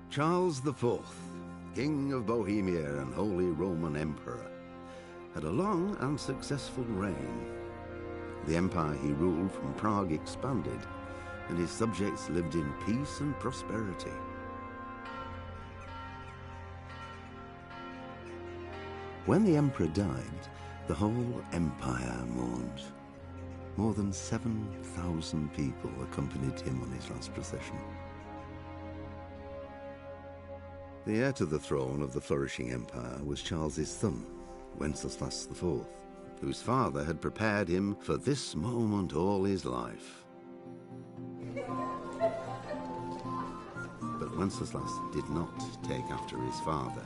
Charles IV, King of Bohemia and Holy Roman Emperor, had a long and successful reign. The empire he ruled from Prague expanded, and his subjects lived in peace and prosperity. When the emperor died, the whole empire mourned. More than 7,000 people accompanied him on his last procession. The heir to the throne of the flourishing empire was Charles's son, Wenceslas IV, whose father had prepared him for this moment all his life. But Wenceslas did not take after his father.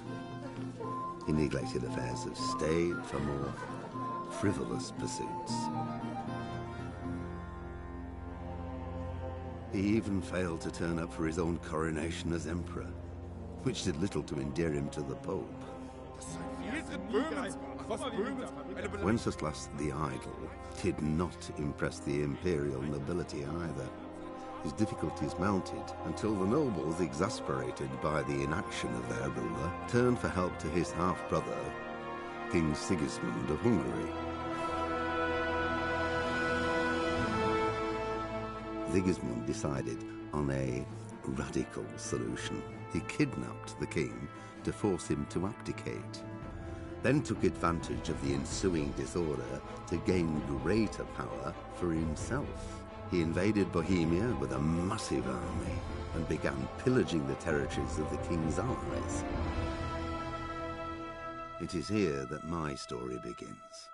He neglected affairs of state for more frivolous pursuits. He even failed to turn up for his own coronation as emperor, which did little to endear him to the Pope. Wenceslas the Idle did not impress the imperial nobility either. His difficulties mounted until the nobles, exasperated by the inaction of their ruler, turned for help to his half-brother, King Sigismund of Hungary. Sigismund decided on a radical solution. He kidnapped the king to force him to abdicate, then took advantage of the ensuing disorder to gain greater power for himself. He invaded Bohemia with a massive army and began pillaging the territories of the king's allies. It is here that my story begins.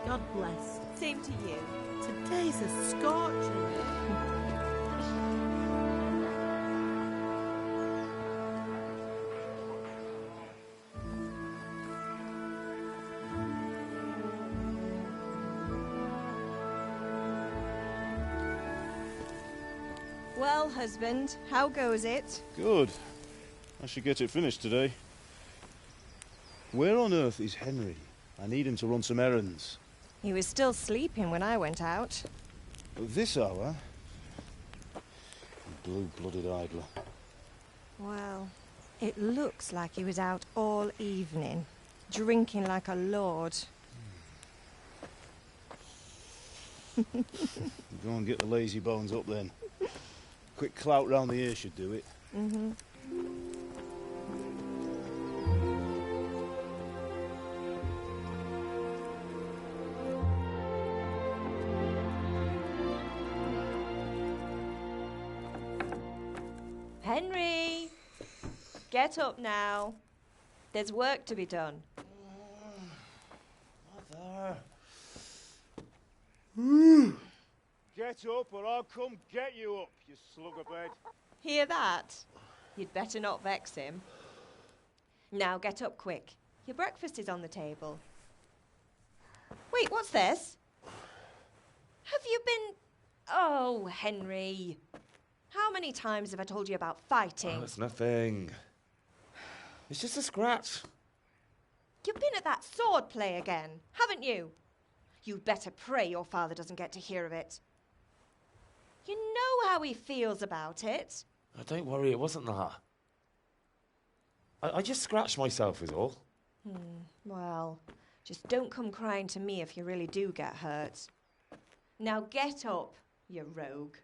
God bless. Same to you. Today's a scorcher. Well, husband, how goes it? Good. I should get it finished today. Where on earth is Henry? I need him to run some errands. He was still sleeping when I went out. At this hour? Blue-blooded idler. Well, it looks like he was out all evening, drinking like a lord. Go and get the lazy bones up then. Quick clout round the ear should do it. Mm-hmm. Henry! Get up now. There's work to be done. Mother. Get up or I'll come get you up, you slugabed. Hear that? You'd better not vex him. Now get up quick. Your breakfast is on the table. Wait, what's this? Have you been... Oh, Henry. How many times have I told you about fighting? Oh, it's nothing. It's just a scratch. You've been at that sword play again, haven't you? You'd better pray your father doesn't get to hear of it. You know how he feels about it. Oh, don't worry, it wasn't that. I just scratched myself is all. Well, just don't come crying to me if you really do get hurt. Now get up, you rogue.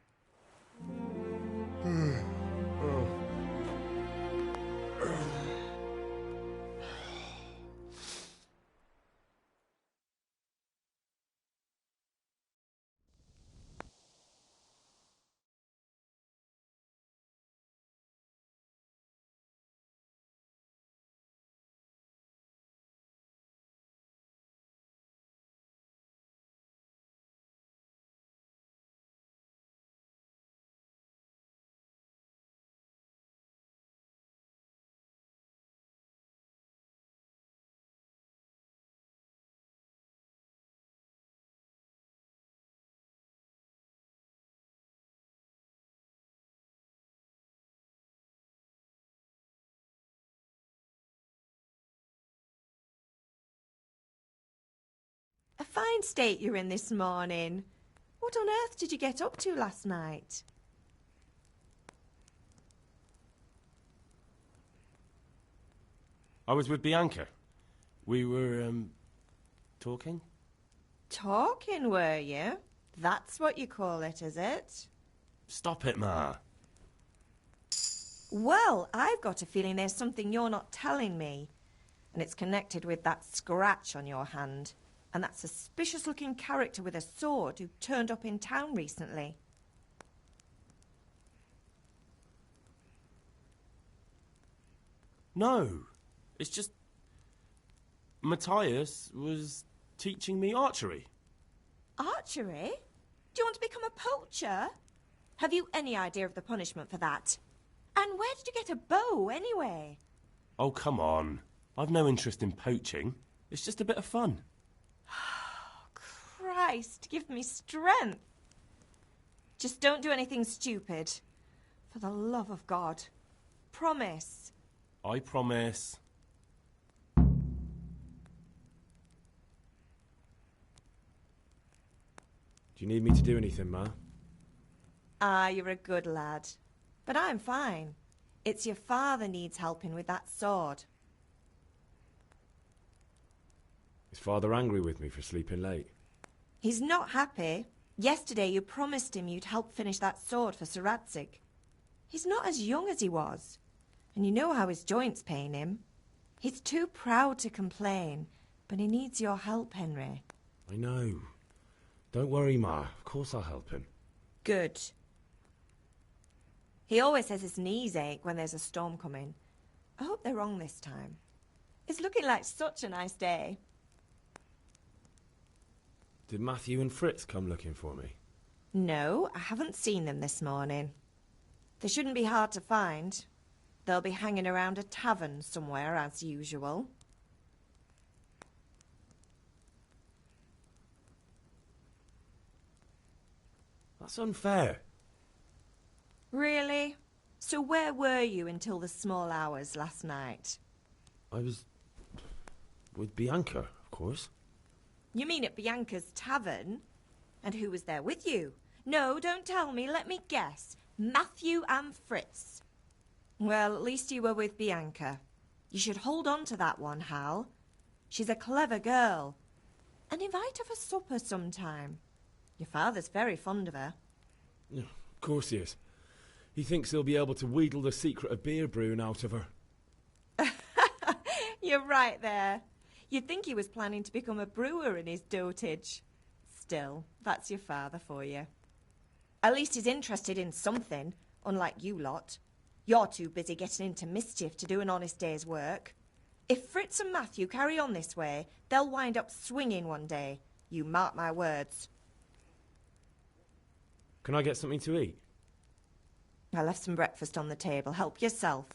A fine state you're in this morning. What on earth did you get up to last night? I was with Bianca. We were, talking? Talking, were you? That's what you call it, is it? Stop it, Ma. Well, I've got a feeling there's something you're not telling me. And it's connected with that scratch on your hand. And that suspicious-looking character with a sword who turned up in town recently. No. It's just... Matthias was teaching me archery. Archery? Do you want to become a poacher? Have you any idea of the punishment for that? And where did you get a bow, anyway? Oh, come on. I've no interest in poaching. It's just a bit of fun. Christ, give me strength. Just don't do anything stupid. For the love of God. Promise. I promise. Do you need me to do anything, Ma? Ah, you're a good lad. But I'm fine. It's your father needs helping with that sword. Is Father angry with me for sleeping late? He's not happy. Yesterday you promised him you'd help finish that sword for Sir Radzig. He's not as young as he was. And you know how his joints pain him. He's too proud to complain, but he needs your help, Henry. I know. Don't worry, Ma. Of course I'll help him. Good. He always says his knees ache when there's a storm coming. I hope they're wrong this time. It's looking like such a nice day. Did Matthew and Fritz come looking for me? No, I haven't seen them this morning. They shouldn't be hard to find. They'll be hanging around a tavern somewhere, as usual. That's unfair. Really? So where were you until the small hours last night? I was... with Bianca, of course. You mean at Bianca's tavern? And who was there with you? No, don't tell me. Let me guess. Matthew and Fritz. Well, at least you were with Bianca. You should hold on to that one, Hal. She's a clever girl. And invite her for supper sometime. Your father's very fond of her. Yeah, of course he is. He thinks he'll be able to wheedle the secret of beer brewing out of her. You're right there. You'd think he was planning to become a brewer in his dotage. Still, that's your father for you. At least he's interested in something, unlike you lot. You're too busy getting into mischief to do an honest day's work. If Fritz and Matthew carry on this way, they'll wind up swinging one day. You mark my words. Can I get something to eat? I left some breakfast on the table. Help yourself.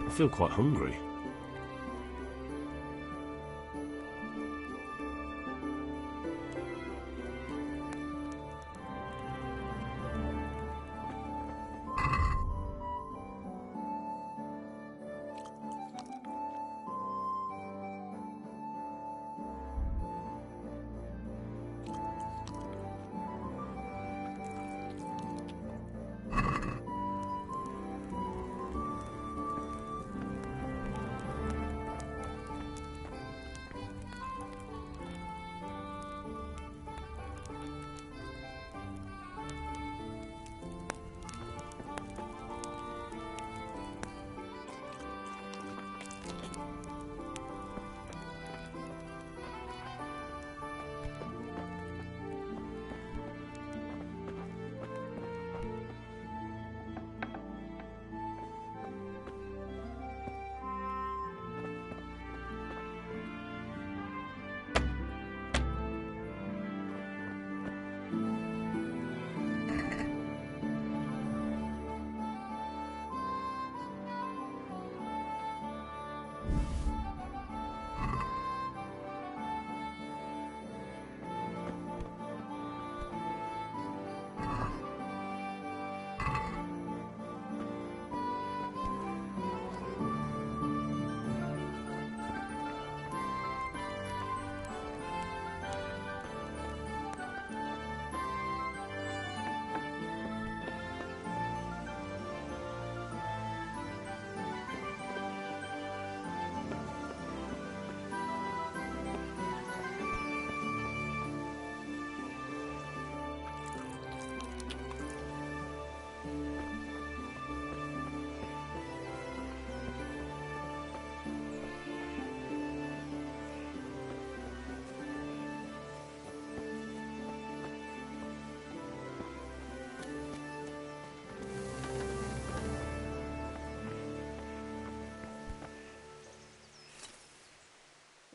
I feel quite hungry.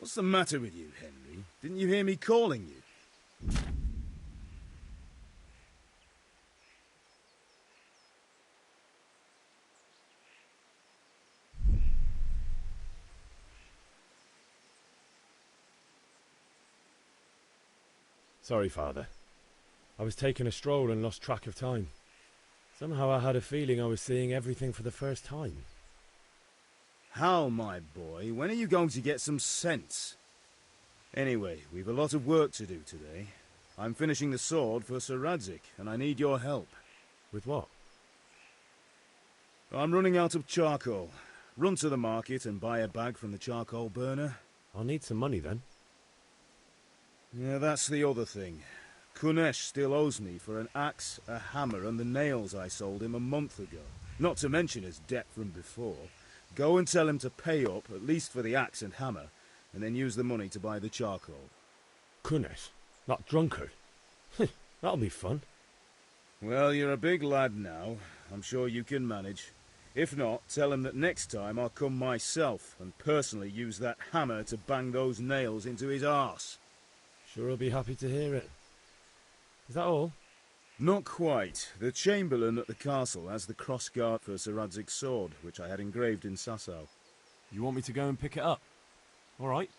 What's the matter with you, Henry? Didn't you hear me calling you? Sorry, Father. I was taking a stroll and lost track of time. Somehow I had a feeling I was seeing everything for the first time. Hal, my boy, when are you going to get some sense? Anyway, we've a lot of work to do today. I'm finishing the sword for Sir Radzig, and I need your help. With what? I'm running out of charcoal. Run to the market and buy a bag from the charcoal burner. I'll need some money then. Yeah, that's the other thing. Kunesh still owes me for an axe, a hammer, and the nails I sold him a month ago. Not to mention his debt from before. Go and tell him to pay up, at least for the axe and hammer, and then use the money to buy the charcoal. Kunesh? That drunkard? That'll be fun. Well, you're a big lad now. I'm sure you can manage. If not, tell him that next time I'll come myself and personally use that hammer to bang those nails into his arse. Sure, I'll be happy to hear it. Is that all? Not quite. The Chamberlain at the castle has the crossguard for Sir Radzig's sword, which I had engraved in Sasau. You want me to go and pick it up? All right.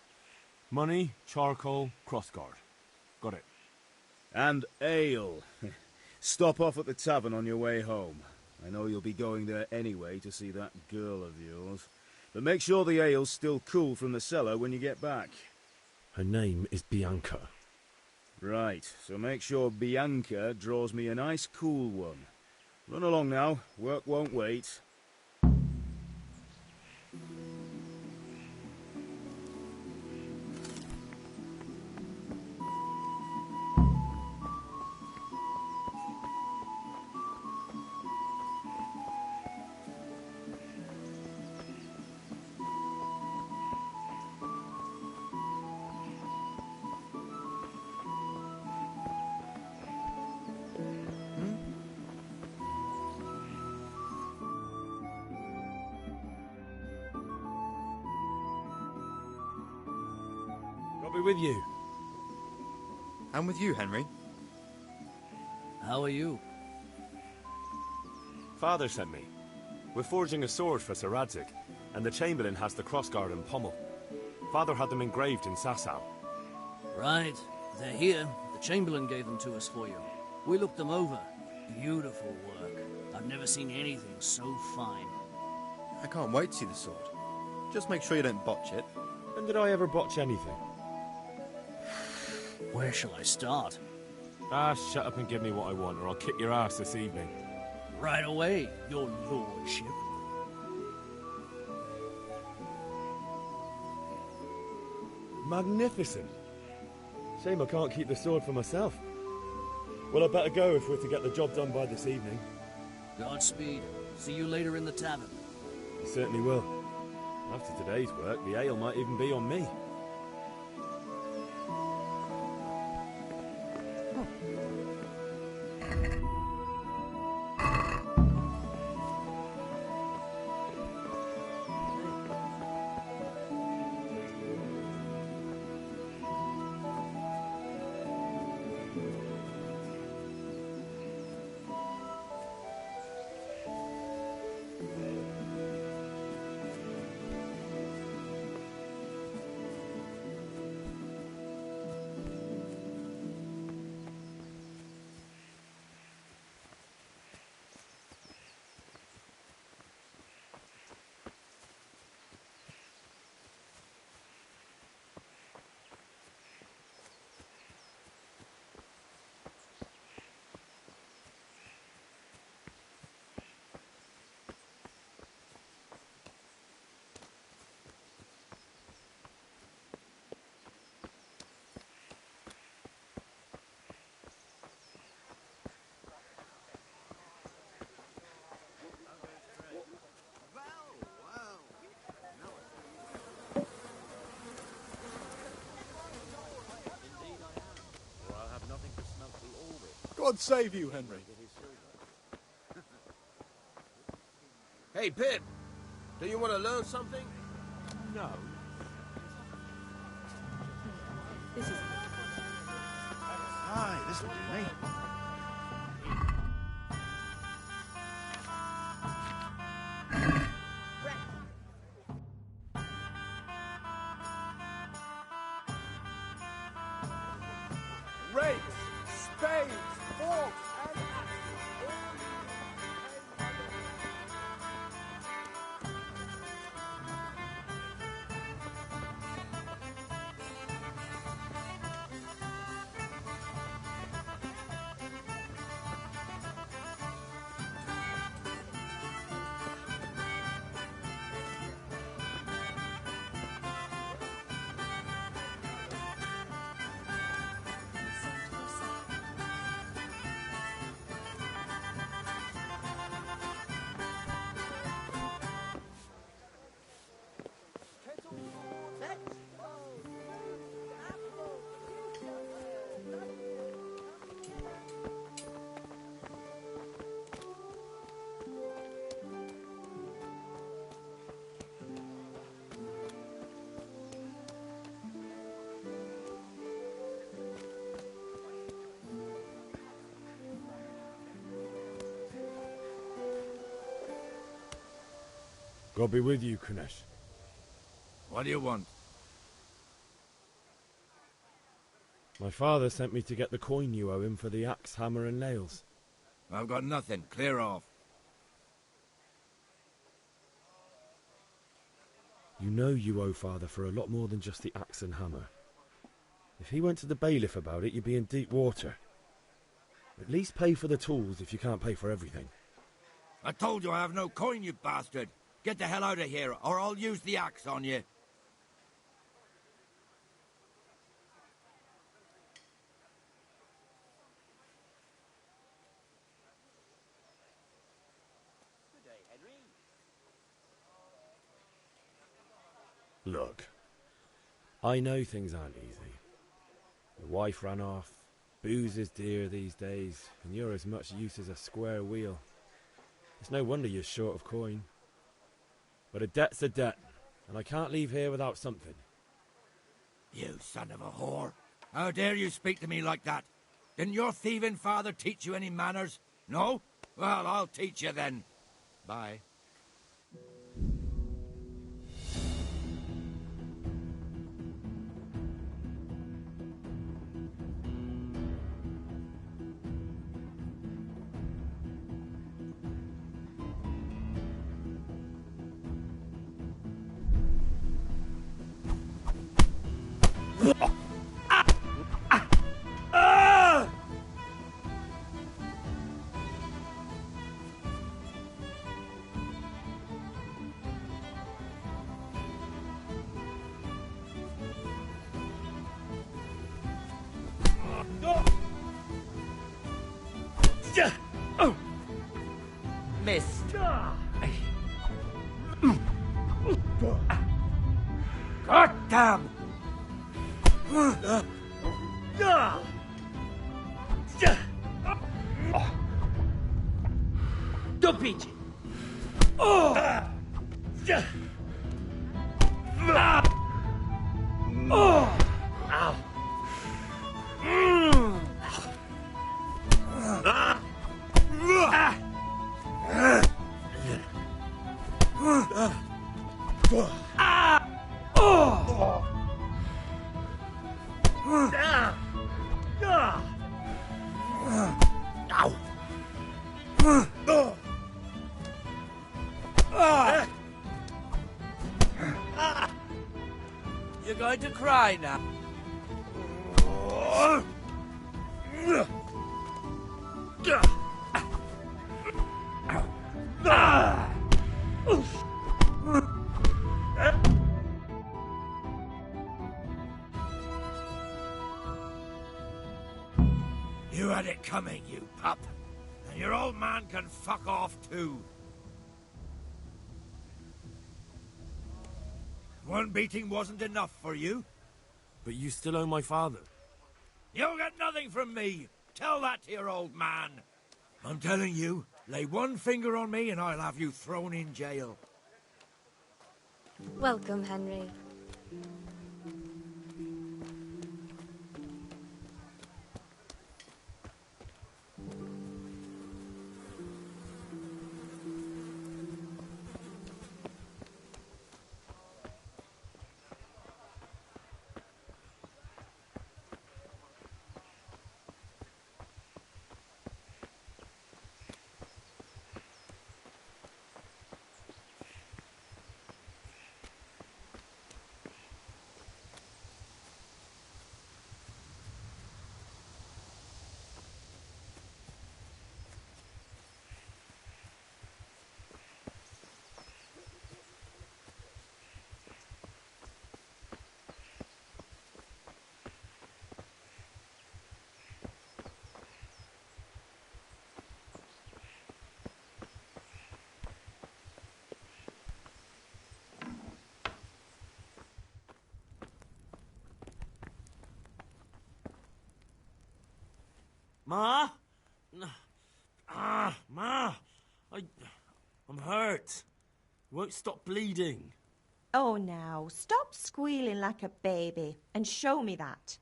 Money, charcoal, crossguard. Got it. And ale. Stop off at the tavern on your way home. I know you'll be going there anyway to see that girl of yours. But make sure the ale's still cool from the cellar when you get back. Her name is Bianca. Right, so make sure Bianca draws me a nice cool one. Run along now, work won't wait. I'll be with you. I'm with you, Henry. How are you? Father sent me. We're forging a sword for Sir Radzig, and the Chamberlain has the crossguard and pommel. Father had them engraved in Sasau. Right. They're here. The Chamberlain gave them to us for you. We looked them over. Beautiful work. I've never seen anything so fine. I can't wait to see the sword. Just make sure you don't botch it. When did I ever botch anything? Where shall I start? Shut up and give me what I want, or I'll kick your ass this evening. Right away, your lordship. Magnificent. Shame I can't keep the sword for myself. Well, I'd better go if we're to get the job done by this evening. Godspeed. See you later in the tavern. You certainly will. After today's work, the ale might even be on me. God save you, Henry. Hey, Pip, do you want to learn something? No. This is... Aye, this will do me. Rakes, spades, God be with you, Kunesh. What do you want? My father sent me to get the coin you owe him for the axe, hammer and nails. I've got nothing. Clear off. You know you owe father for a lot more than just the axe and hammer. If he went to the bailiff about it, you'd be in deep water. At least pay for the tools if you can't pay for everything. I told you I have no coin, you bastard. Get the hell out of here, or I'll use the axe on you. Look, I know things aren't easy. Your wife ran off, booze is dear these days, and you're as much use as a square wheel. It's no wonder you're short of coin. But a debt's a debt, and I can't leave here without something. You son of a whore. How dare you speak to me like that? Didn't your thieving father teach you any manners? No? Well, I'll teach you then. Bye. Missed. God damn! Do pici! You're going to cry now. You had it coming, you pup. And your old man can fuck off too. One beating wasn't enough for you? But you still owe my father. You'll get nothing from me. Tell that to your old man. I'm telling you, lay one finger on me and I'll have you thrown in jail. Welcome, Henry. Ma? Ma! I'm hurt. It won't stop bleeding. Oh, now, stop squealing like a baby and show me that.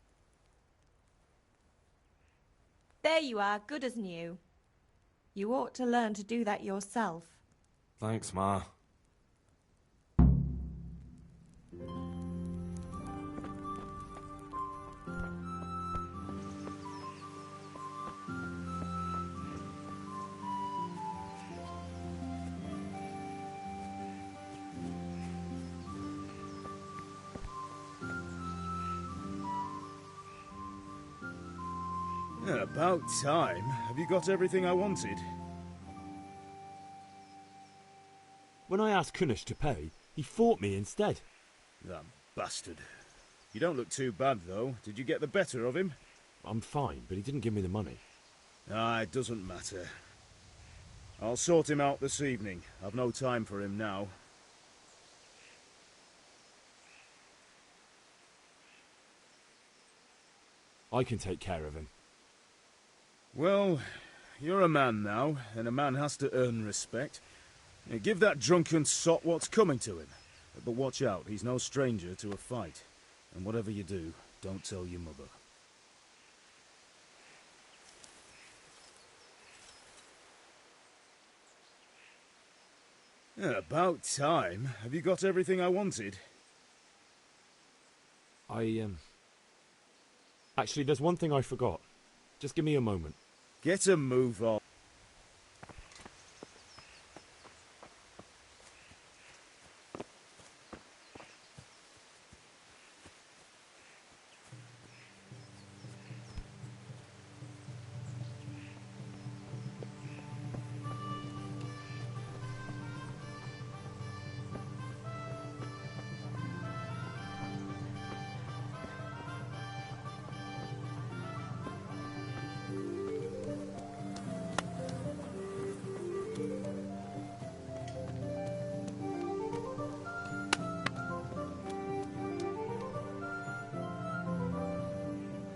There you are, good as new. You ought to learn to do that yourself. Thanks, Ma. About time. Have you got everything I wanted? When I asked Kunish to pay, he fought me instead. That bastard. You don't look too bad, though. Did you get the better of him? I'm fine, but he didn't give me the money. Ah, it doesn't matter. I'll sort him out this evening. I've no time for him now. I can take care of him. Well, you're a man now, and a man has to earn respect. Now, give that drunken sot what's coming to him. But watch out, he's no stranger to a fight. And whatever you do, don't tell your mother. About time. Have you got everything I wanted? Actually, there's one thing I forgot. Just give me a moment. Get a move on.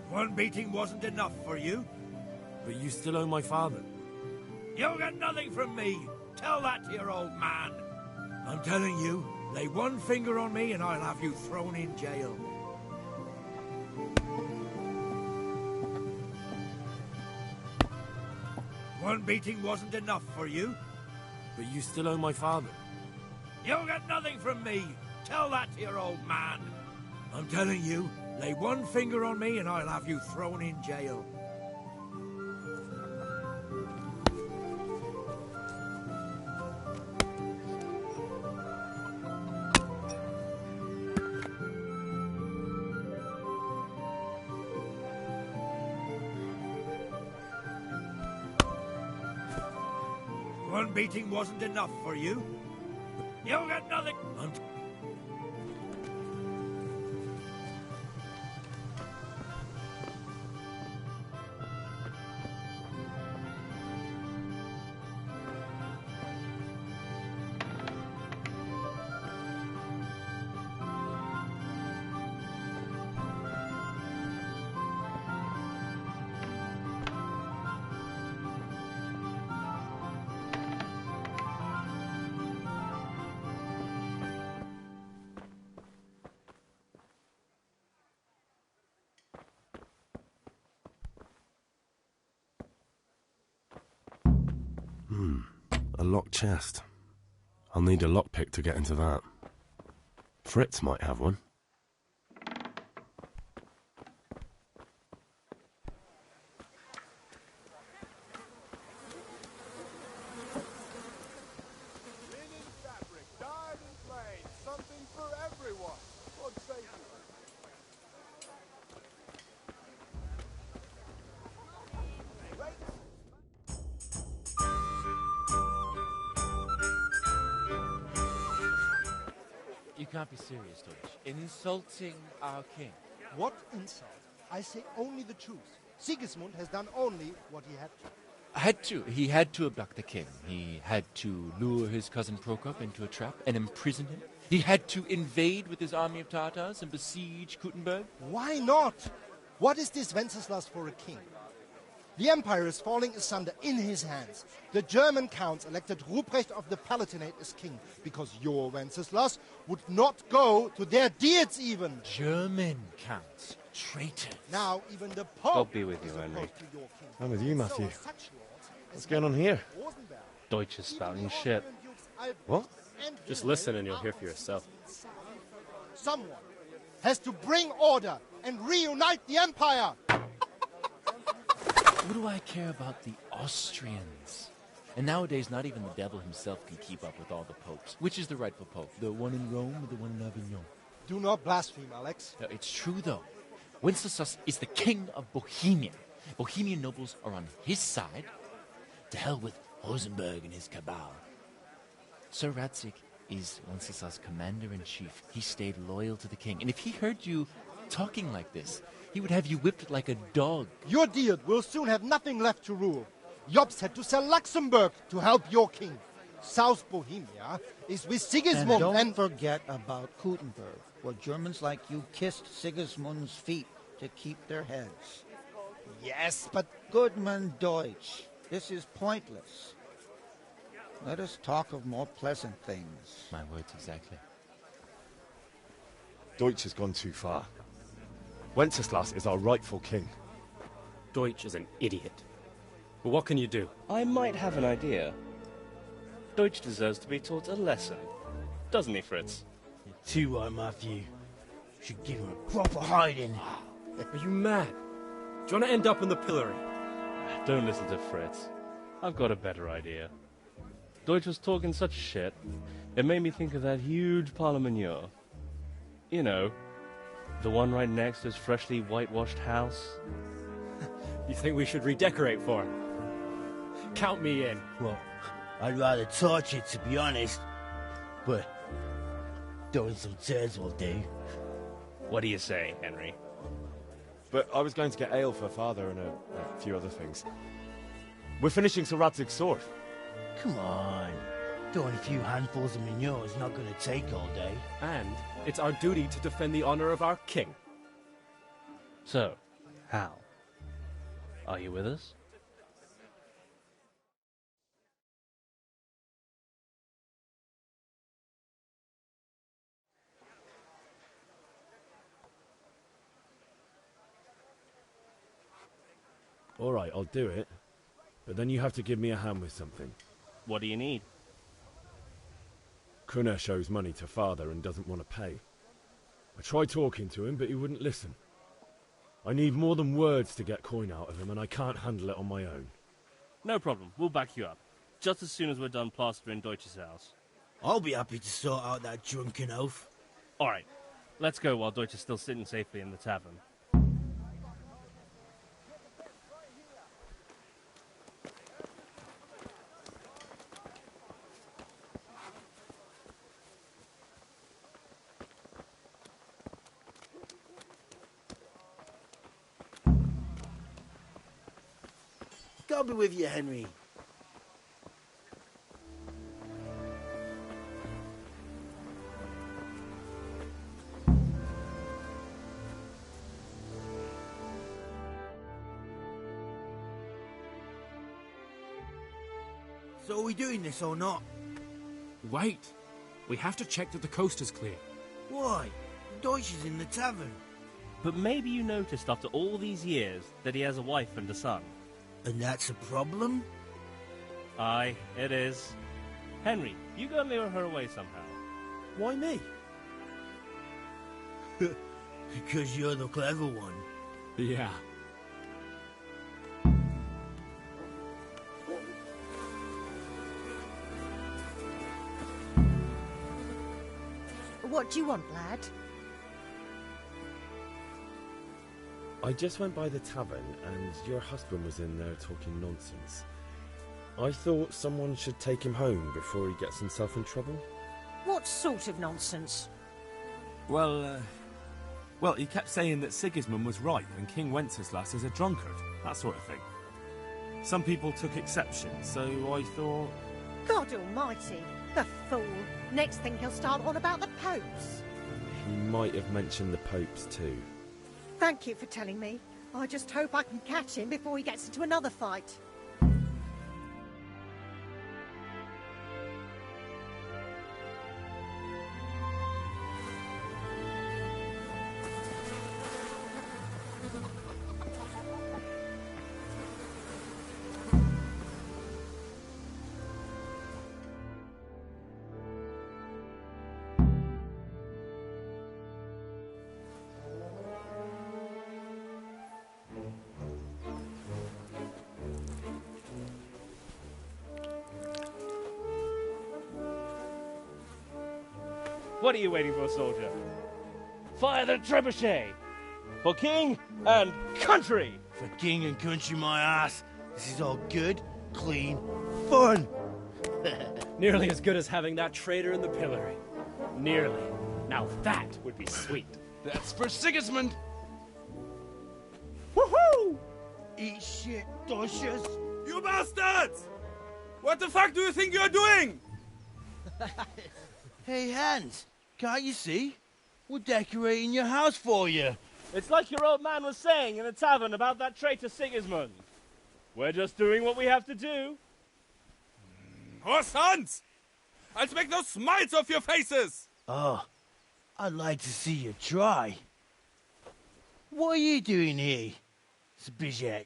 One beating wasn't enough for you? But you still owe my father. You'll get nothing from me. Tell that to your old man. I'm telling you, lay one finger on me and I'll have you thrown in jail. One beating wasn't enough for you? But you still owe my father. You'll get nothing from me. Tell that to your old man. I'm telling you, lay one finger on me and I'll have you thrown in jail. One beating wasn't enough for you? You'll get nothing. A locked chest. I'll need a lockpick to get into that. Fritz might have one. Linen fabric, dyed and plain, something for everyone. God save you. You can't be serious, Deutsch. Insulting our king. What insult? I say only the truth. Sigismund has done only what he had to. Had to. He had to abduct the king. He had to lure his cousin Prokop into a trap and imprison him. He had to invade with his army of Tatars and besiege Kuttenberg. Why not? What is this Wenceslas for a king? The empire is falling asunder in his hands. The German counts elected Ruprecht of the Palatinate as king because your Wenceslas would not go to their deeds even. German counts. Traitors. Now even the Pope God be with you, Henry. I'm with you, Matthew. What's going on here? Deutsch is spouting shit. What? Just listen and you'll hear for yourself. Someone has to bring order and reunite the empire. What do I care about the Austrians? And nowadays, not even the devil himself can keep up with all the popes. Which is the rightful pope? The one in Rome or the one in Avignon? Do not blaspheme, Alex. No, it's true, though. Wenceslas is the king of Bohemia. Bohemian nobles are on his side. To hell with Rosenberg and his cabal. Sir Radzik is Wenceslas' commander-in-chief. He stayed loyal to the king. And if he heard you talking like this, he would have you whipped like a dog. Your Diet will soon have nothing left to rule. Jobst had to sell Luxembourg to help your king. South Bohemia is with Sigismund and don't forget about Gutenberg, where Germans like you kissed Sigismund's feet to keep their heads. Yes, but... Goodman Deutsch, this is pointless. Let us talk of more pleasant things. My words exactly. Deutsch has gone too far. Wenceslas is our rightful king. Deutsch is an idiot. But what can you do? I might have an idea. Deutsch deserves to be taught a lesson. Doesn't he, Fritz? You're too right, Matthew. Should give him a proper hiding. Are you mad? Do you want to end up in the pillory? Don't listen to Fritz. I've got a better idea. Deutsch was talking such shit, it made me think of that huge parliament. You know, the one right next to his freshly whitewashed house. You think we should redecorate for him? Count me in. Well, I'd rather torch it, to be honest. But throwing some tears will do. What do you say, Henry? But I was going to get ale for Father and a few other things. We're finishing Sir Radzig's sword. Come on. Throwing a few handfuls of manure is not going to take all day. And it's our duty to defend the honor of our king. So, Hal, are you with us? All right, I'll do it. But then you have to give me a hand with something. What do you need? Kunesh owes money to Father and doesn't want to pay. I tried talking to him, but he wouldn't listen. I need more than words to get coin out of him, and I can't handle it on my own. No problem. We'll back you up. Just as soon as we're done plastering Deutsch's house. I'll be happy to sort out that drunken oaf. All right. Let's go while Deutsch is still sitting safely in the tavern. God be with you, Henry. So are we doing this or not? Wait. We have to check that the coast is clear. Why? Deutsch is in the tavern. But maybe you noticed after all these years that he has a wife and a son. And that's a problem? Aye, it is. Henry, you go and lure her away somehow. Why me? Because you're the clever one. Yeah. What do you want, lad? I just went by the tavern and your husband was in there talking nonsense. I thought someone should take him home before he gets himself in trouble. What sort of nonsense? Well, he kept saying that Sigismund was right and King Wenceslas is a drunkard, that sort of thing. Some people took exception, so I thought... God almighty, the fool. Next thing he'll start on about the popes. He might have mentioned the popes too. Thank you for telling me. I just hope I can catch him before he gets into another fight. What are you waiting for, soldier? Fire the trebuchet! For king and country! For king and country, my ass. This is all good, clean fun. Nearly as good as having that traitor in the pillory. Nearly. Now that would be sweet. That's for Sigismund. Woohoo! Eat shit, doshes. You bastards! What the fuck do you think you're doing? Hey, Hans, can't you see? We're decorating your house for you. It's like your old man was saying in the tavern about that traitor Sigismund. We're just doing what we have to do. Oh, sons! I'll make those smiles off your faces! Oh, I'd like to see you try. What are you doing here, Zbigniew?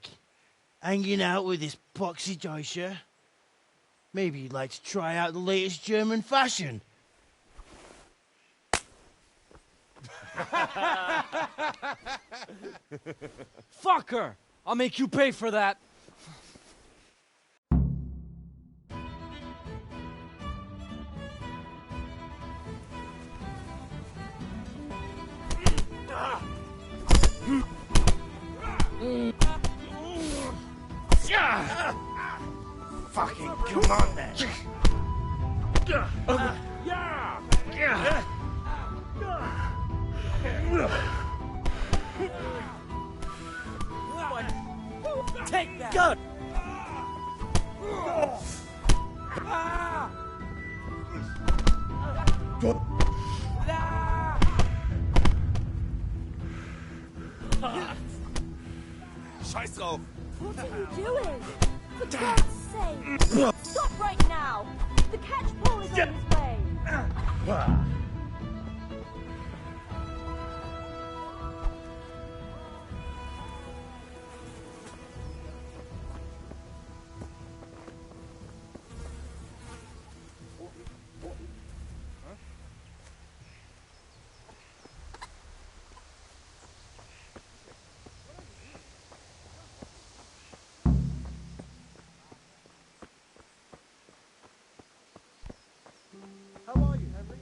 Hanging out with this poxy Deutscher? Maybe you'd like to try out the latest German fashion. Fuck her! I'll make you pay for that. Fucking come on then. Take that! God! Scheiß drauf! What are you doing? For God's sake! Stop right now! The catchpole is on his way! How are you, Henry?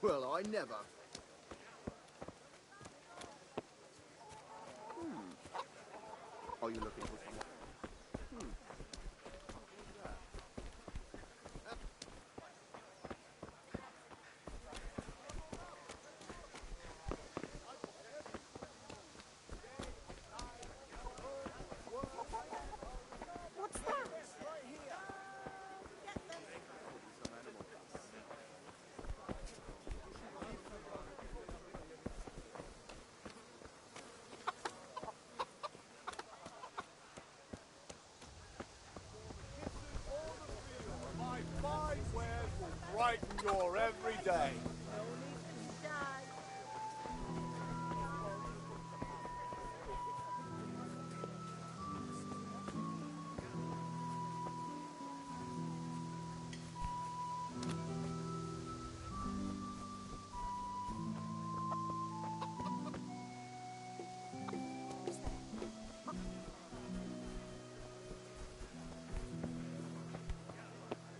Well, I never. Are you looking for someone? What's that?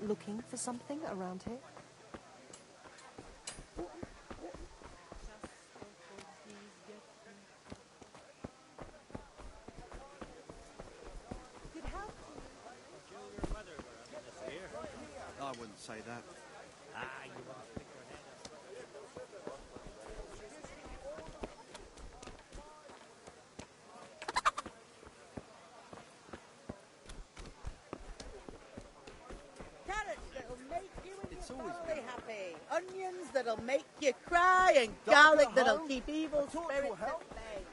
looking for something around here? I wouldn't say that. Carrots that'll make you and your family happy. Onions that'll make you cry, and garlic that'll keep evil spirits at bay.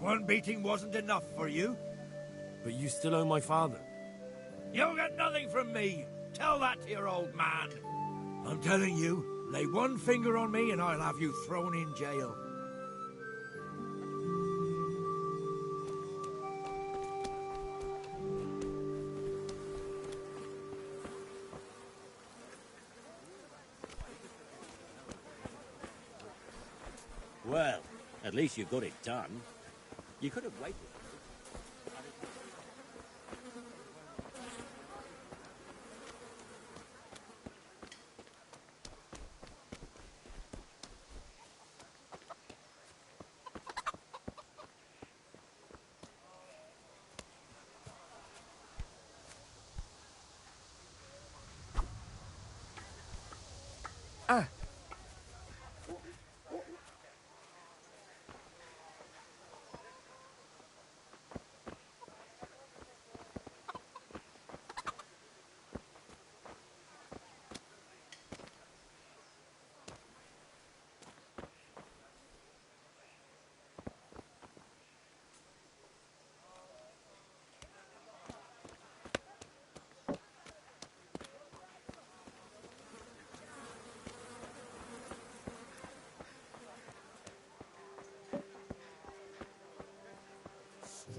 One beating wasn't enough for you? But you still owe my father. You'll get nothing from me. Tell that to your old man. I'm telling you, lay one finger on me and I'll have you thrown in jail. Well, at least you got it done. You could have waited.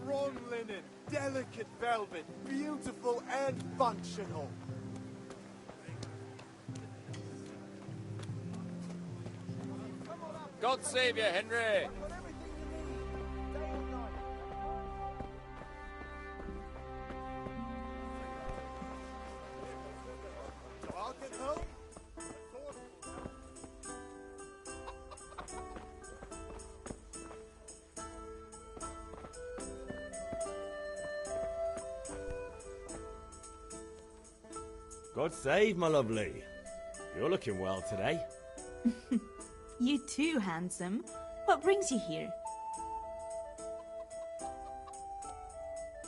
Strong linen, delicate velvet, beautiful and functional. God save you, Henry! I'll get home. God save, my lovely. You're looking well today. You too, handsome. What brings you here?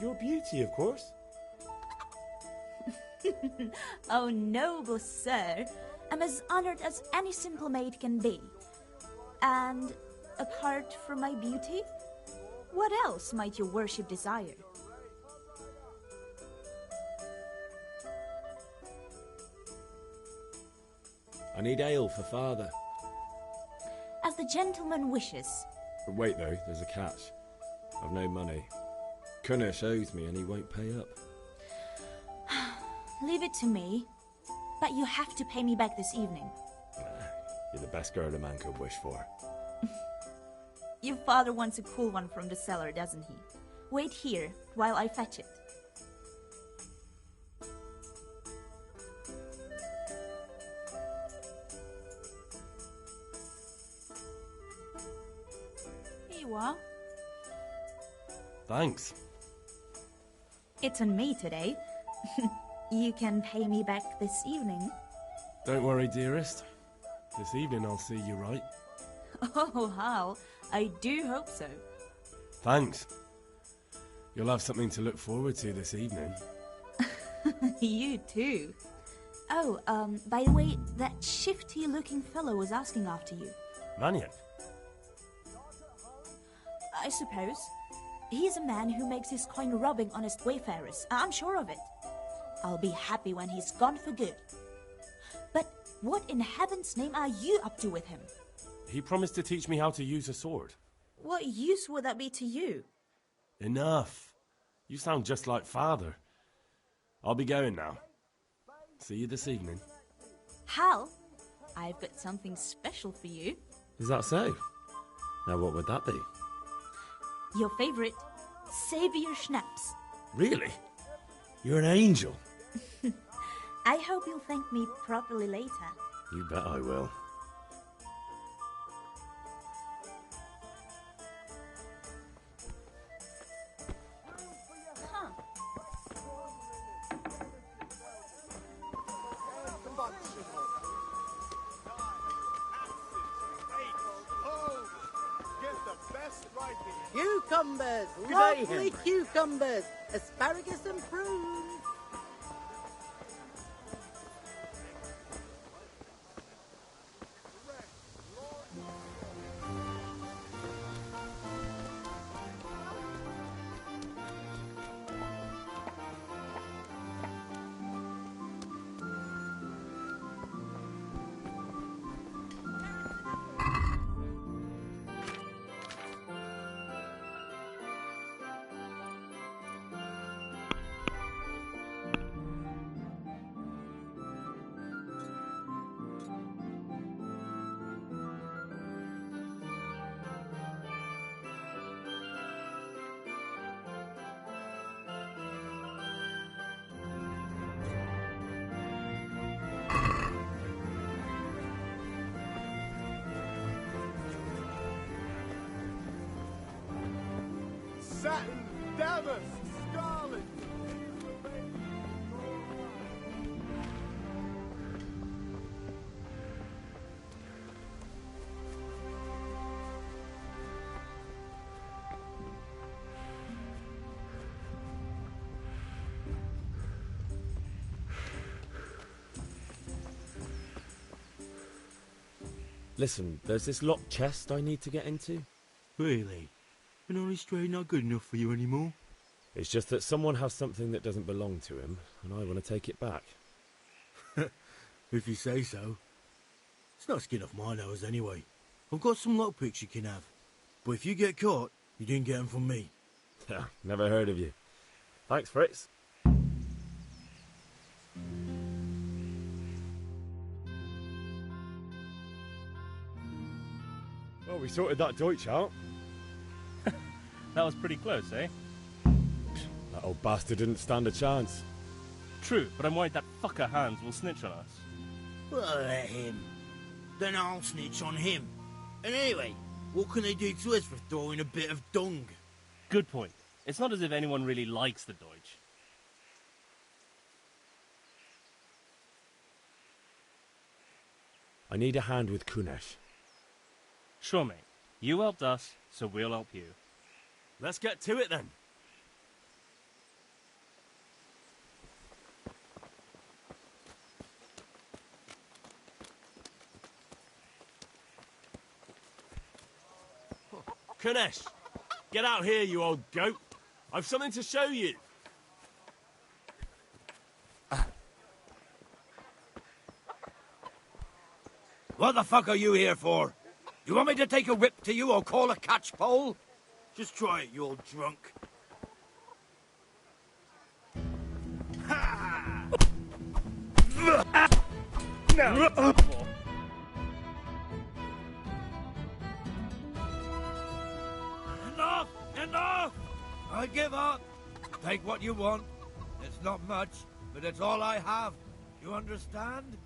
Your beauty, of course. Oh, noble sir. I'm as honored as any simple maid can be. And apart from my beauty, what else might your worship desire? I need ale for father. As the gentleman wishes. But wait though, there's a catch. I've no money. Kunnish owes me and he won't pay up. Leave it to me. But you have to pay me back this evening. You're the best girl a man could wish for. Your father wants a cool one from the cellar, doesn't he? Wait here while I fetch it. Here you are. Thanks. It's on me today. You can pay me back this evening. Don't worry, dearest. This evening I'll see you right. Oh, how? I do hope so. Thanks. You'll have something to look forward to this evening. You too. Oh, by the way, that shifty-looking fellow was asking after you. Mannion? I suppose. He's a man who makes his coin robbing honest wayfarers. I'm sure of it. I'll be happy when he's gone for good. But what in heaven's name are you up to with him? He promised to teach me how to use a sword. What use would that be to you? Enough. You sound just like Father. I'll be going now. See you this evening. Hal, I've got something special for you. Is that so? Now what would that be? Your favorite Savior Schnapps. Really? You're an angel. I hope you'll thank me properly later. You bet I will. Cucumbers, lovely cucumbers, asparagus and prunes. Satin, damask, scarlet. Listen, there's this locked chest I need to get into. Really? An honest trade not good enough for you anymore? It's just that someone has something that doesn't belong to him, and I want to take it back. If you say so. It's not skin off my nose anyway. I've got some lockpicks you can have. But if you get caught, you didn't get them from me. Never heard of you. Thanks, Fritz. Well, we sorted that Deutsch out. That was pretty close, eh? That old bastard didn't stand a chance. True, but I'm worried that fucker Hans will snitch on us. Well, let him. Then I'll snitch on him. And anyway, what can they do to us for throwing a bit of dung? Good point. It's not as if anyone really likes the Deutsch. I need a hand with Kunesh. Sure, mate. You helped us, so we'll help you. Let's get to it then. Kunesh, get out here, you old goat. I've something to show you. What the fuck are you here for? You want me to take a whip to you or call a catchpole? Just try it, you old drunk. No. Enough! Enough! I give up. Take what you want. It's not much, but it's all I have. You understand?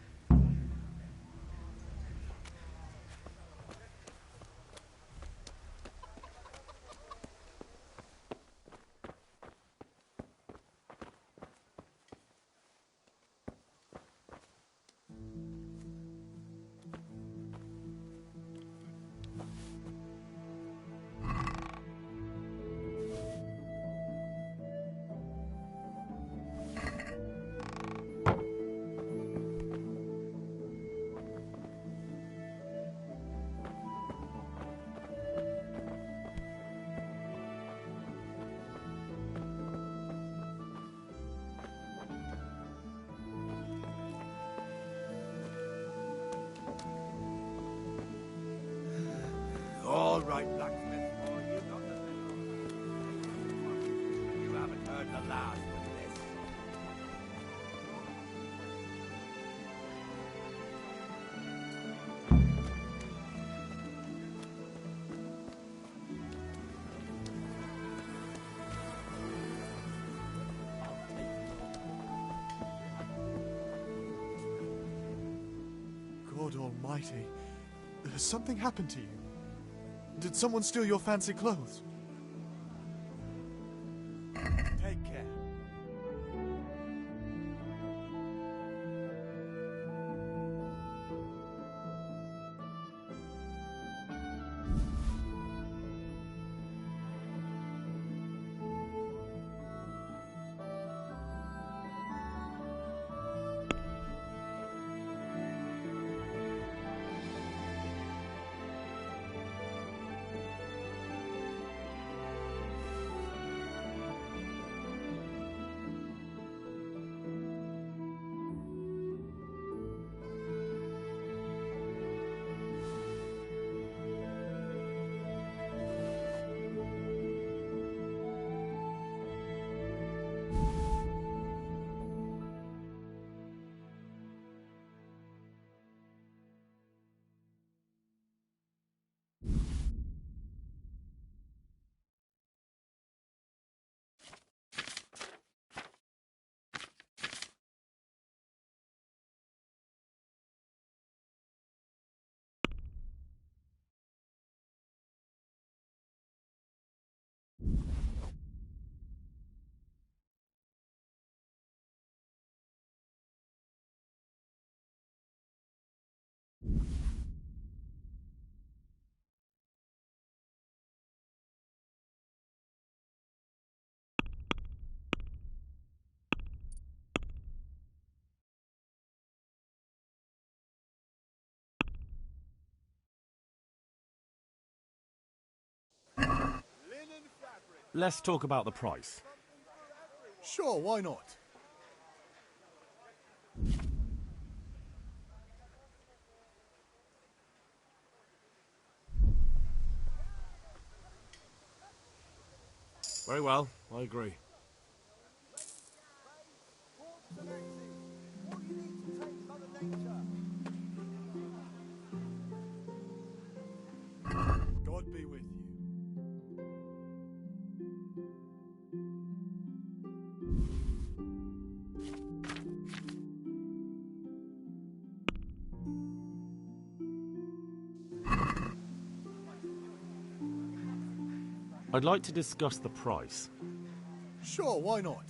God almighty. Has something happened to you? Did someone steal your fancy clothes? Take care. Let's talk about the price. Sure, why not? Very well, I agree. God be with you. I'd like to discuss the price. Sure, why not?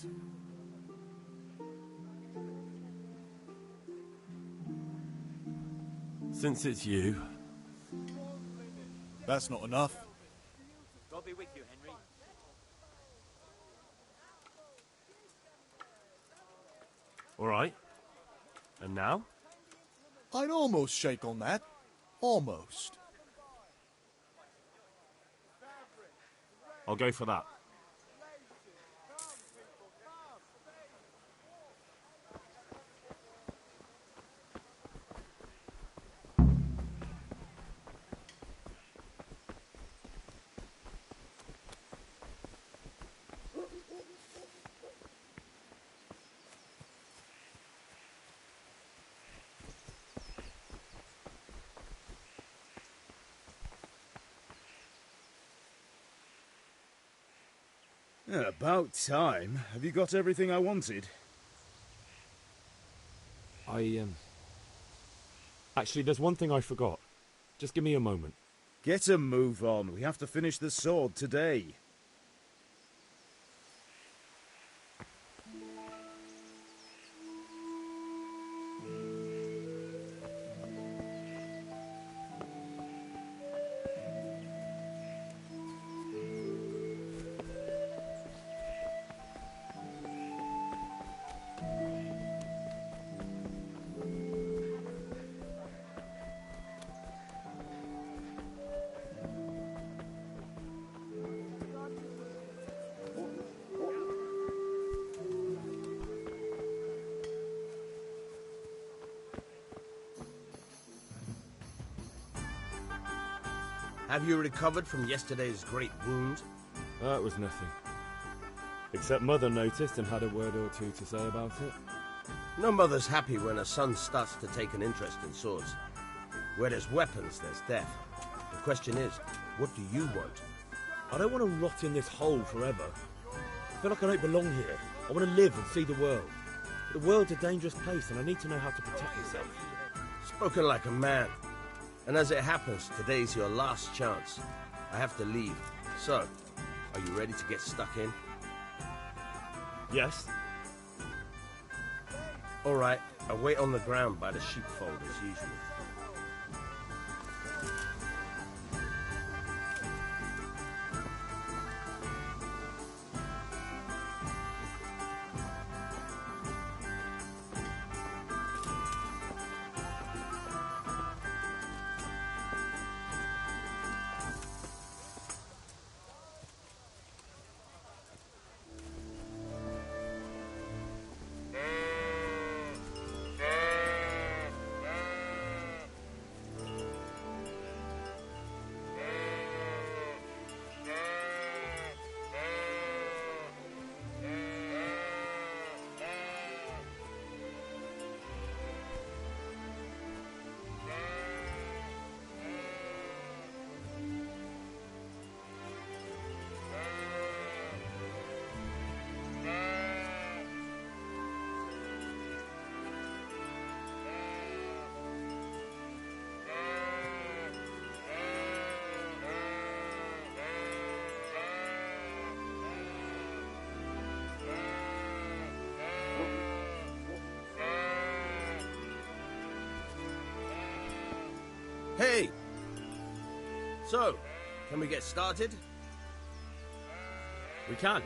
Since it's you. That's not enough. God be with you, Henry. All right. And now? I'd almost shake on that. Almost. I'll go for that. Yeah, about time. Have you got everything I wanted? Actually, there's one thing I forgot. Just give me a moment. Get a move on. We have to finish the sword today. Have you recovered from yesterday's great wound? That was nothing. Except Mother noticed and had a word or two to say about it. No mother's happy when a son starts to take an interest in swords. Where there's weapons, there's death. The question is, what do you want? I don't want to rot in this hole forever. I feel like I don't belong here. I want to live and see the world. The world's a dangerous place and I need to know how to protect myself. Spoken like a man. And as it happens, today's your last chance. I have to leave. So, are you ready to get stuck in? Yes. Alright, I'll wait on the ground by the sheepfold as usual. Hey! So, can we get started? We can.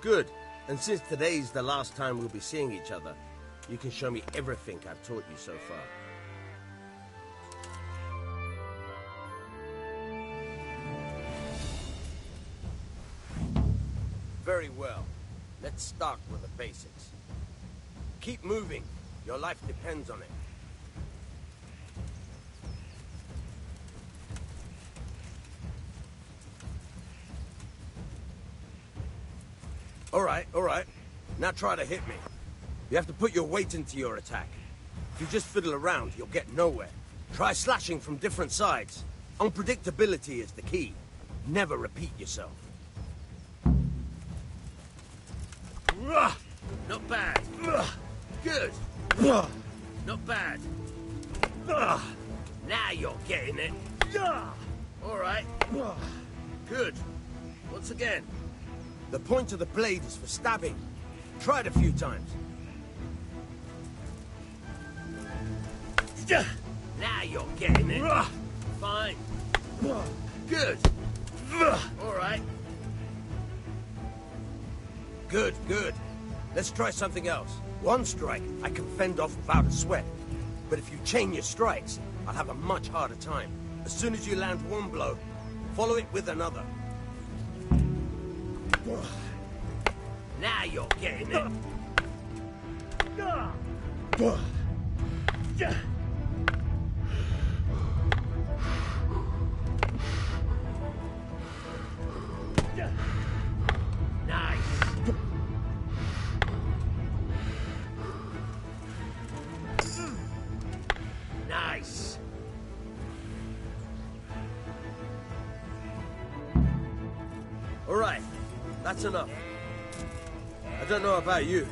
Good. And since today's the last time we'll be seeing each other, you can show me everything I've taught you so far. Very well. Let's start with the basics. Keep moving. Your life depends on it. All right. Now try to hit me. You have to put your weight into your attack. If you just fiddle around, you'll get nowhere. Try slashing from different sides. Unpredictability is the key. Never repeat yourself. Not bad. Good. Not bad. Now you're getting it. All right. Good. Once again. The point of the blade is for stabbing. Try it a few times. Now you're getting it. Fine. Good. All right. Good. Let's try something else. One strike I can fend off without a sweat. But if you chain your strikes, I'll have a much harder time. As soon as you land one blow, follow it with another. Now you're getting it. Nice. Nice. All right, that's enough. I don't know about you,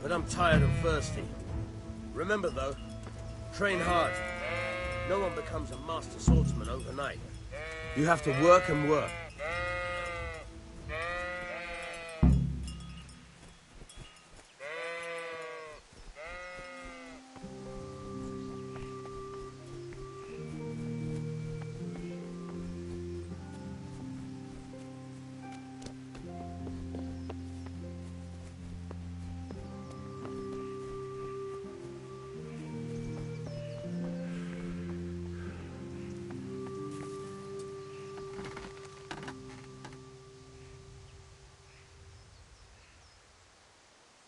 but I'm tired and thirsty. Remember though, train hard. No one becomes a master swordsman overnight. You have to work and work.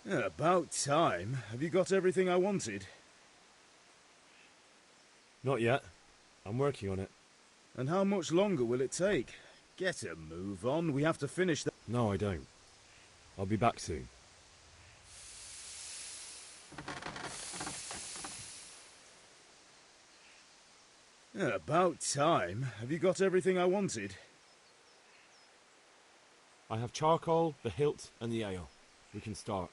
About time. Have you got everything I wanted? Not yet. I'm working on it. And how much longer will it take? Get a move on. We have to finish that. No, I don't. I'll be back soon. About time. Have you got everything I wanted? I have charcoal, the hilt, and the ale. We can start.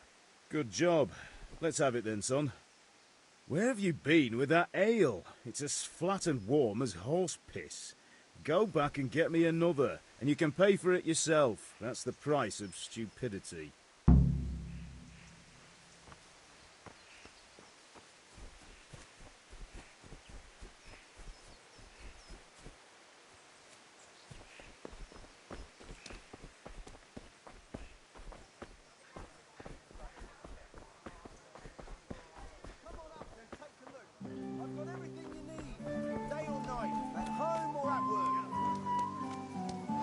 Good job. Let's have it then, son. Where have you been with that ale? It's as flat and warm as horse piss. Go back and get me another, and you can pay for it yourself. That's the price of stupidity.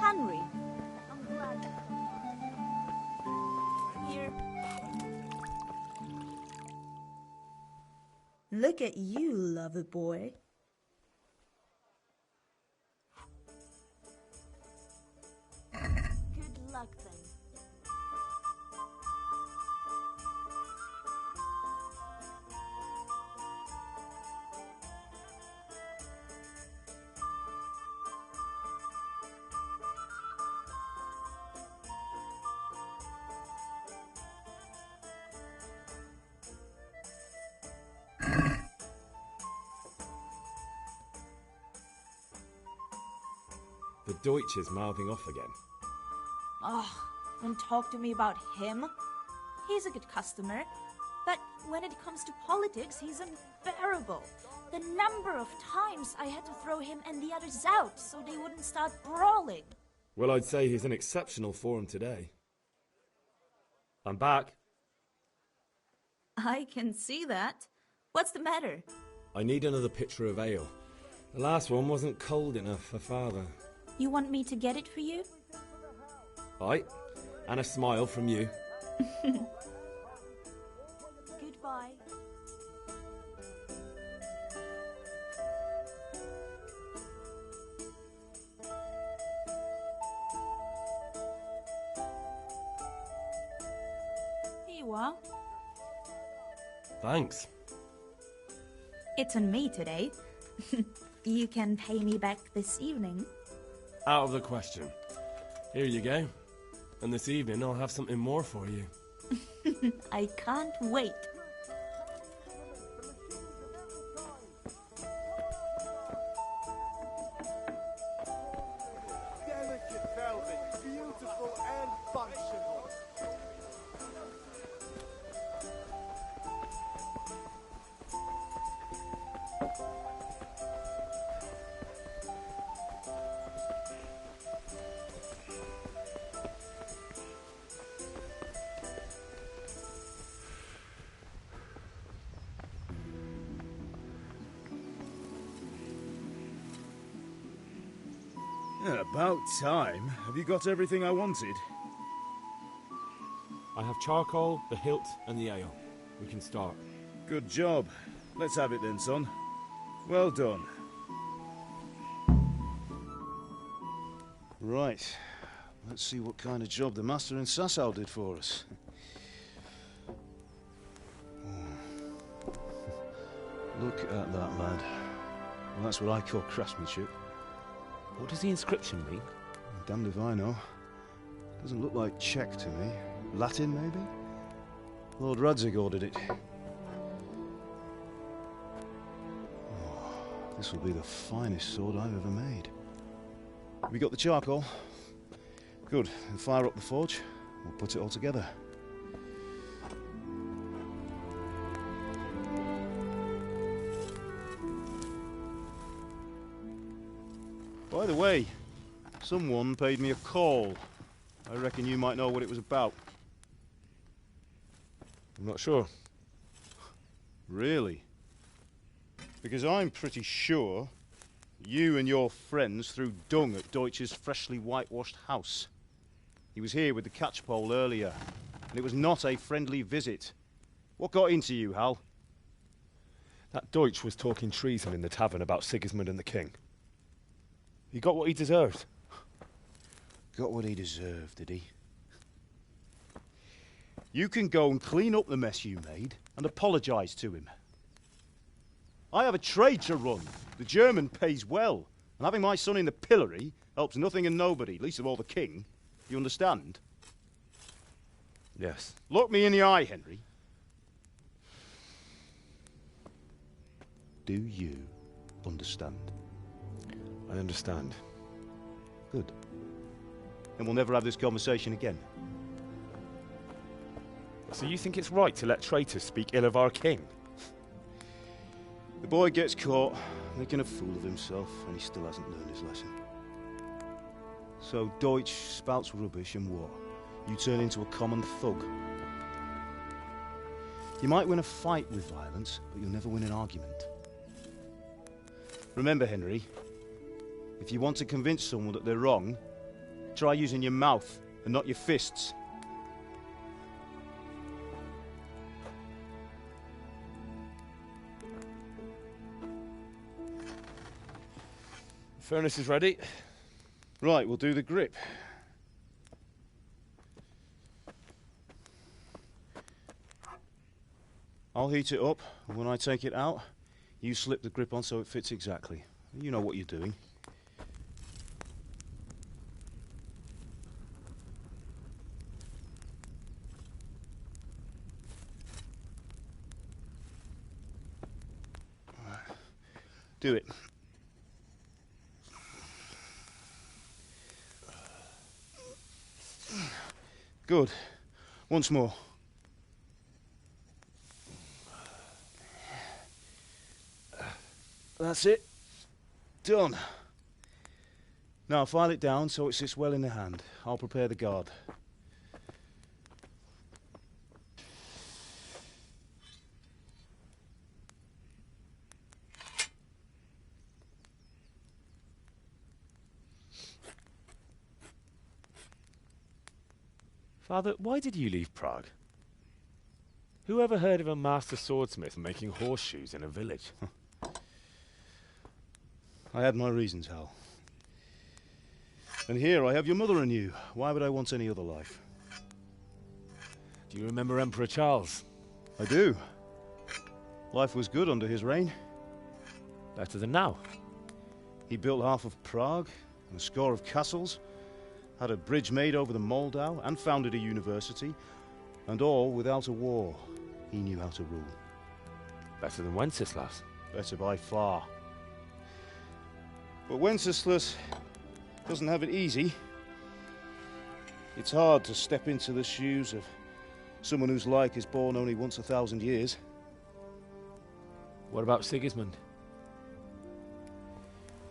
Henry, I'm glad you here. Look at you, lover boy. Good luck then. The Deutsch is mouthing off again. Oh, don't talk to me about him. He's a good customer, but when it comes to politics, he's unbearable. The number of times I had to throw him and the others out so they wouldn't start brawling. Well, I'd say he's in exceptional form today. I'm back. I can see that. What's the matter? I need another pitcher of ale. The last one wasn't cold enough for Father. You want me to get it for you? Right, and a smile from you. Goodbye. Here you are. Thanks. It's on me today. You can pay me back this evening. Out of the question. Here you go. And this evening I'll have something more for you. I can't wait. Delicate velvet, beautiful and functional. Yeah, about time. Have you got everything I wanted? I have charcoal, the hilt, and the ale. We can start. Good job. Let's have it then, son. Well done. Right. Let's see what kind of job the master in Sasau did for us. Look at that, lad. Well, that's what I call craftsmanship. What does the inscription mean? Damned if I know. Doesn't look like Czech to me. Latin, maybe? Lord Radzig ordered it. Oh, this will be the finest sword I've ever made. We got the charcoal? Good. Then fire up the forge. We'll put it all together. By the way, someone paid me a call. I reckon you might know what it was about. I'm not sure. Really? Because I'm pretty sure you and your friends threw dung at Deutsch's freshly whitewashed house. He was here with the catchpole earlier, and it was not a friendly visit. What got into you, Hal? That Deutsch was talking treason in the tavern about Sigismund and the king. He got what he deserved. Got what he deserved, did he? You can go and clean up the mess you made and apologise to him. I have a trade to run. The German pays well, and having my son in the pillory helps nothing and nobody, least of all the king. You understand? Yes. Look me in the eye, Henry. Do you understand? I understand. Good. Then we'll never have this conversation again. So you think it's right to let traitors speak ill of our king? The boy gets caught, making a fool of himself, and he still hasn't learned his lesson. So Deutsch spouts rubbish, and what? You turn into a common thug. You might win a fight with violence, but you'll never win an argument. Remember, Henry, if you want to convince someone that they're wrong, try using your mouth and not your fists. Furnace is ready. Right, we'll do the grip. I'll heat it up, and when I take it out, you slip the grip on so it fits exactly. You know what you're doing. Do it. Good. Once more. That's it. Done. Now file it down so it sits well in the hand. I'll prepare the guard. Father, why did you leave Prague? Who ever heard of a master swordsmith making horseshoes in a village? I had my reasons, Hal. And here I have your mother and you. Why would I want any other life? Do you remember Emperor Charles? I do. Life was good under his reign. Better than now. He built half of Prague and a score of castles, had a bridge made over the Moldau, and founded a university, and all without a war. He knew how to rule. Better than Wenceslas. Better by far. But Wenceslas doesn't have it easy. It's hard to step into the shoes of someone whose like is born only once 1,000 years. What about Sigismund?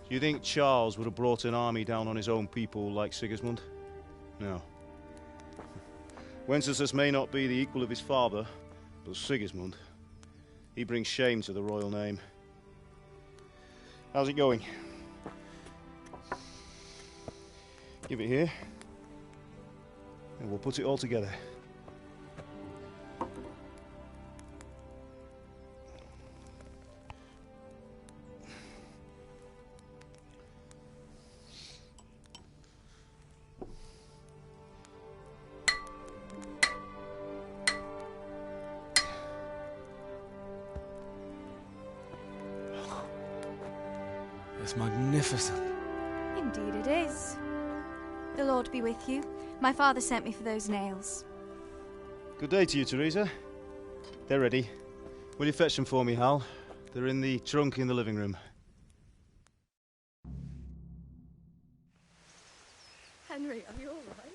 Do you think Charles would have brought an army down on his own people like Sigismund? No. Wenceslas may not be the equal of his father, but Sigismund, he brings shame to the royal name. How's it going? Give it here, and we'll put it all together. It's magnificent. Indeed it is. The Lord be with you. My father sent me for those nails. Good day to you, Teresa. They're ready. Will you fetch them for me, Hal? They're in the trunk in the living room. Henry, are you all right?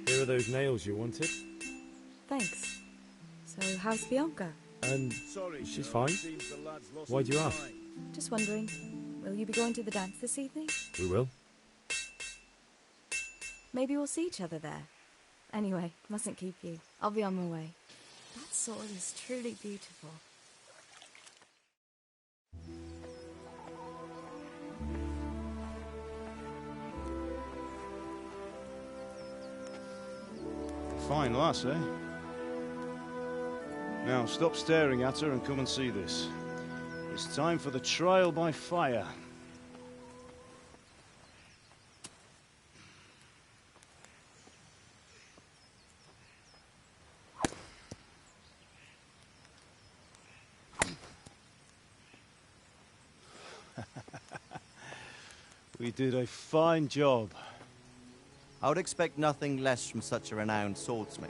Here are those nails you wanted. Thanks. So, how's Bianca? And Sorry, she's Joe, fine. it seems the lad's lost Why do you his ask? mind. Just wondering, will you be going to the dance this evening? We will. Maybe we'll see each other there. Anyway, mustn't keep you. I'll be on my way. That sword is truly beautiful. Fine lass, eh? Now, stop staring at her and come and see this. It's time for the trial by fire. We did a fine job. I would expect nothing less from such a renowned swordsmith.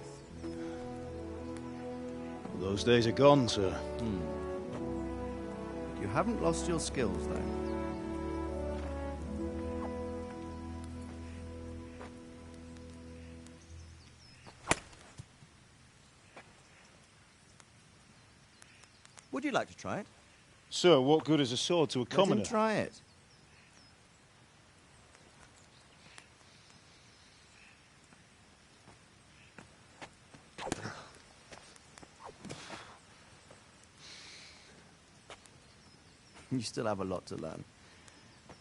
Those days are gone, sir. You haven't lost your skills, though. Would you like to try it? Sir, what good is a sword to a commoner? Let him try it. You still have a lot to learn.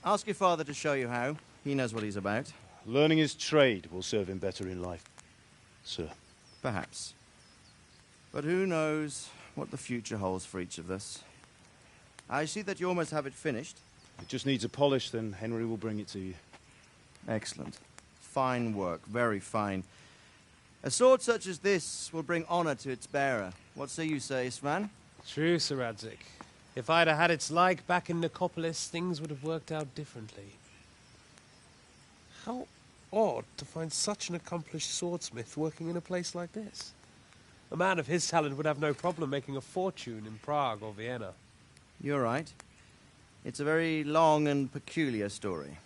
Ask your father to show you how. He knows what he's about. Learning his trade will serve him better in life, sir. Perhaps. But who knows what the future holds for each of us. I see that you almost have it finished. It just needs a polish, then Henry will bring it to you. Excellent. Fine work, very fine. A sword such as this will bring honor to its bearer. What say you, Sir Istvan? True, Sir Radzik. If I'd have had its like back in Nicopolis, things would have worked out differently. How odd to find such an accomplished swordsmith working in a place like this. A man of his talent would have no problem making a fortune in Prague or Vienna. You're right. It's a very long and peculiar story.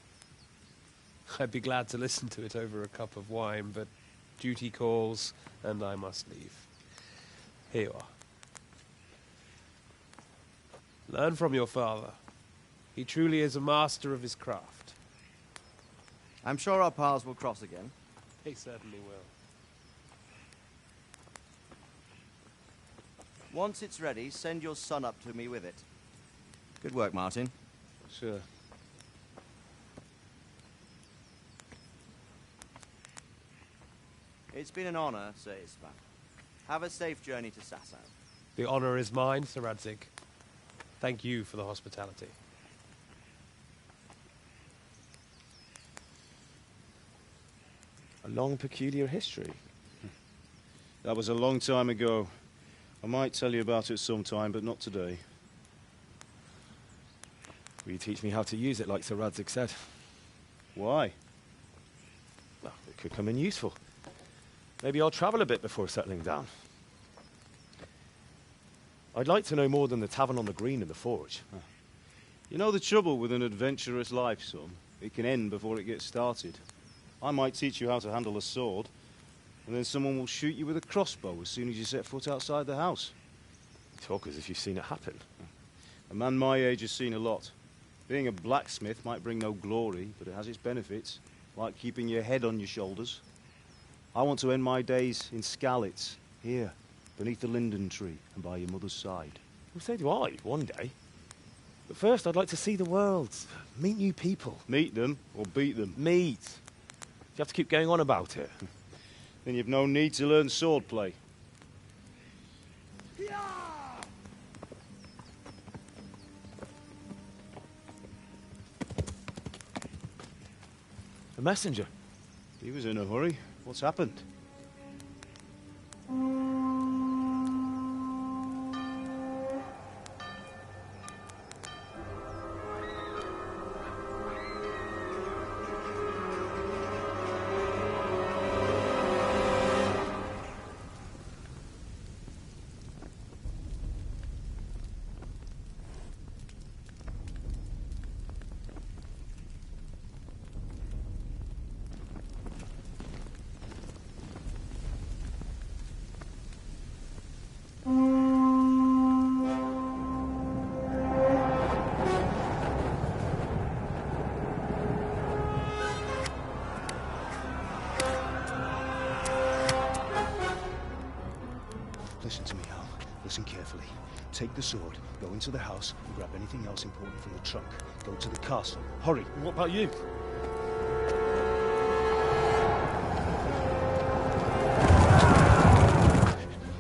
I'd be glad to listen to it over a cup of wine, but duty calls, and I must leave. Here you are. Learn from your father. He truly is a master of his craft. I'm sure our paths will cross again. He certainly will. Once it's ready, send your son up to me with it. Good work, Martin. Sure. It's been an honor, Sir Istvan. Have a safe journey to Sasau. The honor is mine, Sir Radzik. Thank you for the hospitality. A long, peculiar history. That was a long time ago. I might tell you about it sometime, but not today. Will you teach me how to use it, like Sir Radzik said? Why? Well, it could come in useful. Maybe I'll travel a bit before settling down. I'd like to know more than the tavern on the green and the forge. You know the trouble with an adventurous life, son? It can end before it gets started. I might teach you how to handle a sword, and then someone will shoot you with a crossbow as soon as you set foot outside the house. You talk as if you've seen it happen. A man my age has seen a lot. Being a blacksmith might bring no glory, but it has its benefits, like keeping your head on your shoulders. I want to end my days in Skalitz, here, beneath the linden tree and by your mother's side. Well, so do I, one day. But first, I'd like to see the world, meet new people. Meet them or beat them? Meet. You have to keep going on about it. Then you've no need to learn swordplay. A messenger. He was in a hurry. What's happened? Listen to me, Hal. Listen carefully. Take the sword, go into the house, and grab anything else important from the trunk. Go to the castle. Hurry! What about you?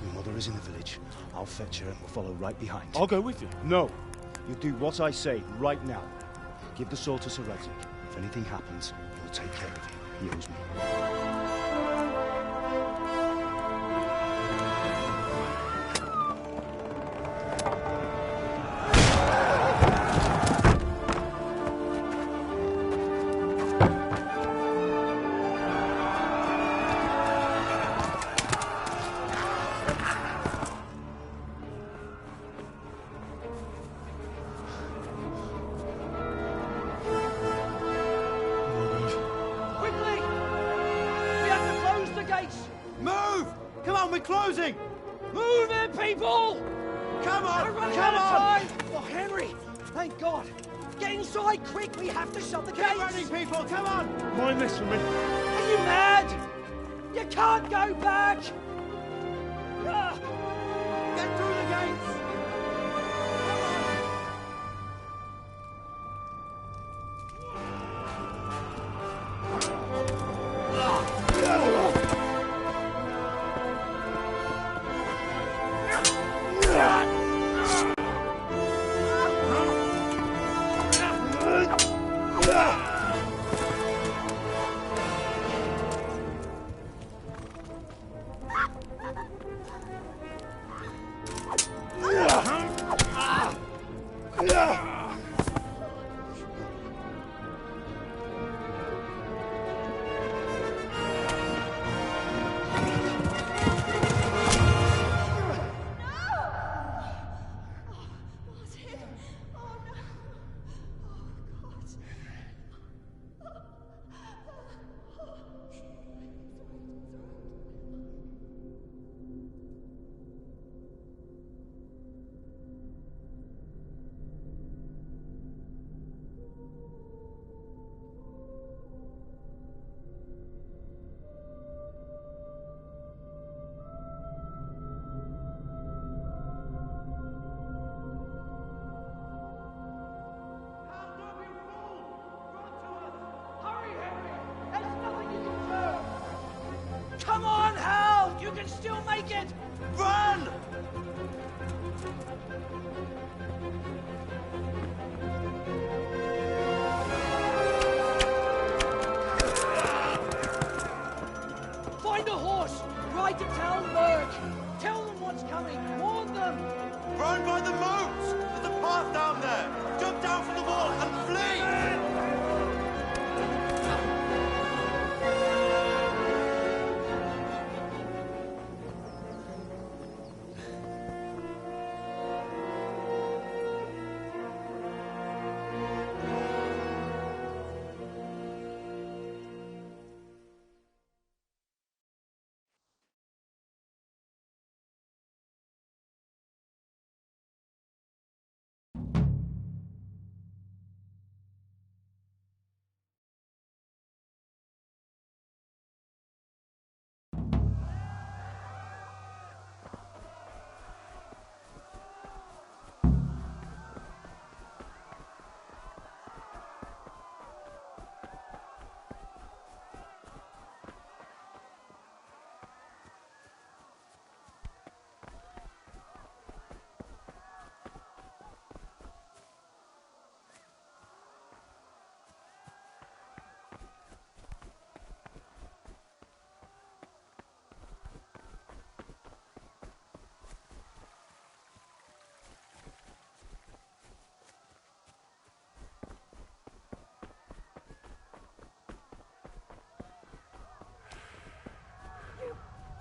Your mother is in the village. I'll fetch her and we'll follow right behind. I'll go with you. No. You do what I say right now. Give the sword to Sir Radzik. If anything happens, he'll take care of you. He owes me. Closing! Move it, people! Come on! We're running out of time! Oh, Henry! Thank God! Get inside, quick! We have to shut the gates! Keep running, people! Come on! Mind this for me. Are you mad? You can't go back! Get through the gates! Come on, Hal! You can still make it! Run! Find a horse! Ride to Talmberg! Tell them what's coming! Warn them! Run by the moat! There's a path down there! Jump down from the wall and flee!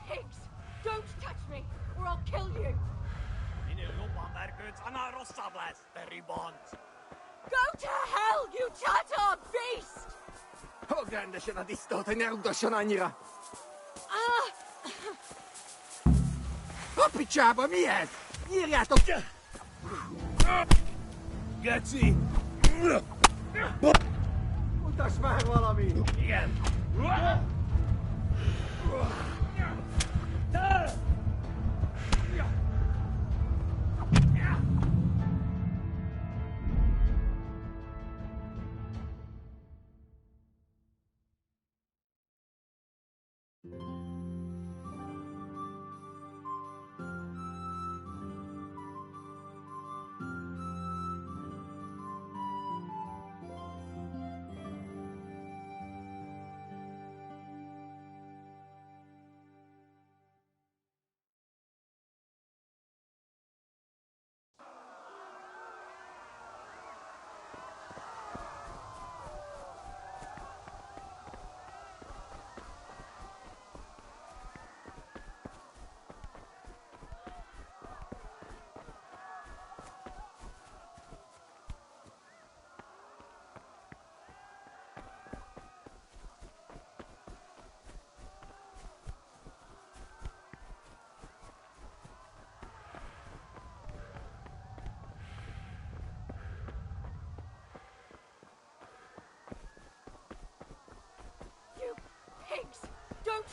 Pigs! Don't touch me, or I'll kill you! Go to hell, you Tatar beast! Pichaba miet! Iriato! Getzi! Utas már valami! Igen!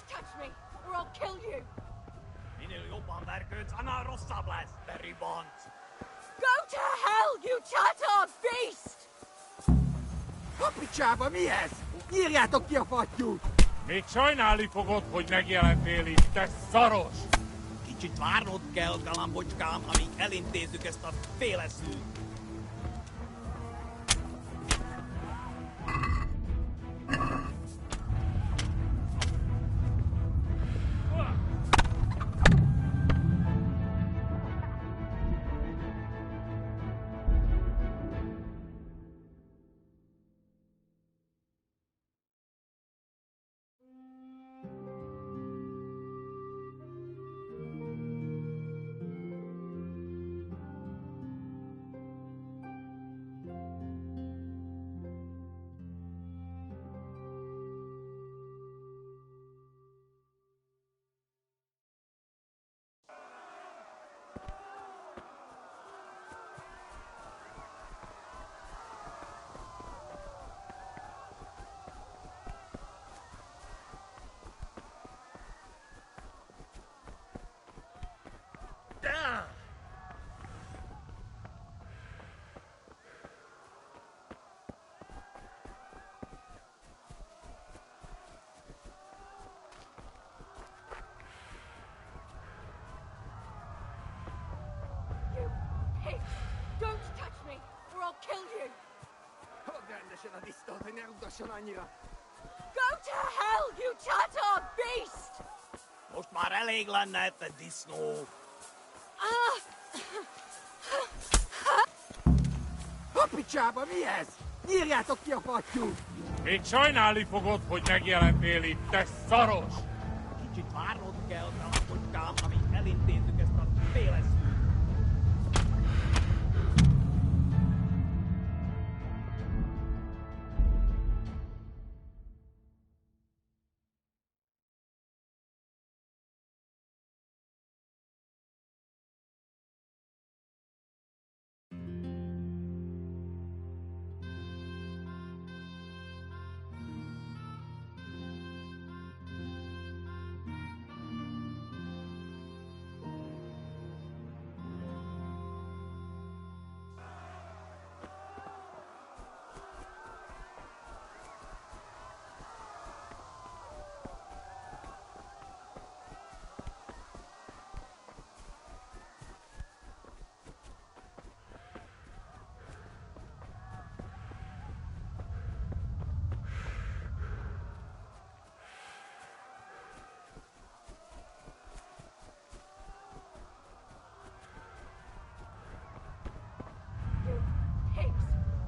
touch me, or I'll kill you! Go to hell, you Tatar beast! Kapicsába mi ez? Nyírjátok ki a fattyút! Még sajnálni fogod, hogy megjelentél itt, te szaros! Kicsit várnod kell, galambocskám, amíg elintézzük ezt a féleszűt. Don't touch me, or I'll kill you! Rendesen a disztót, hogy ne rugdasson annyira! Go to hell, you Tatar beast! Most már elég lenne, te disznó! Kapicsába mi ez? Nyírjátok ki a fattyút! Még sajnálni fogod, hogy megjelentél itt, te szaros! Kicsit várnod kell, galambocskám, amíg elintézzük ezt a féleszűt.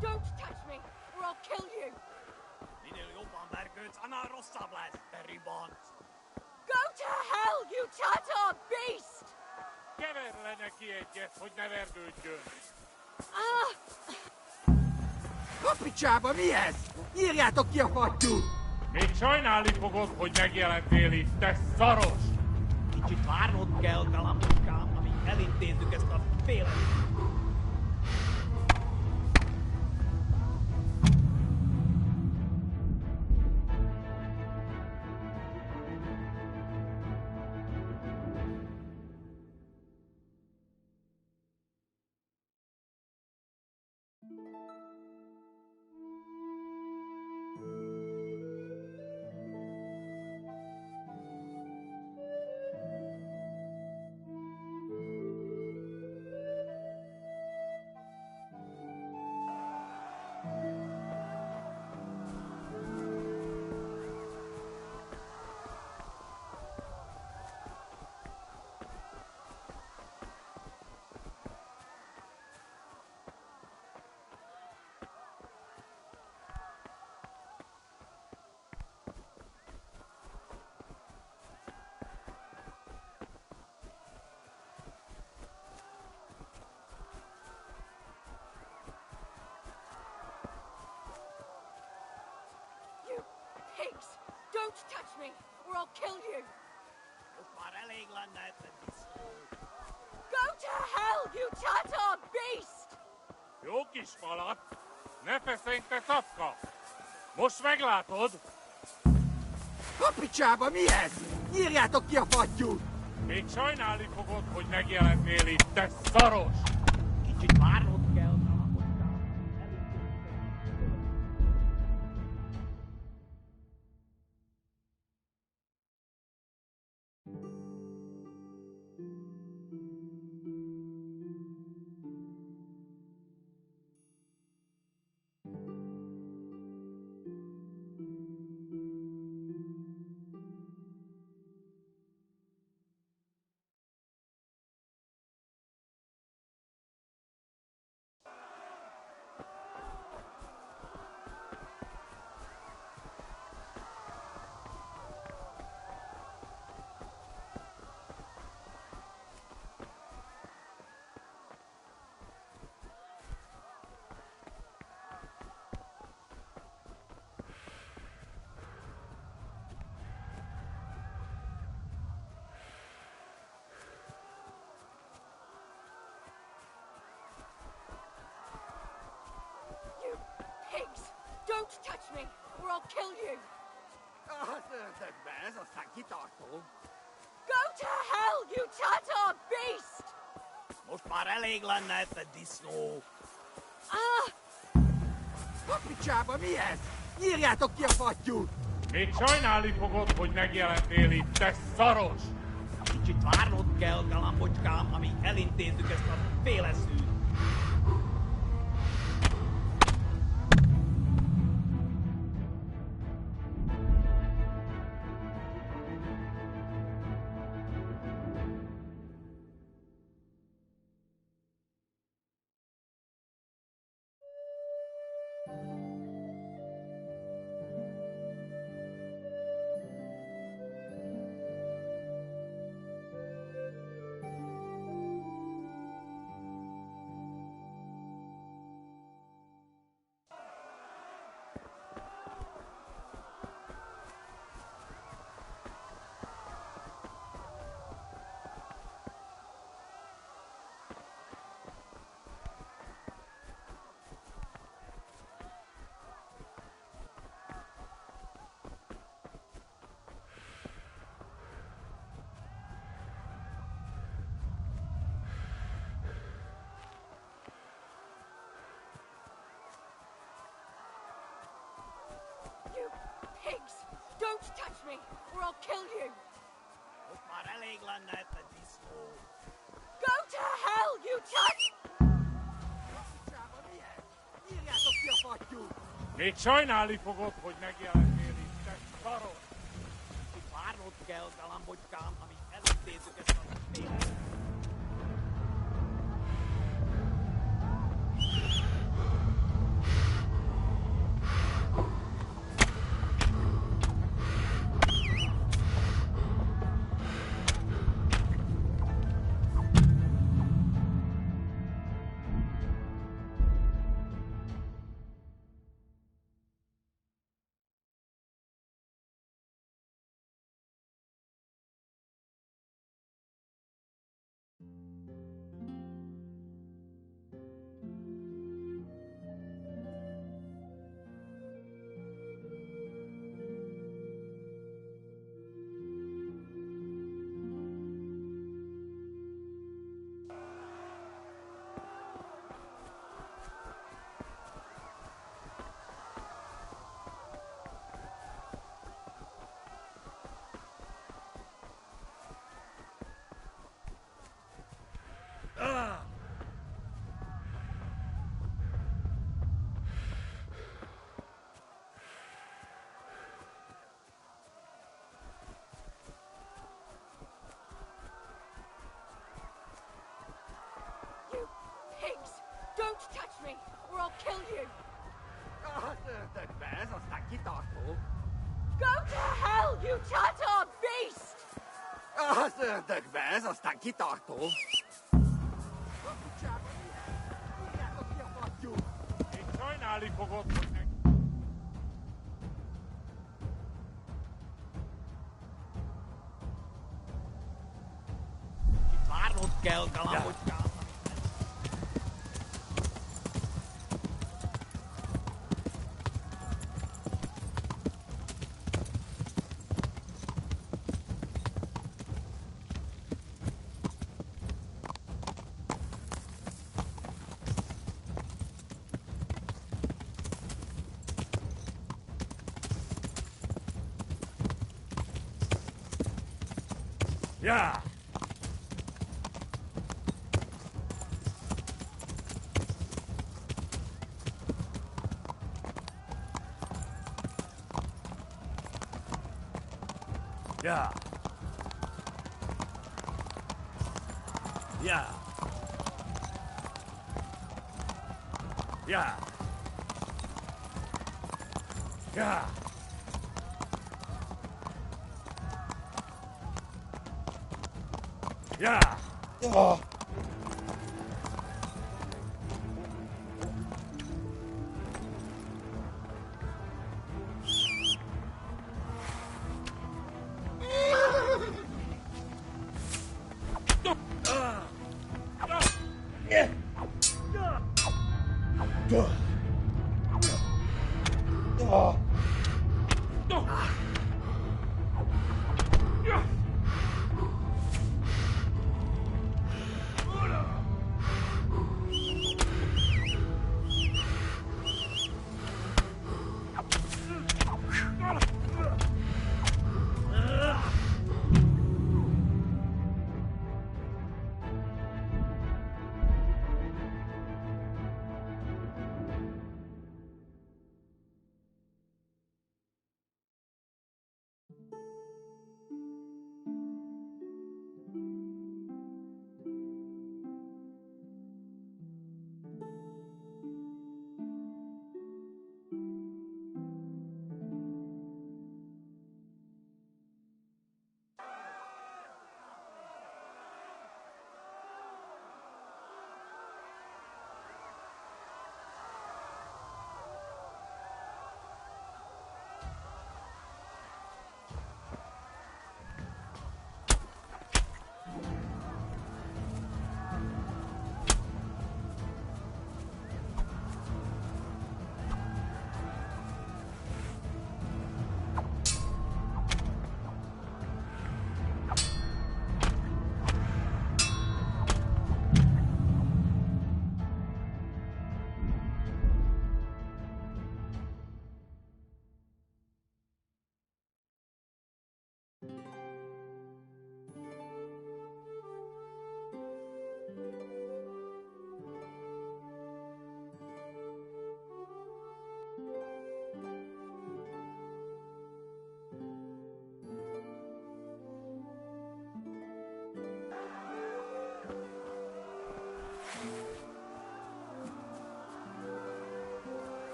Don't touch me, or I'll kill you! Minél jobban vergődsz, annál rosszabb lesz, te ribant! Go to hell, you Tatar beast! Kever le neki egyet, hogy ne vergődjön! Kapicsába mi ez? Nyírjátok ki a fattyút! Még sajnálni fogod, hogy megjelentél itt, te szaros! Kicsit várnod kell, galambocskám, amíg elintézzük ezt a féleszűt. Pigs! Don't touch me, or I'll kill you! Most már elég lenne, te disznó! Go to hell, you Tatar beast! Jó kis falat! Ne feszengj, te tapka! Most meglátod! A picsába mi ez? Nyírjátok ki a fattyút! Még sajnálni fogod, hogy megjelennél itt, te szaros! Kicsit várnod kell. Pigs! Don't touch me, or I'll kill you! Ez aztán kitartó. Go to hell, you Tatar beast! Most már elég lenne, te disznó. A picsába mi ez? Nyírjátok ki a fattyút! Még sajnálni fogod, hogy megjelennél itt, te szaros! Kicsit várnod kell, galambocskám, amíg elintézzük ezt a féleszűt. Pigs! Don't touch me, or I'll kill you! Most már elég lenne, te disznó. Go to hell, you Tat... Nyírjátok ki a fattyút! Még sajnálni fogod, hogy megjelennél itt, te szaros! Kicsit várnod kell, galambocskám, amíg elintézzük ezt a féleszűt. Pigs! Don't touch me, or I'll kill you! Ez aztán kitartó. Go to hell, you Tatar beast! Az ördögbe, ez aztán kitartó. A picsába mi ez? Nyírjátok ki a fattyút! Még sajnálni fogod, hogy meg... Kicsit várnod kell, galambocskám. Yeah. Yeah. Yeah. Yeah. Yeah. Yeah. Oh.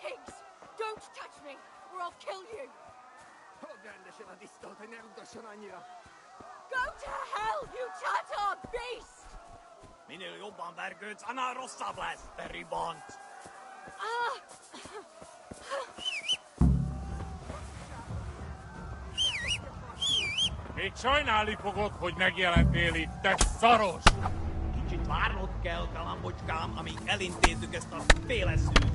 Pigs! Don't touch me, or I'll kill you! Go to hell, you Tatar beast! Minul jobban vergődsz, annál rosszabb lesz, te ribant! Ah! Még sajnálni fogod, hogy megjelentél itt, te szaros! Kicsit várnod kell, galambocskám, amíg elintézzük ezt a féleszűt.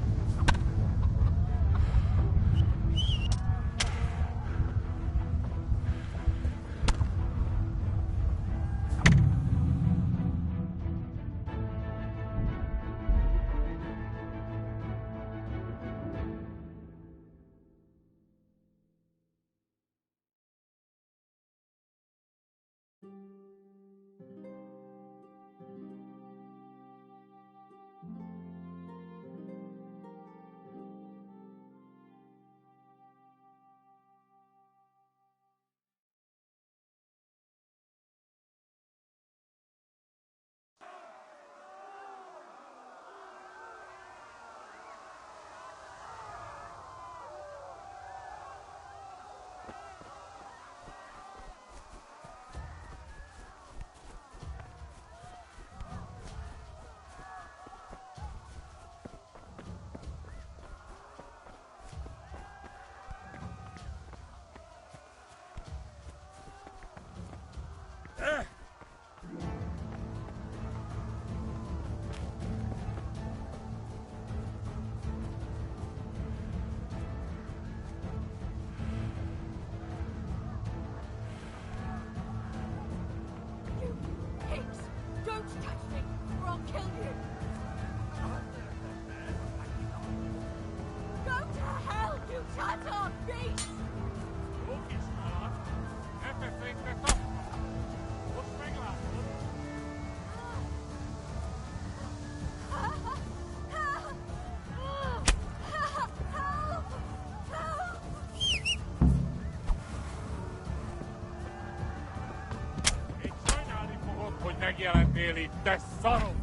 really tesoro.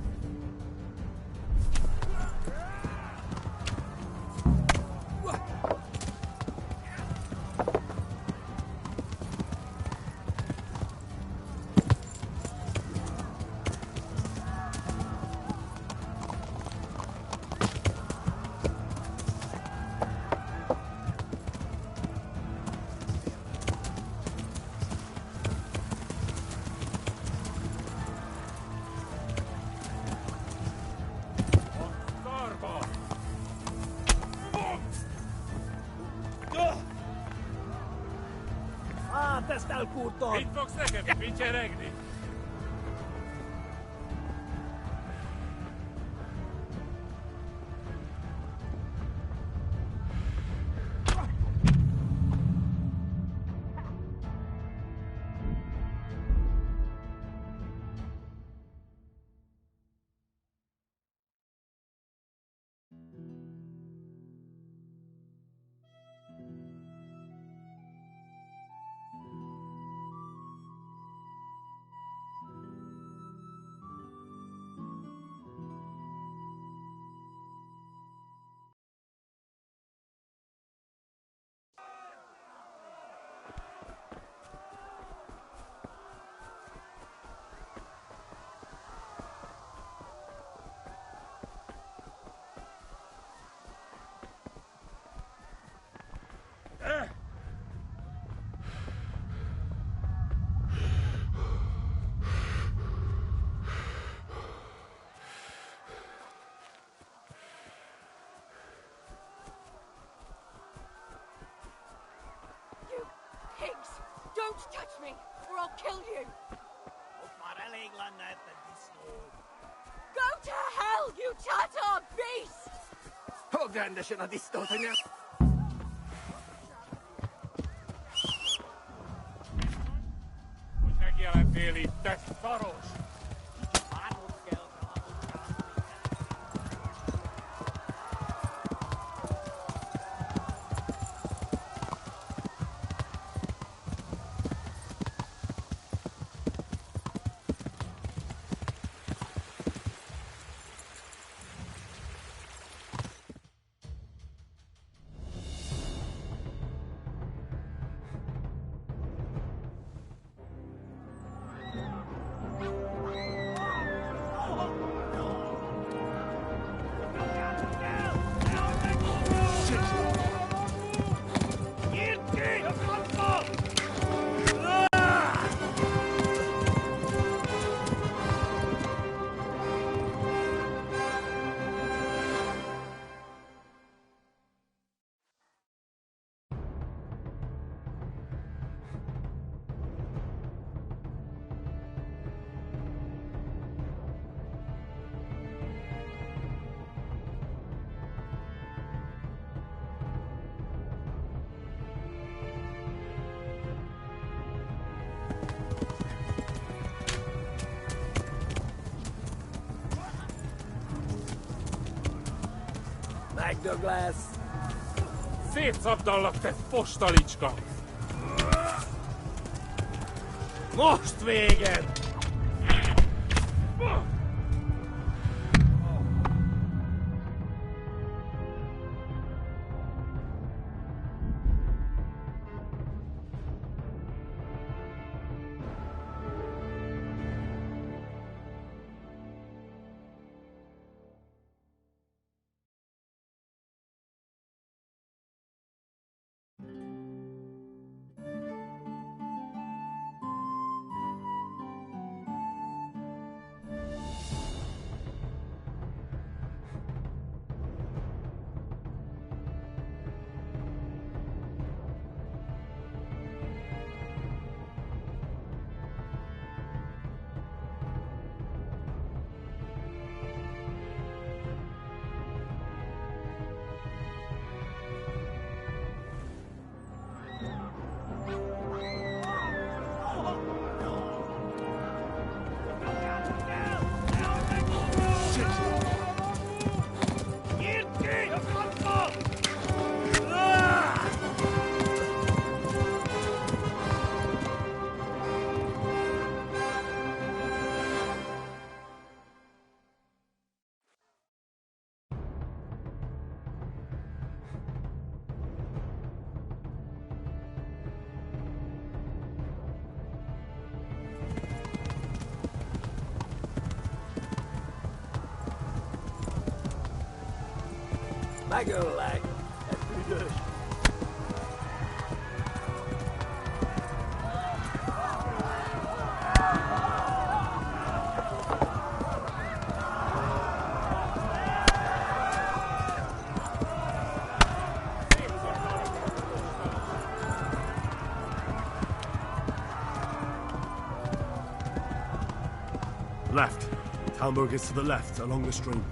Tästä el puuton! Mit foks näkemi, pinche regni. Pigs! Don't touch me, or I'll kill you! Go to hell, you Tatar beast! Näkiälä really tesoros. Douglas! Szétszabdallak, te fostalicska! Most véged! Meglek. Büdös. Left. Talmberg is to the left, along the stream.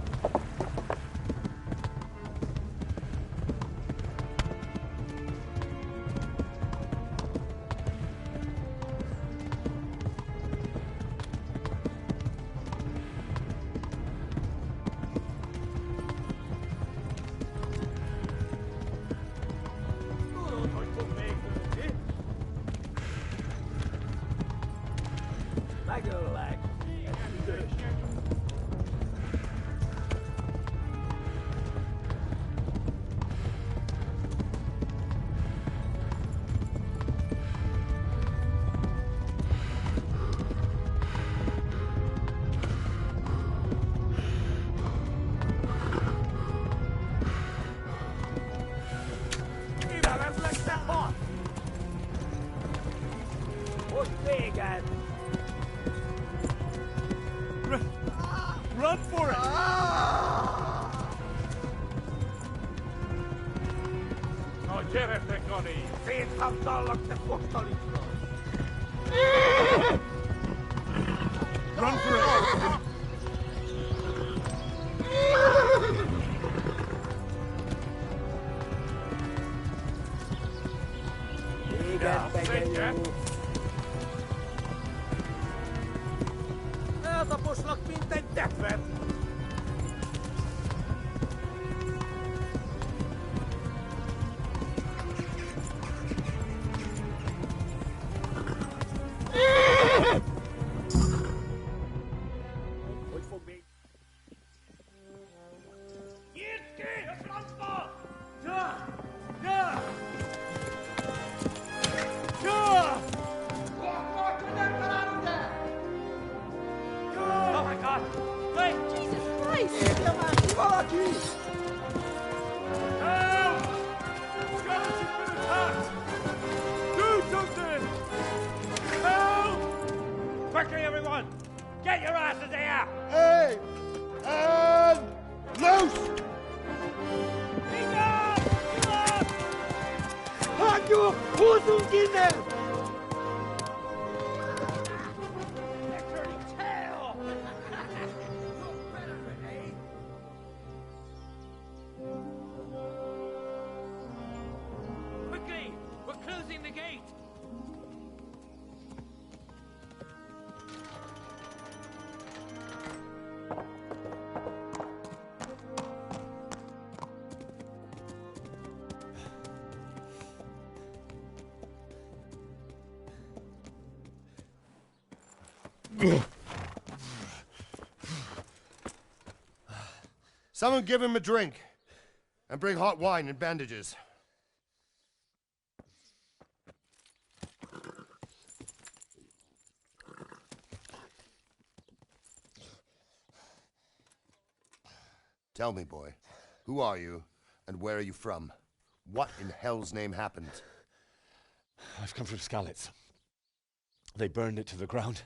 Meglek. Büdös. Ide vezlek, te hat! Hogy téged! Run for it! Na gyeretek, Ani! Szétszabdallak, te fosztaliska! Run for it! Igen, tegyen! Eltaposlak, mint egy depet! Hogy fog még? Nyisd ki a francba! Ja! Ja! Ja! Oh my God! Wait! Jesus Christ! Valaki! Help! Skeleton's been attacked! Do something! Help! Quickly, everyone! Get your asses here! Hey! And loose! Hagyjuk! Húzzunk innen! Quickly! We're closing the gate! Someone give him a drink. And bring hot wine and bandages. Tell me, boy, who are you and where are you from? What in hell's name happened? I've come from Skalitz. They burned it to the ground.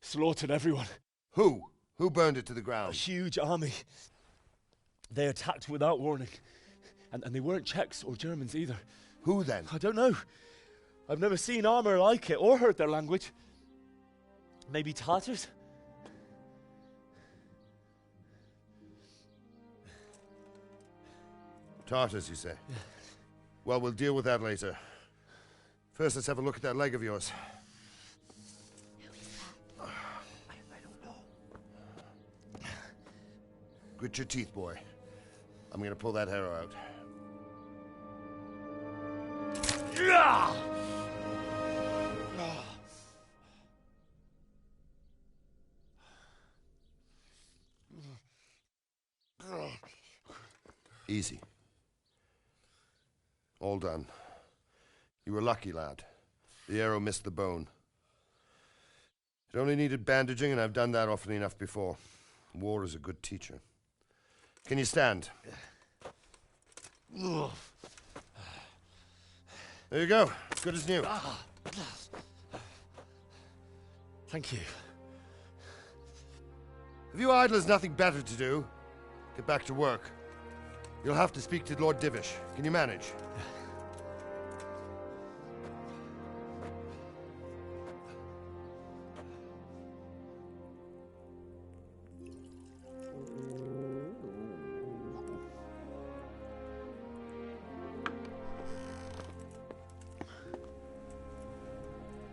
Slaughtered everyone. Who? Who burned it to the ground? A huge army. They attacked without warning. And they weren't Czechs or Germans either. Who then? I don't know. I've never seen armor like it or heard their language. Maybe Tatars? Tartars, you say? Yeah. Well, we'll deal with that later. First, let's have a look at that leg of yours. I don't know. Grit your teeth, boy. I'm gonna pull that arrow out. Easy. All done. You were lucky, lad. The arrow missed the bone. It only needed bandaging, and I've done that often enough before. War is a good teacher. Can you stand? There you go. As good as new. Thank you. Have you idlers nothing better to do? Get back to work. You'll have to speak to Lord Divish. Can you manage?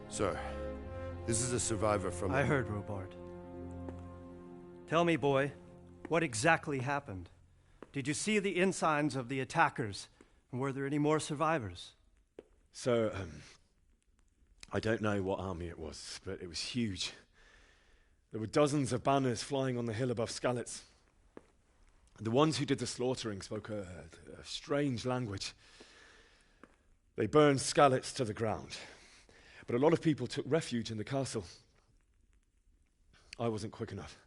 Sir, this is a survivor from... I heard, Robard. Tell me, boy, what exactly happened? Did you see the ensigns of the attackers? And were there any more survivors? So, I don't know what army it was, but it was huge. There were dozens of banners flying on the hill above Skalitz. The ones who did the slaughtering spoke a strange language. They burned Skalitz to the ground. But a lot of people took refuge in the castle. I wasn't quick enough.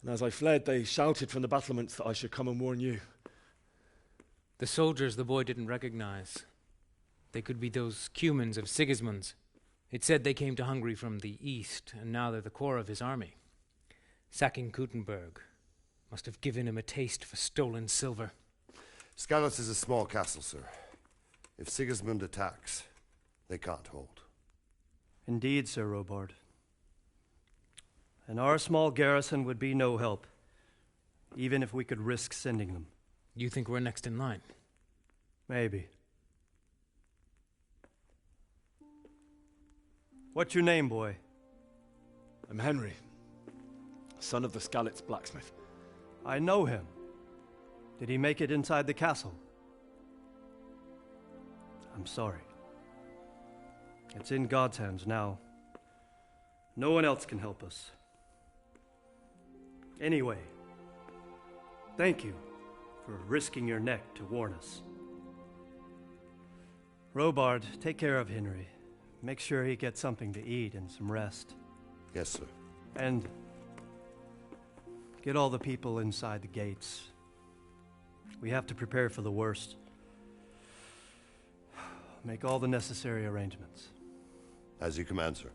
And as I fled, they shouted from the battlements that I should come and warn you. The soldiers the boy didn't recognize. They could be those Cumans of Sigismund's. It said they came to Hungary from the east, and now they're the core of his army. Sacking Kuttenberg must have given him a taste for stolen silver. Skalitz is a small castle, sir. If Sigismund attacks, they can't hold. Indeed, Sir Robard. And our small garrison would be no help, even if we could risk sending them. You think we're next in line? Maybe. What's your name, boy? I'm Henry, son of the Skalitz blacksmith. I know him. Did he make it inside the castle? I'm sorry. It's in God's hands now. No one else can help us. Anyway, thank you for risking your neck to warn us. Robard, take care of Henry. Make sure he gets something to eat and some rest. Yes, sir. And get all the people inside the gates. We have to prepare for the worst. Make all the necessary arrangements. As you command, sir.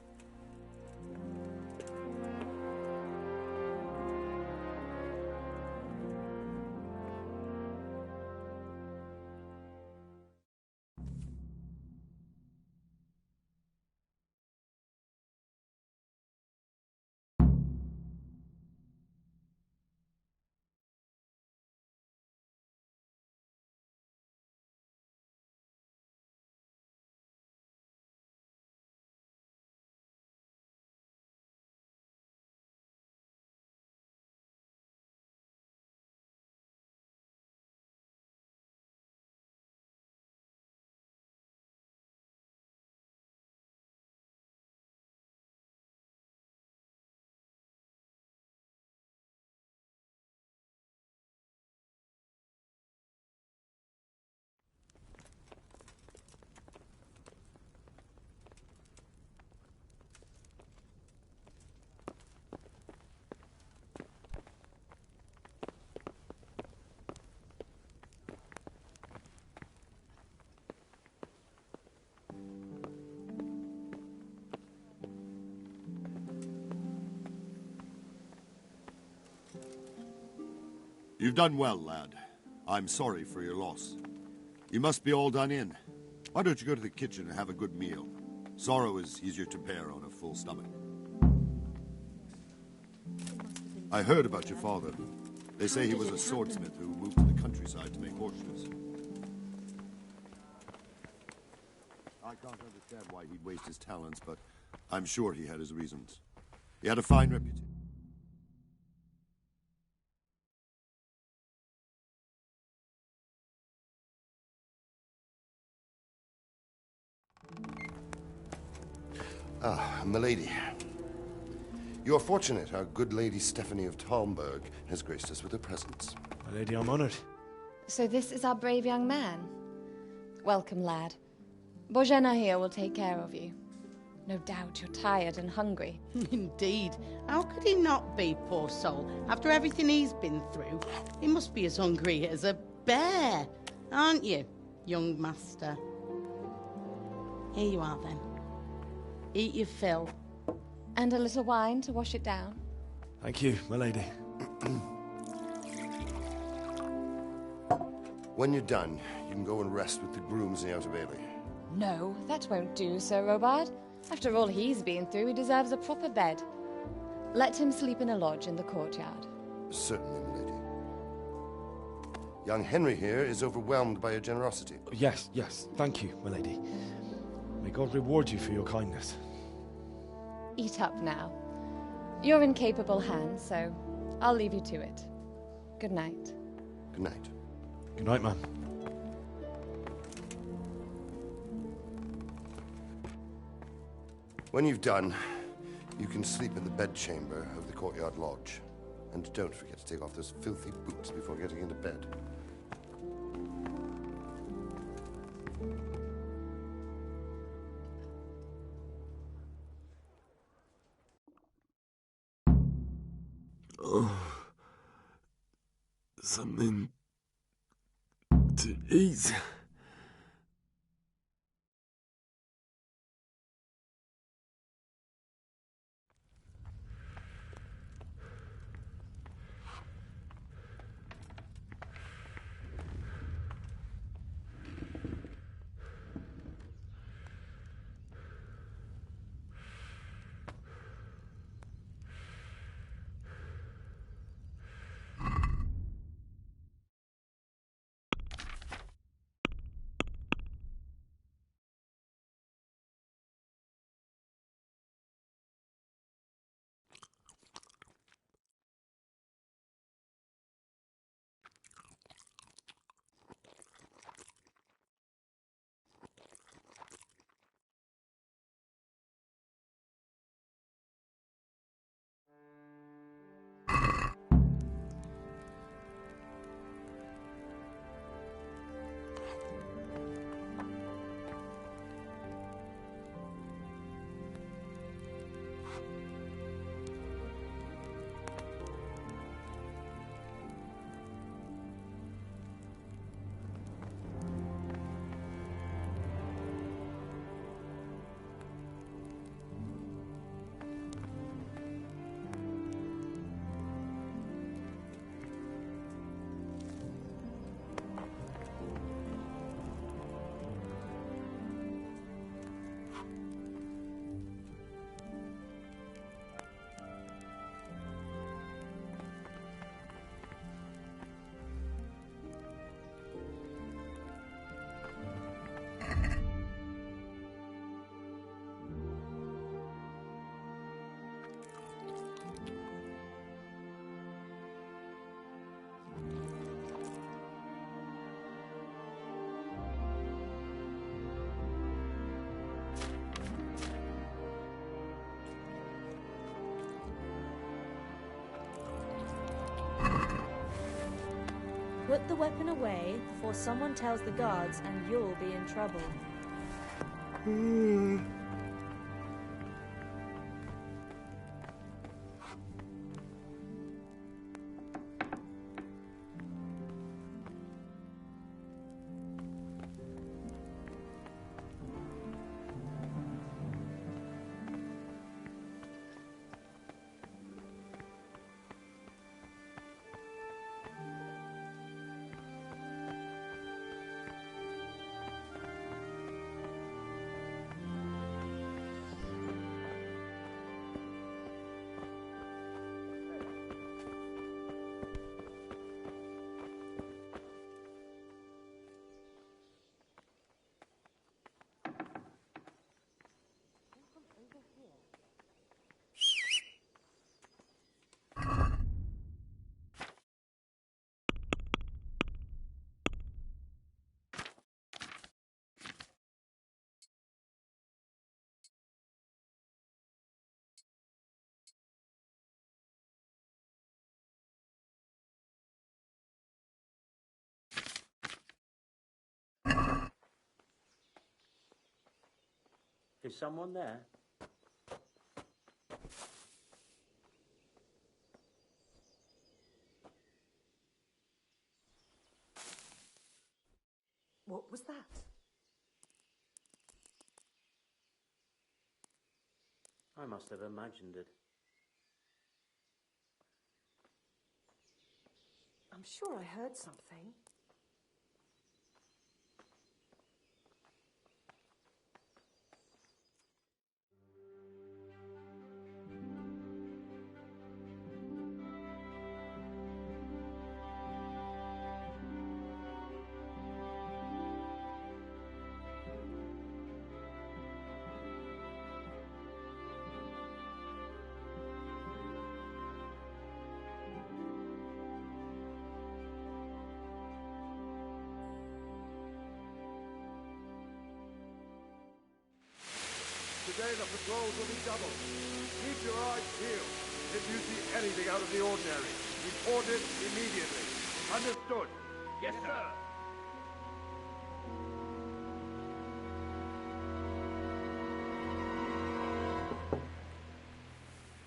You've done well, lad. I'm sorry for your loss. You must be all done in. Why don't you go to the kitchen and have a good meal? Sorrow is easier to bear on a full stomach. I heard about your father. They say he was a swordsmith who moved to the countryside to make horseshoes. I can't understand why he'd waste his talents, but I'm sure he had his reasons. He had a fine reputation. Ah, milady. You're fortunate our good lady Stephanie of Talmberg has graced us with her presence. My lady, I'm honored. So this is our brave young man. Welcome, lad. Bozhena here will take care of you. No doubt you're tired and hungry. Indeed. How could he not be, poor soul? After everything he's been through, he must be as hungry as a bear. Aren't you, young master? Here you are, then. Eat your fill. And a little wine to wash it down. Thank you, my lady. When you're done, you can go and rest with the grooms in the Outer Bailey. No, that won't do, Sir Robard. After all he's been through, he deserves a proper bed. Let him sleep in a lodge in the courtyard. Certainly, my lady. Young Henry here is overwhelmed by your generosity. Yes, thank you, my lady. May God reward you for your kindness. Eat up now. You're in capable hands, so I'll leave you to it. Good night. Good night. Good night, ma'am. When you've done, you can sleep in the bedchamber of the courtyard lodge. And don't forget to take off those filthy boots before getting into bed. Oh, something to eat. Put the weapon away before someone tells the guards and you'll be in trouble. Is someone there? What was that? I must have imagined it. I'm sure I heard something. Today the patrols will be doubled. Keep your eyes peeled. If you see anything out of the ordinary, report it immediately. Understood? Yes, sir.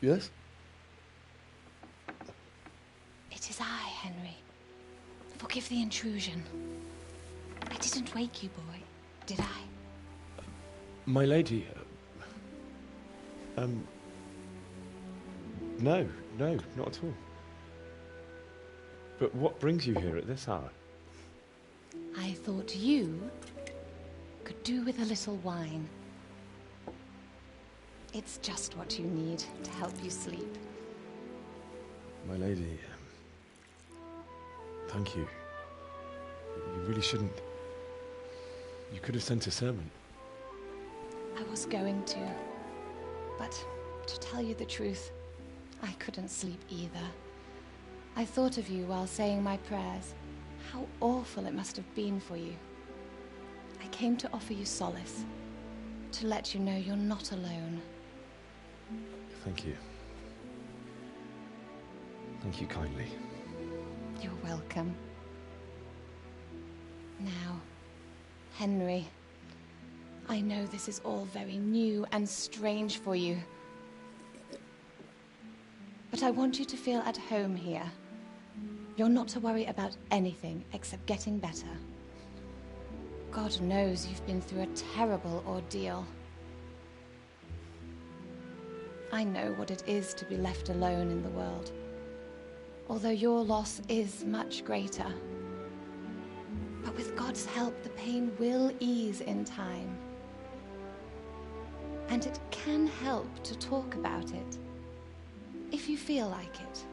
Yes? It is I, Henry. Forgive the intrusion. I didn't wake you, boy, did I? My lady, no, not at all. But what brings you here at this hour? I thought you could do with a little wine. It's just what you need to help you sleep. My lady, thank you. You really shouldn't. You could have sent a servant. I was going to, but to tell you the truth, I couldn't sleep either. I thought of you while saying my prayers. How awful it must have been for you. I came to offer you solace, to let you know you're not alone. Thank you. Thank you kindly. You're welcome. Now, Henry, I know this is all very new and strange for you, but I want you to feel at home here. You're not to worry about anything except getting better. God knows you've been through a terrible ordeal. I know what it is to be left alone in the world, although your loss is much greater. But with God's help, the pain will ease in time. And it can help to talk about it, if you feel like it.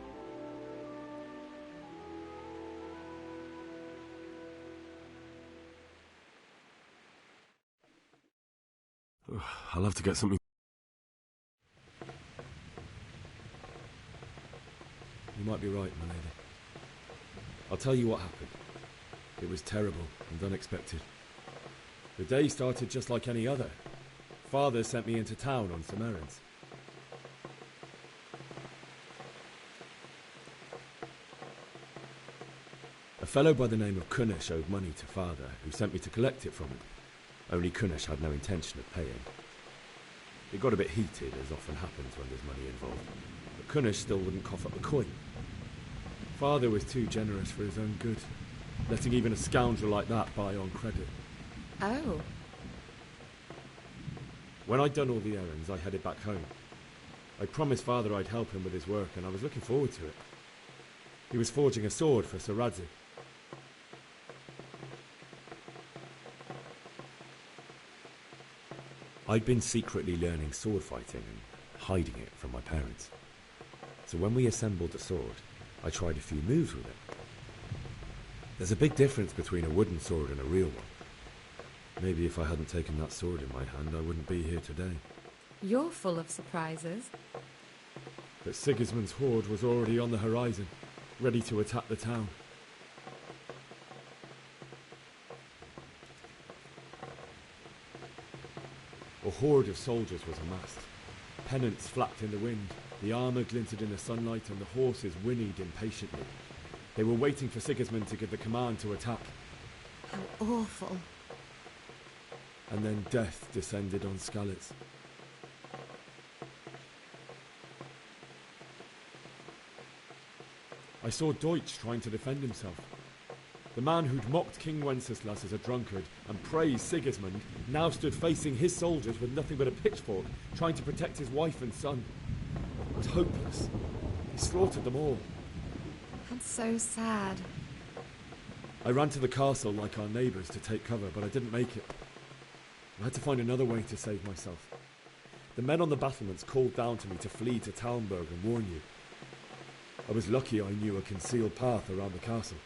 I'll have to get something. You might be right, my lady. I'll tell you what happened. It was terrible and unexpected. The day started just like any other. Father sent me into town on some errands. A fellow by the name of Kunnish owed money to Father, who sent me to collect it from him. Only Kunnish had no intention of paying. It got a bit heated, as often happens when there's money involved, but Kunnish still wouldn't cough up the coin. Father was too generous for his own good, letting even a scoundrel like that buy on credit. Oh. When I'd done all the errands, I headed back home. I promised Father I'd help him with his work, and I was looking forward to it. He was forging a sword for Sir Radzik. I'd been secretly learning sword fighting and hiding it from my parents. So when we assembled the sword, I tried a few moves with it. There's a big difference between a wooden sword and a real one. Maybe if I hadn't taken that sword in my hand, I wouldn't be here today. You're full of surprises. But Sigismund's horde was already on the horizon, ready to attack the town. A horde of soldiers was amassed. Pennants flapped in the wind, the armour glinted in the sunlight, and the horses whinnied impatiently. They were waiting for Sigismund to give the command to attack. How awful. And then death descended on Skalitz. I saw Deutsch trying to defend himself. The man who'd mocked King Wenceslas as a drunkard and praised Sigismund now stood facing his soldiers with nothing but a pitchfork, trying to protect his wife and son. It was hopeless. He slaughtered them all. That's so sad. I ran to the castle like our neighbours to take cover, but I didn't make it. I had to find another way to save myself. The men on the battlements called down to me to flee to Talmberg and warn you. I was lucky I knew a concealed path around the castle.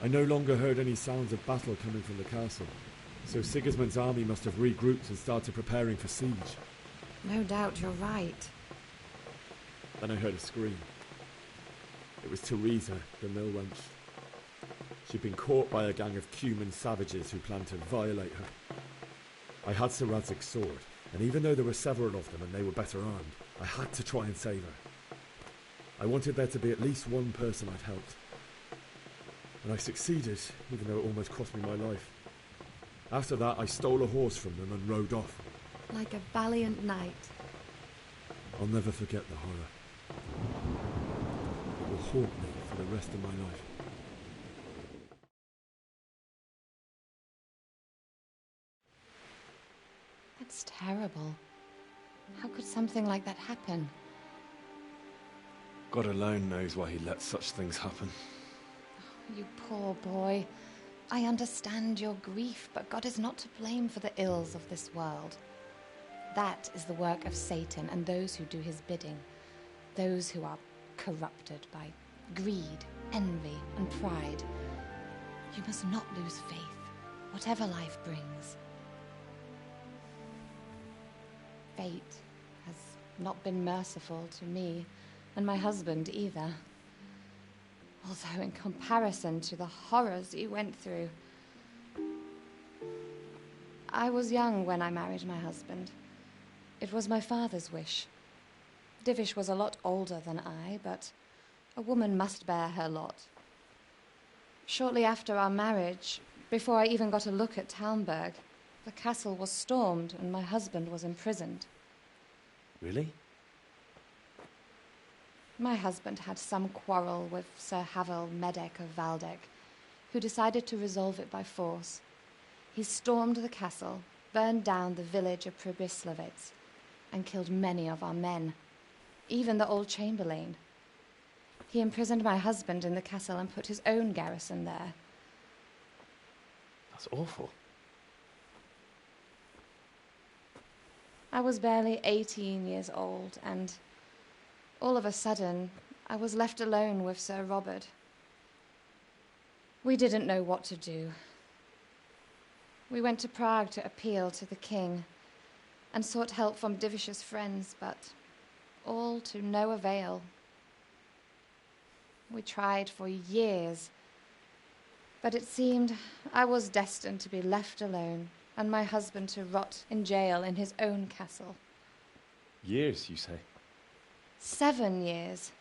I no longer heard any sounds of battle coming from the castle, so Sigismund's army must have regrouped and started preparing for siege. No doubt you're right. Then I heard a scream. It was Teresa, the mill wench. She'd been caught by a gang of Cuman savages who planned to violate her. I had Sir Radzig's sword, and even though there were several of them and they were better armed, I had to try and save her. I wanted there to be at least one person I'd helped. And I succeeded, even though it almost cost me my life. After that, I stole a horse from them and rode off. Like a valiant knight. I'll never forget the horror. It will haunt me for the rest of my life. That's terrible. How could something like that happen? God alone knows why he let such things happen. You poor boy. I understand your grief, but God is not to blame for the ills of this world. That is the work of Satan and those who do his bidding. Those who are corrupted by greed, envy, and pride. You must not lose faith, whatever life brings. Fate has not been merciful to me, and my husband either. Although in comparison to the horrors you went through. I was young when I married my husband. It was my father's wish. Divish was a lot older than I, but a woman must bear her lot. Shortly after our marriage, before I even got a look at Talmberg, the castle was stormed and my husband was imprisoned. Really? My husband had some quarrel with Sir Havel Medek of Valdek, who decided to resolve it by force. He stormed the castle, burned down the village of Pribyslavitz, and killed many of our men, even the old chamberlain. He imprisoned my husband in the castle and put his own garrison there. That's awful. I was barely 18 years old, and all of a sudden, I was left alone with Sir Robert. We didn't know what to do. We went to Prague to appeal to the king and sought help from Divish's friends, but all to no avail. We tried for years, but it seemed I was destined to be left alone and my husband to rot in jail in his own castle. Years, you say? 7 years.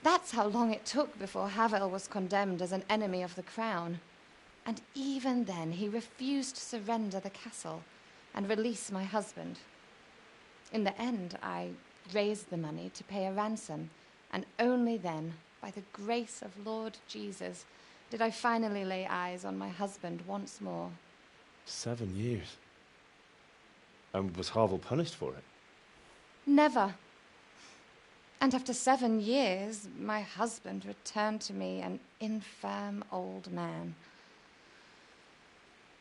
That's how long it took before Havel was condemned as an enemy of the crown. And even then, he refused to surrender the castle and release my husband. In the end, I raised the money to pay a ransom, and only then, by the grace of Lord Jesus, did I finally lay eyes on my husband once more. 7 years? And was Havel punished for it? Never. And after 7 years, my husband returned to me an infirm old man.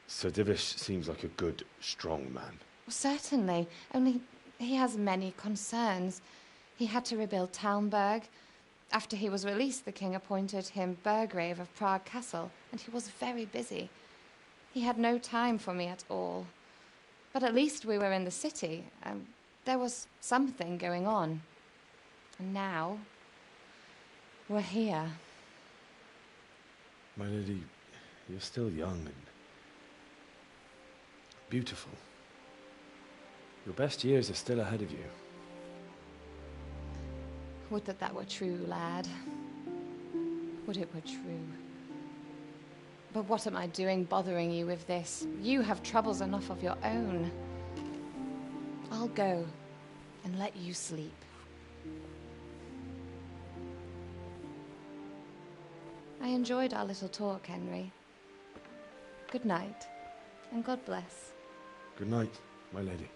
Sir Divish seems like a good, strong man. Certainly, only he has many concerns. He had to rebuild Talmberg. After he was released, the king appointed him Burgrave of Prague Castle, and he was very busy. He had no time for me at all. But at least we were in the city, and there was something going on. And now, we're here. My lady, you're still young and beautiful. Your best years are still ahead of you. Would that that were true, lad. Would it were true. But what am I doing bothering you with this? You have troubles enough of your own. I'll go and let you sleep. I enjoyed our little talk, Henry. Good night, and God bless. Good night, my lady.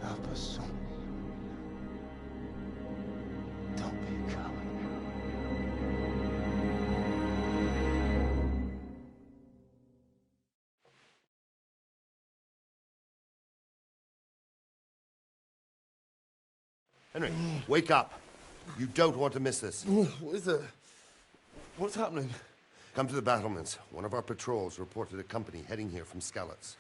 Help us, son. Don't be a coward. Henry, wake up. You don't want to miss this. What is it? What's happening? Come to the battlements. One of our patrols reported a company heading here from Skalitz.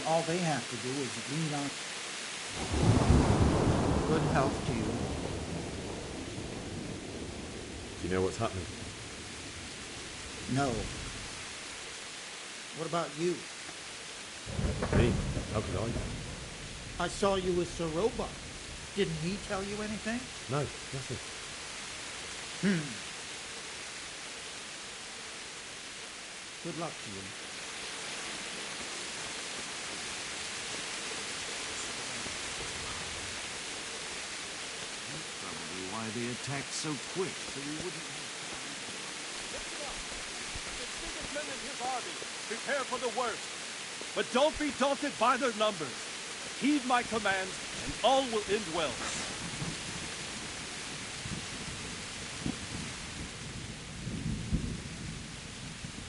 All they have to do is lean on good health to you. Do you know what's happening? No. What about you? Me? How could I? I saw you with Sir Roebuck. Didn't he tell you anything? No, nothing. Good luck to you. Why they attacked so quick, so we wouldn't... Sigismund and his army. Prepare for the worst. But don't be daunted by their numbers. Heed my commands, and all will end well.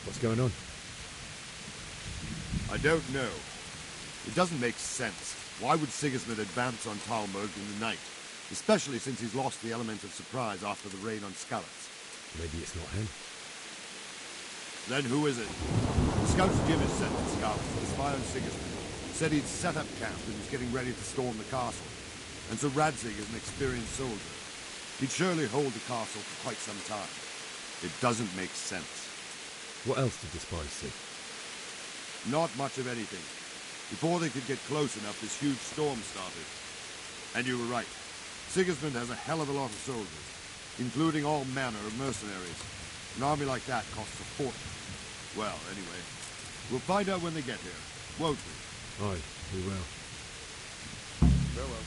What's going on? I don't know. It doesn't make sense. Why would Sigismund advance on Talmberg in the night? Especially since he's lost the element of surprise after the raid on Skalitz. Maybe it's not him. Then who is it? The scouts Jim is sent to Skalitz to spy on Sigismund. Said he'd set up camp and was getting ready to storm the castle. And Sir Radzig is an experienced soldier. He'd surely hold the castle for quite some time. It doesn't make sense. What else did the spies see? Not much of anything. Before they could get close enough, this huge storm started. And you were right. Sigismund has a hell of a lot of soldiers, including all manner of mercenaries. An army like that costs a fortune. Well, anyway, we'll find out when they get here, won't we? Aye, we will. Farewell.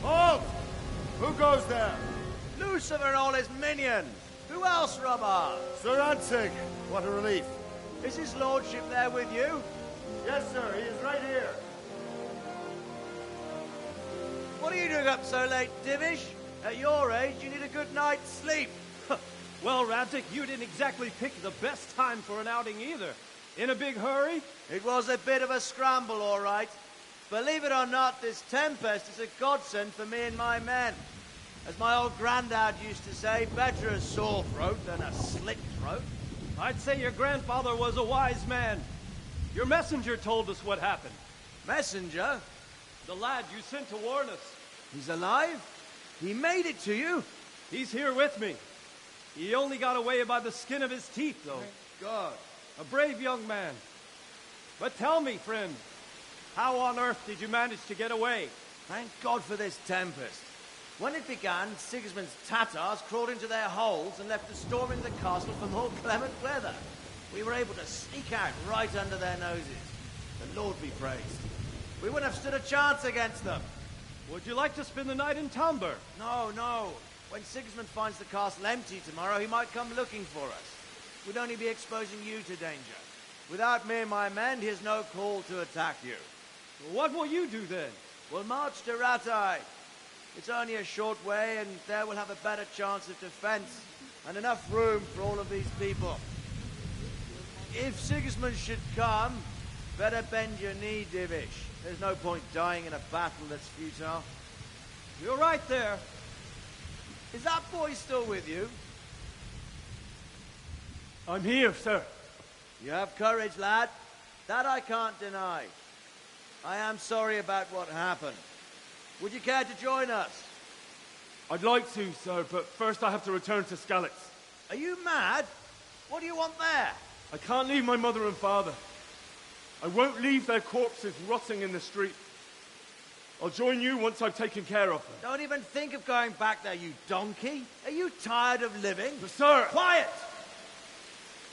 Halt! Who goes there? Lucifer and all his minions. Who else, Robber? Sir Ansig, what a relief. Is his lordship there with you? Yes, sir, he is right here. What are you doing up so late, Divish? At your age, you need a good night's sleep. Well, Radzik, you didn't exactly pick the best time for an outing either. In a big hurry? It was a bit of a scramble, all right. Believe it or not, this tempest is a godsend for me and my men. As my old granddad used to say, better a sore throat than a slit throat. I'd say your grandfather was a wise man. Your messenger told us what happened. Messenger? The lad you sent to warn us. He's alive? He made it to you? He's here with me. He only got away by the skin of his teeth, though. Thank God. A brave young man. But tell me, friend, how on earth did you manage to get away? Thank God for this tempest. When it began, Sigismund's Tatars crawled into their holes and left us storming the castle for more clement weather. We were able to sneak out right under their noses. The Lord be praised. We wouldn't have stood a chance against them. Would you like to spend the night in Talmberg? No, no. When Sigismund finds the castle empty tomorrow, he might come looking for us. We'd only be exposing you to danger. Without me and my men, he has no call to attack you. What will you do then? We'll march to Ratai. It's only a short way, and there we'll have a better chance of defense and enough room for all of these people. If Sigismund should come, better bend your knee, Divish. There's no point dying in a battle that's futile. You're right there. Is that boy still with you? I'm here, sir. You have courage, lad. That I can't deny. I am sorry about what happened. Would you care to join us? I'd like to, sir, but first I have to return to Skalitz. Are you mad? What do you want there? I can't leave my mother and father. I won't leave their corpses rotting in the street. I'll join you once I've taken care of them. Don't even think of going back there, you donkey. Are you tired of living? But sir! Quiet!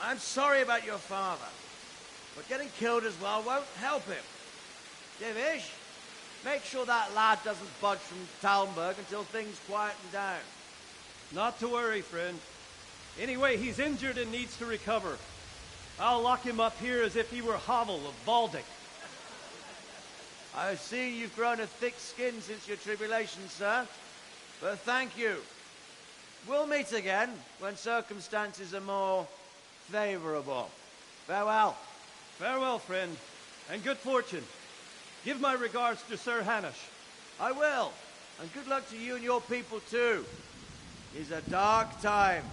I'm sorry about your father, but getting killed as well won't help him. Divish, make sure that lad doesn't budge from Talmberg until things quieten down. Not to worry, friend. Anyway, he's injured and needs to recover. I'll lock him up here as if he were Havel of Baldic. I've seen you've grown a thick skin since your tribulation, sir. But thank you. We'll meet again when circumstances are more favorable. Farewell. Farewell, friend, and good fortune. Give my regards to Sir Hanush. I will. And good luck to you and your people, too. These are dark times.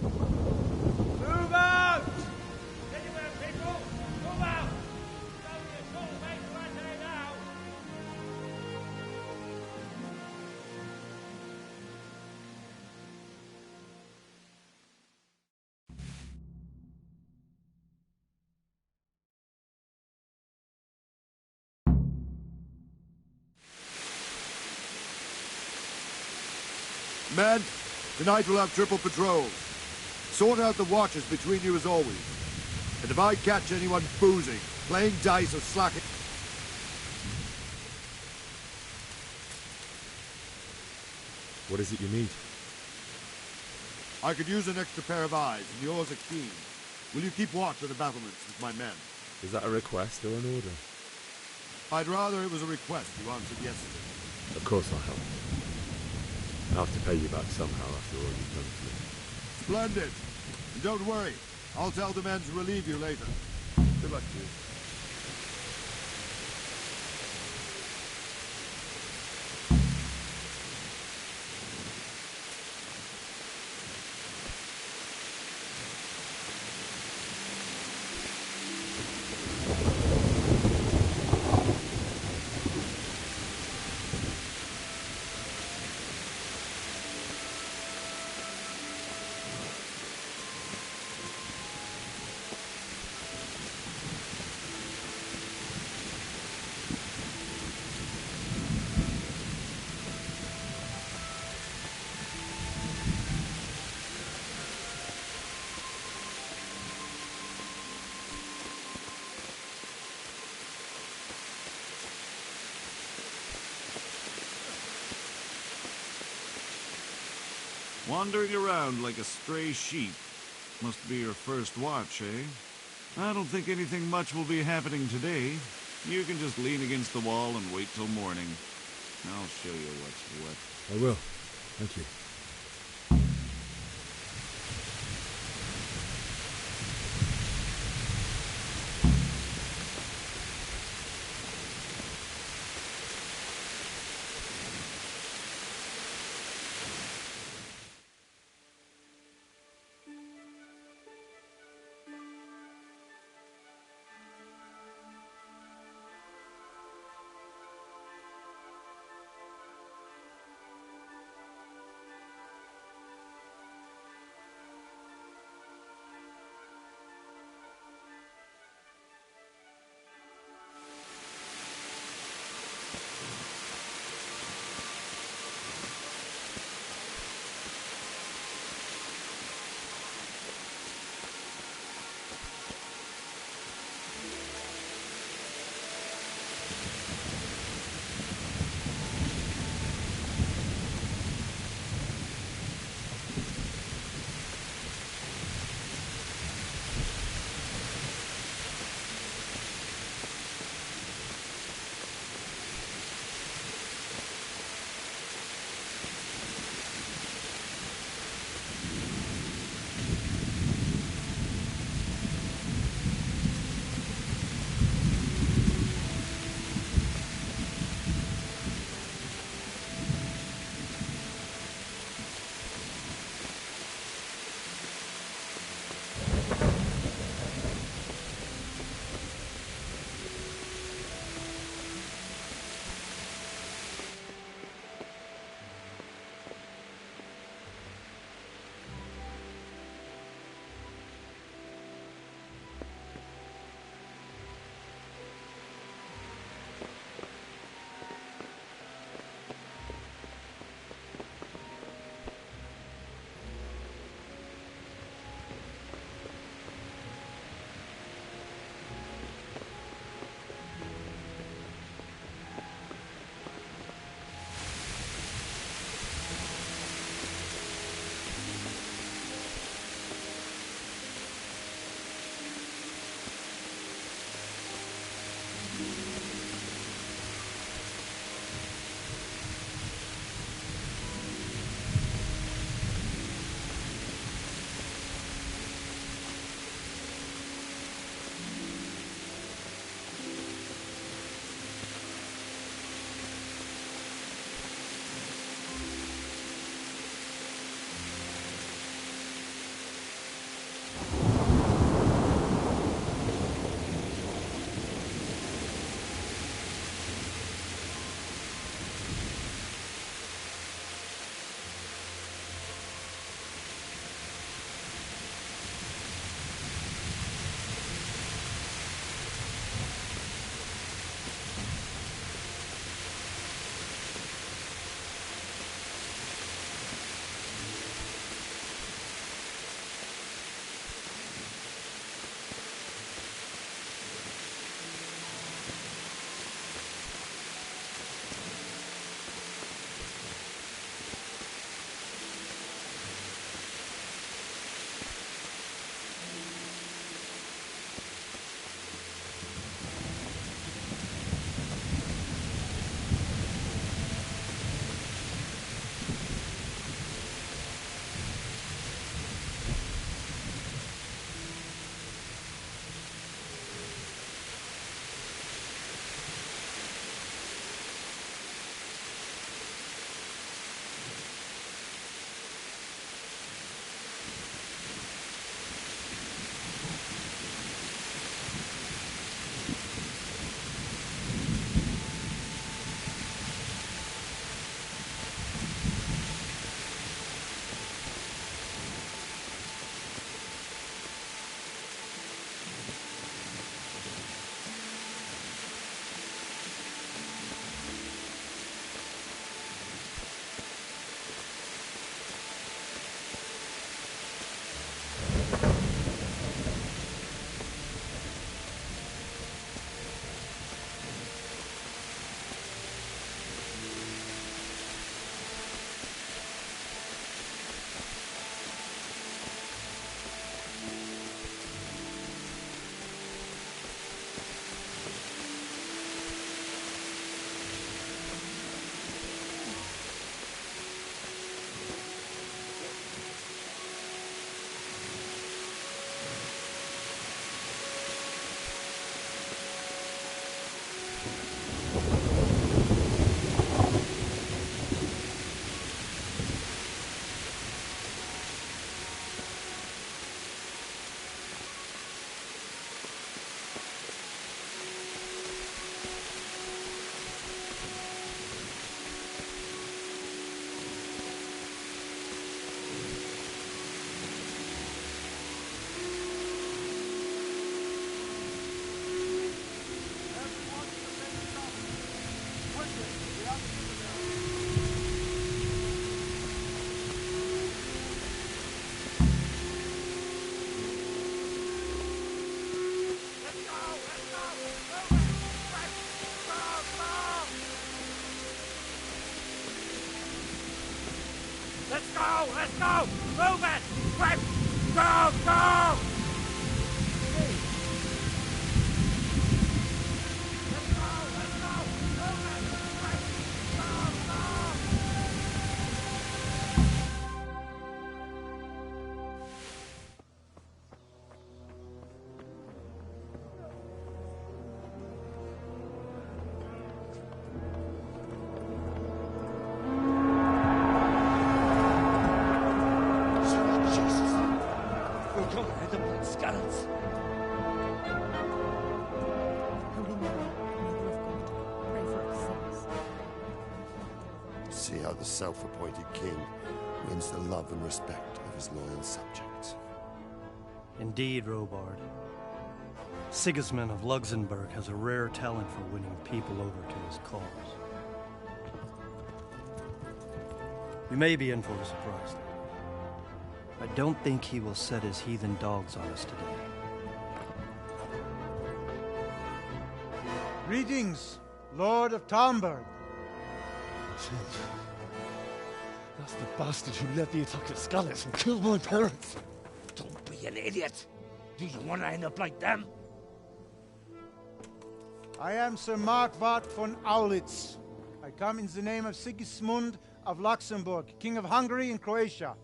Move out! Anywhere, people! Move out! Don't get so late right there now! Men, tonight we'll have triple patrols. Sort out the watches between you as always. And if I catch anyone boozing, playing dice or slacking... What is it you need? I could use an extra pair of eyes, and yours are keen. Will you keep watch at the battlements with my men? Is that a request or an order? I'd rather it was a request you answered yesterday. Of course I'll help. I'll have to pay you back somehow after all you've done for me. Splendid! And don't worry, I'll tell the men to relieve you later. Good luck to you. Wandering around like a stray sheep. Must be your first watch, eh? I don't think anything much will be happening today. You can just lean against the wall and wait till morning. I'll show you what's what. I will. Thank you. Let's go! Let's go! Move it! Quick! Go! Go! See how the self-appointed king wins the love and respect of his loyal subjects. Indeed, Robard. Sigismund of Luxembourg has a rare talent for winning people over to his cause. You may be in for a surprise, though. I don't think he will set his heathen dogs on us today. Greetings, Lord of Talmberg. That's the bastard who led the attack at Skalitz and killed my parents. Don't be an idiot. Do you want to end up like them? I am Sir Markwart von Aulitz. I come in the name of Sigismund of Luxembourg, King of Hungary and Croatia,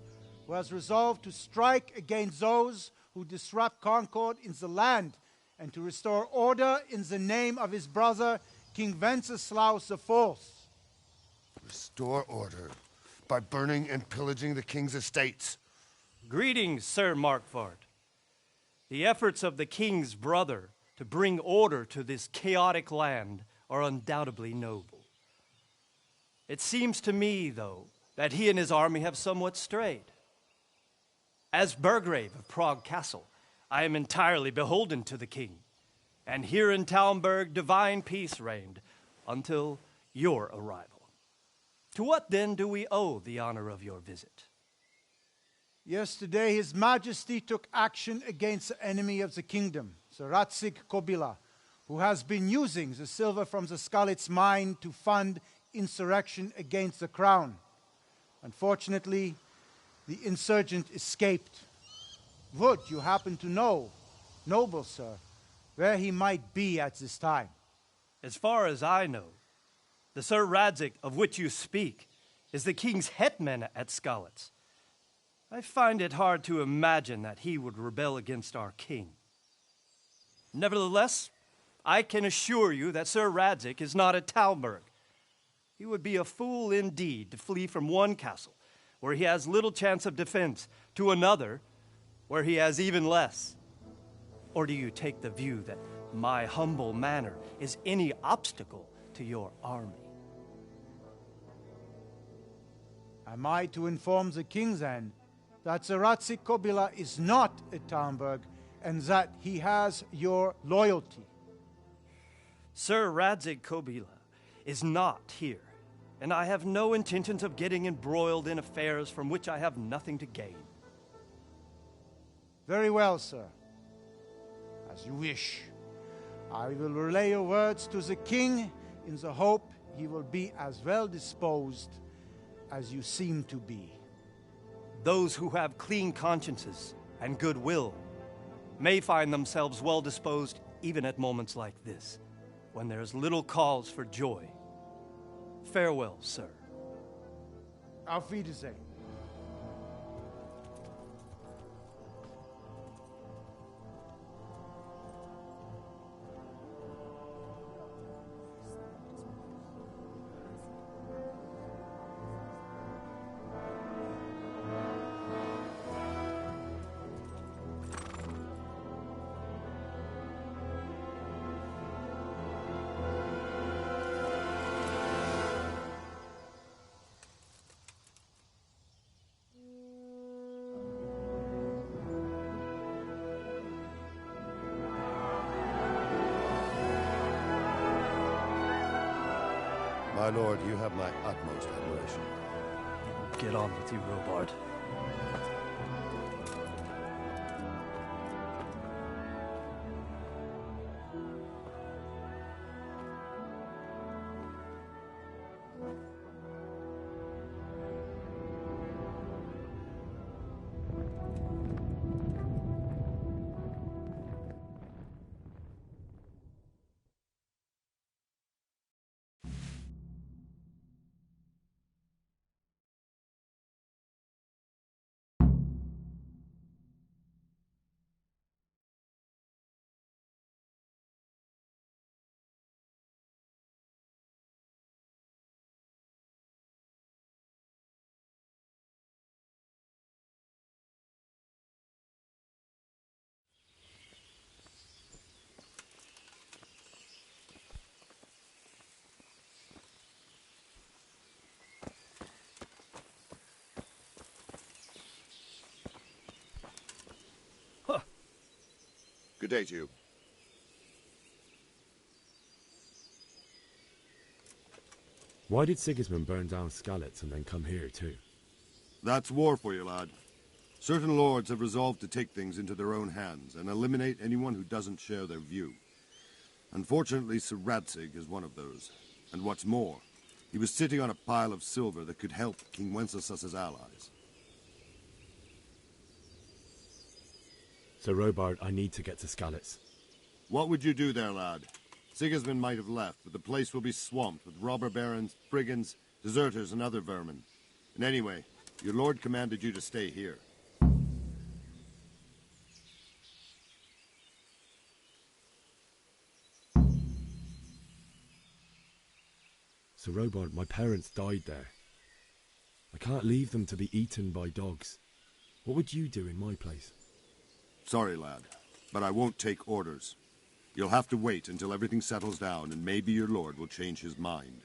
who has resolved to strike against those who disrupt concord in the land and to restore order in the name of his brother, King Wenceslaus IV. Restore order by burning and pillaging the king's estates. Greetings, Sir Markwart. The efforts of the king's brother to bring order to this chaotic land are undoubtedly noble. It seems to me, though, that he and his army have somewhat strayed. As Burgrave of Prague Castle, I am entirely beholden to the king, and here in Talmberg divine peace reigned until your arrival. To what then do we owe the honor of your visit? Yesterday, His Majesty took action against the enemy of the kingdom, Sir Radzig Kobyla, who has been using the silver from the Skalitz mine to fund insurrection against the crown. Unfortunately, the insurgent escaped. Would you happen to know, noble sir, where he might be at this time? As far as I know, the Sir Radzig of which you speak is the king's hetman at Skalitz. I find it hard to imagine that he would rebel against our king. Nevertheless, I can assure you that Sir Radzig is not at Talmberg. He would be a fool indeed to flee from one castle, where he has little chance of defense, to another, where he has even less. Or do you take the view that my humble manner is any obstacle to your army? Am I to inform the king then that Sir Radzig Kobyla is not at Talmberg and that he has your loyalty? Sir Radzig Kobyla is not here, and I have no intentions of getting embroiled in affairs from which I have nothing to gain. Very well, sir. As you wish. I will relay your words to the king in the hope he will be as well disposed as you seem to be. Those who have clean consciences and goodwill may find themselves well disposed even at moments like this, when there is little cause for joy. Farewell, sir. Auf Wiedersehen. My lord, you have my utmost admiration. Get on with you, Robard. Good day to you. Why did Sigismund burn down Skalitz and then come here too? That's war for you, lad. Certain lords have resolved to take things into their own hands and eliminate anyone who doesn't share their view. Unfortunately, Sir Radzig is one of those. And what's more, he was sitting on a pile of silver that could help King Wenceslas's allies. Sir Robard, I need to get to Skalitz. What would you do there, lad? Sigismund might have left, but the place will be swamped with robber barons, brigands, deserters, and other vermin. And anyway, your lord commanded you to stay here. Sir Robard, my parents died there. I can't leave them to be eaten by dogs. What would you do in my place? Sorry, lad, but I won't take orders. You'll have to wait until everything settles down, and maybe your lord will change his mind.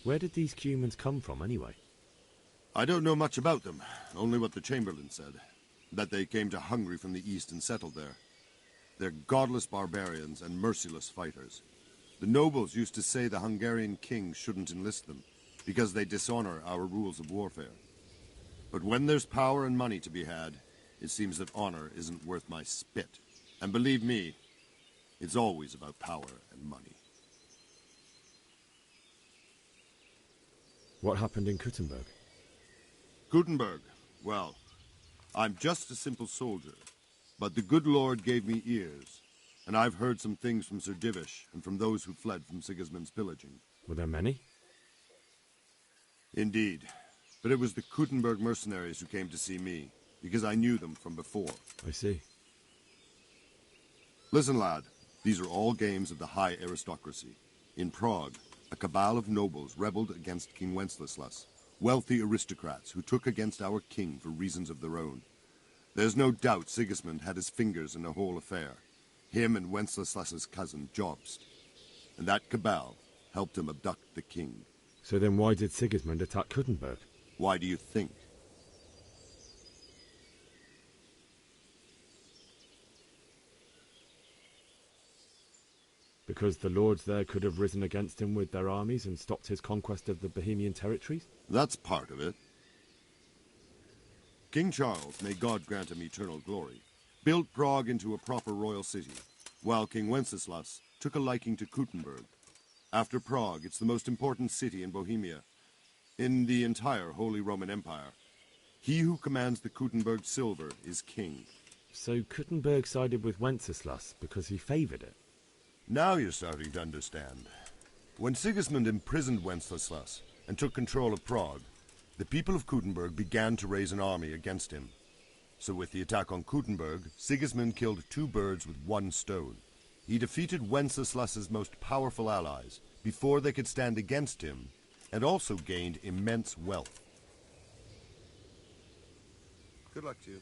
Where did these humans come from, anyway? I don't know much about them, only what the Chamberlain said. That they came to Hungary from the east and settled there. They're godless barbarians and merciless fighters. The nobles used to say the Hungarian king shouldn't enlist them, because they dishonor our rules of warfare. But when there's power and money to be had, it seems that honor isn't worth my spit. And believe me, it's always about power and money. What happened in Kuttenberg? Kuttenberg? Well, I'm just a simple soldier, but the good Lord gave me ears, and I've heard some things from Sir Divish and from those who fled from Sigismund's pillaging. Were there many? Indeed, but it was the Kuttenberg mercenaries who came to see me, because I knew them from before. I see. Listen, lad, these are all games of the high aristocracy. In Prague, a cabal of nobles rebelled against King Wenceslas, wealthy aristocrats who took against our king for reasons of their own. There's no doubt Sigismund had his fingers in the whole affair. Him and Wenceslas's cousin, Jobst. And that cabal helped him abduct the king. So then why did Sigismund attack Kuttenberg? Why do you think? Because the lords there could have risen against him with their armies and stopped his conquest of the Bohemian territories? That's part of it. King Charles, may God grant him eternal glory, built Prague into a proper royal city, while King Wenceslas took a liking to Kuttenberg. After Prague, it's the most important city in Bohemia, in the entire Holy Roman Empire. He who commands the Kuttenberg silver is king. So Kuttenberg sided with Wenceslas because he favoured it? Now you're starting to understand. When Sigismund imprisoned Wenceslas and took control of Prague, the people of Kuttenberg began to raise an army against him. So with the attack on Kuttenberg, Sigismund killed two birds with one stone. He defeated Wenceslas's most powerful allies before they could stand against him, and also gained immense wealth. Good luck to you.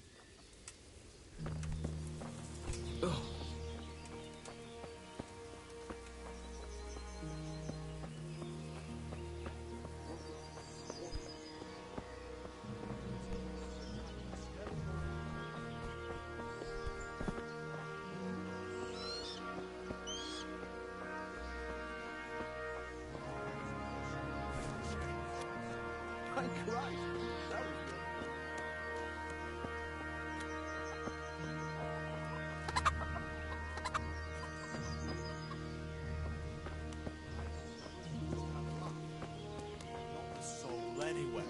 Anyway,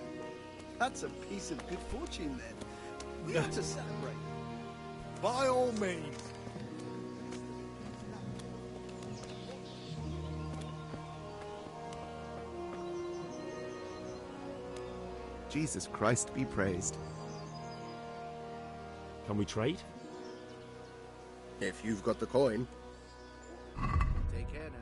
that's a piece of good fortune then. We ought to celebrate. By all means. Jesus Christ be praised. Can we trade? If you've got the coin. Take care now.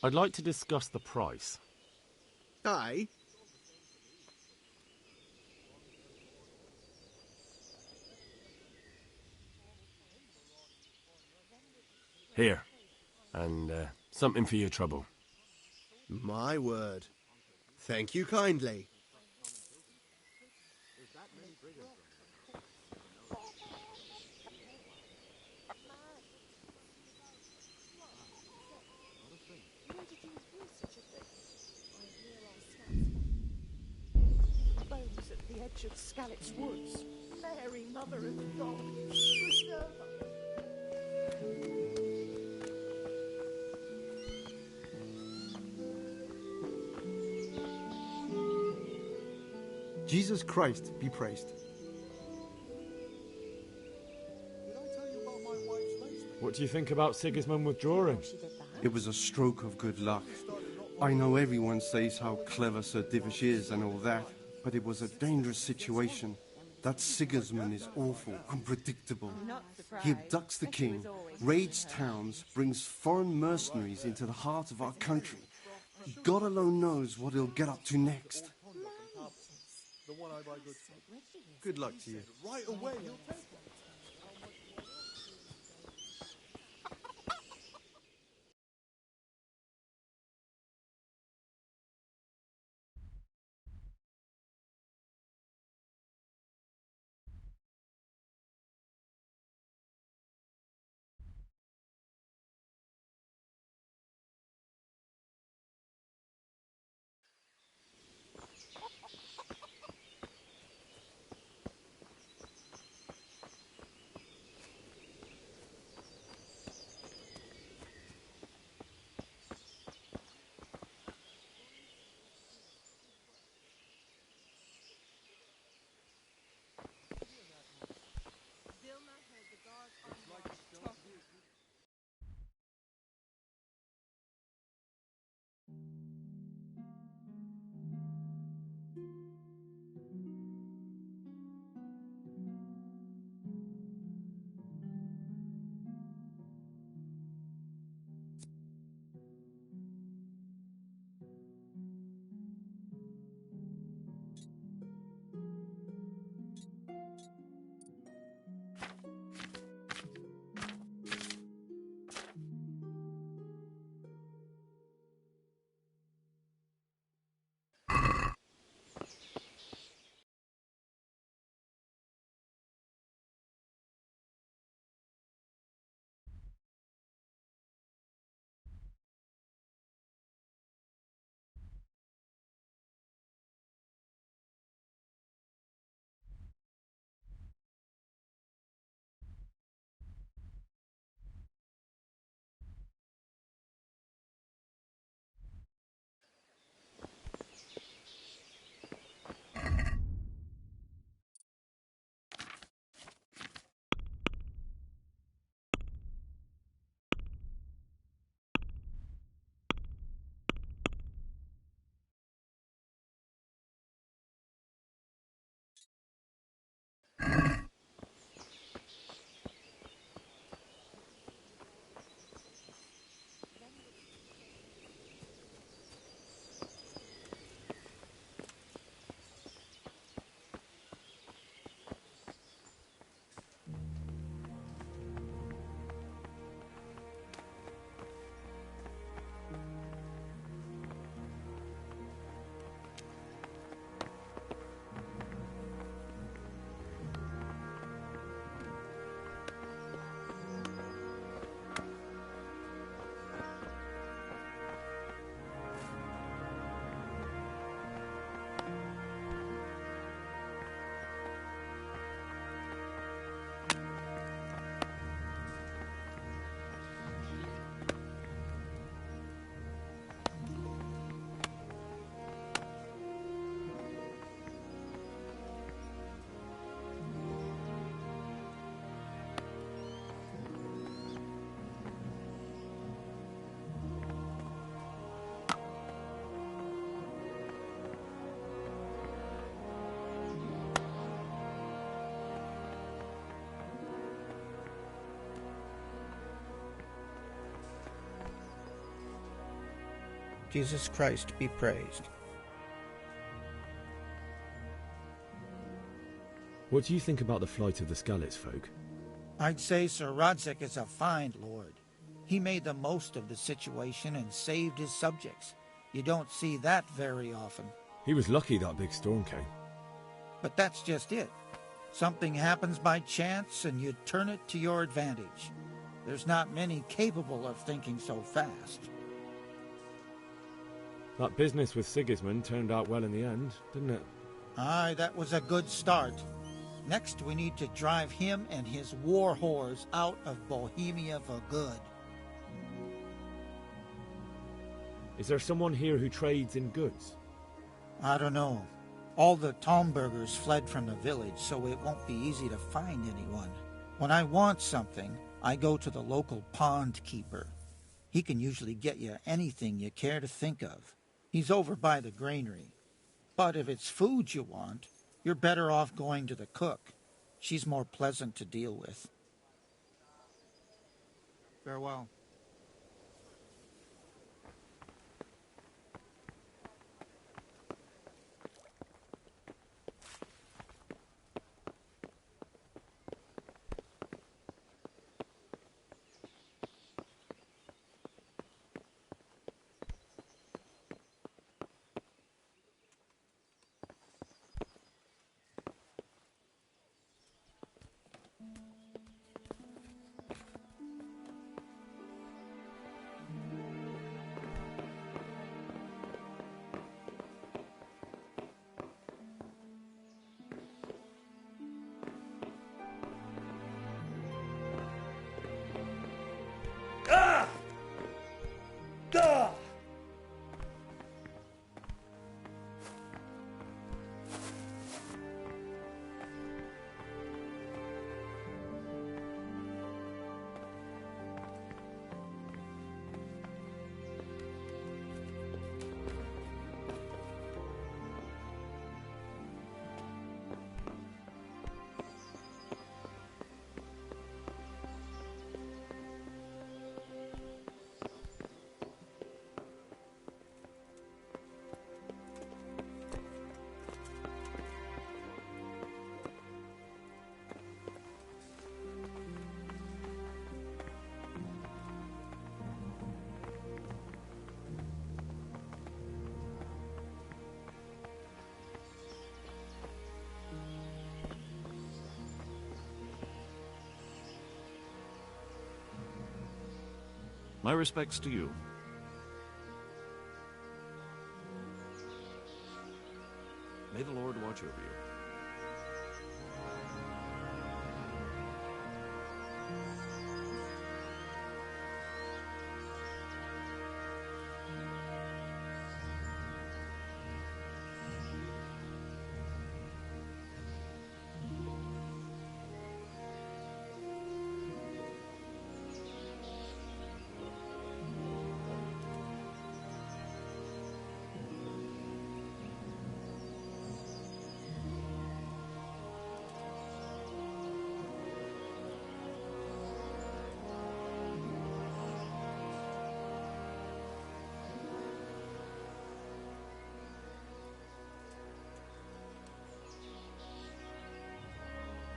I'd like to discuss the price. Aye? Here. And something for your trouble. My word. Thank you kindly. Where did you hear such a thing? I hear our scouts bones at the edge of Scallop's Woods. Mary, Mother of God, preserve us. Jesus Christ be praised. What do you think about Sigismund withdrawing? It was a stroke of good luck. I know everyone says how clever Sir Divish is and all that, but it was a dangerous situation. That Sigismund is awful, unpredictable. He abducts the king, raids towns, brings foreign mercenaries into the heart of our country. God alone knows what he'll get up to next. The one I buy goods from. Good luck to you. Right away, you'll take it. Jesus Christ be praised. What do you think about the flight of the Skalitz folk? I'd say Sir Radzig is a fine lord. He made the most of the situation and saved his subjects. You don't see that very often. He was lucky that big storm came. But that's just it. Something happens by chance and you turn it to your advantage. There's not many capable of thinking so fast. That business with Sigismund turned out well in the end, didn't it? Aye, that was a good start. Next, we need to drive him and his war whores out of Bohemia for good. Is there someone here who trades in goods? I don't know. All the Tomburgers fled from the village, so it won't be easy to find anyone. When I want something, I go to the local pond keeper. He can usually get you anything you care to think of. He's over by the granary. But if it's food you want, you're better off going to the cook. She's more pleasant to deal with. Farewell. My respects to you. May the Lord watch over you.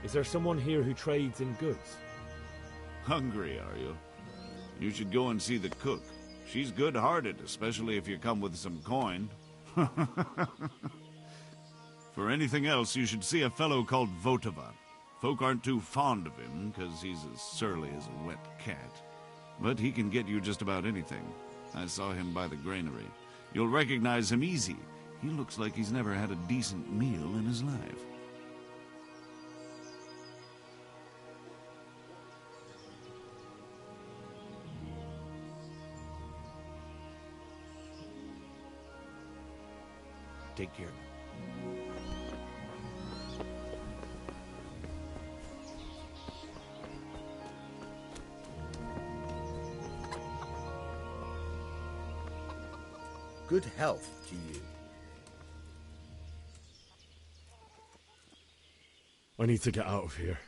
Is there someone here who trades in goods? Hungry, are you? You should go and see the cook. She's good-hearted, especially if you come with some coin. For anything else, you should see a fellow called Votava. Folk aren't too fond of him, because he's as surly as a wet cat. But he can get you just about anything. I saw him by the granary. You'll recognize him easy. He looks like he's never had a decent meal in his life. Take care. Good health to you. I need to get out of here.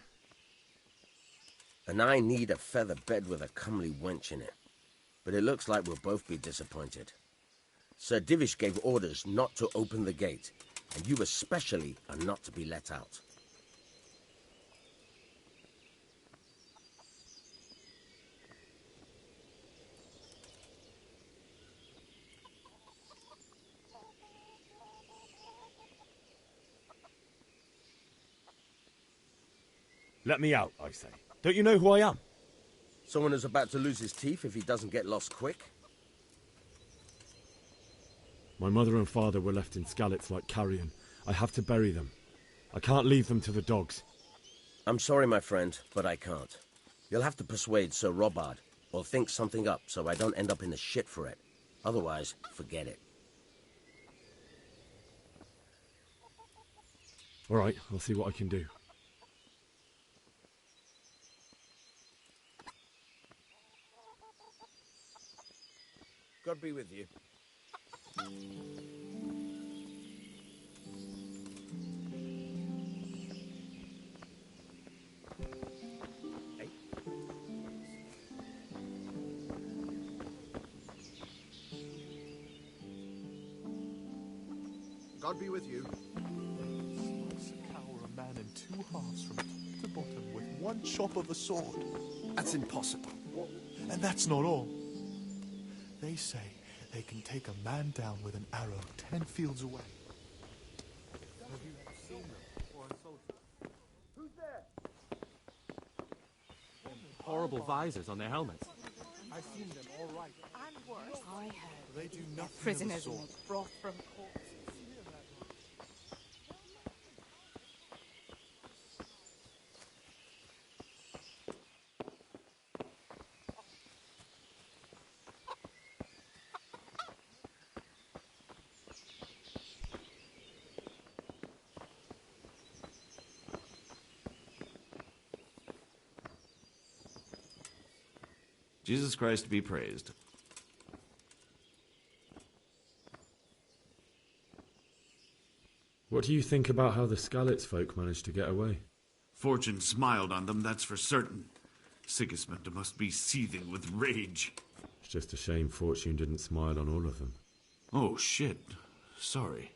And I need a feather bed with a comely wench in it. But it looks like we'll both be disappointed. Sir Divish gave orders not to open the gate, and you especially are not to be let out. Let me out, I say. Don't you know who I am? Someone who's about to lose his teeth if he doesn't get lost quick? My mother and father were left in Skalitz like carrion. I have to bury them. I can't leave them to the dogs. I'm sorry, my friend, but I can't. You'll have to persuade Sir Robard, or think something up so I don't end up in the shit for it. Otherwise, forget it. All right, I'll see what I can do. God be with you. God be with you. Slice a cow or a man in two halves from top to bottom with one chop of a sword. That's impossible. And that's not all. They say they can take a man down with an arrow 10 fields away. Have you seen them, foreign soldiers? Who's there? Horrible visors on their helmets. I've seen them all right. And worse, I heard They do nothing of the prisoners sort. make broth from corpses. Jesus Christ be praised. What do you think about how the Skalitz folk managed to get away? Fortune smiled on them, that's for certain. Sigismund must be seething with rage. It's just a shame Fortune didn't smile on all of them. Oh, shit. Sorry.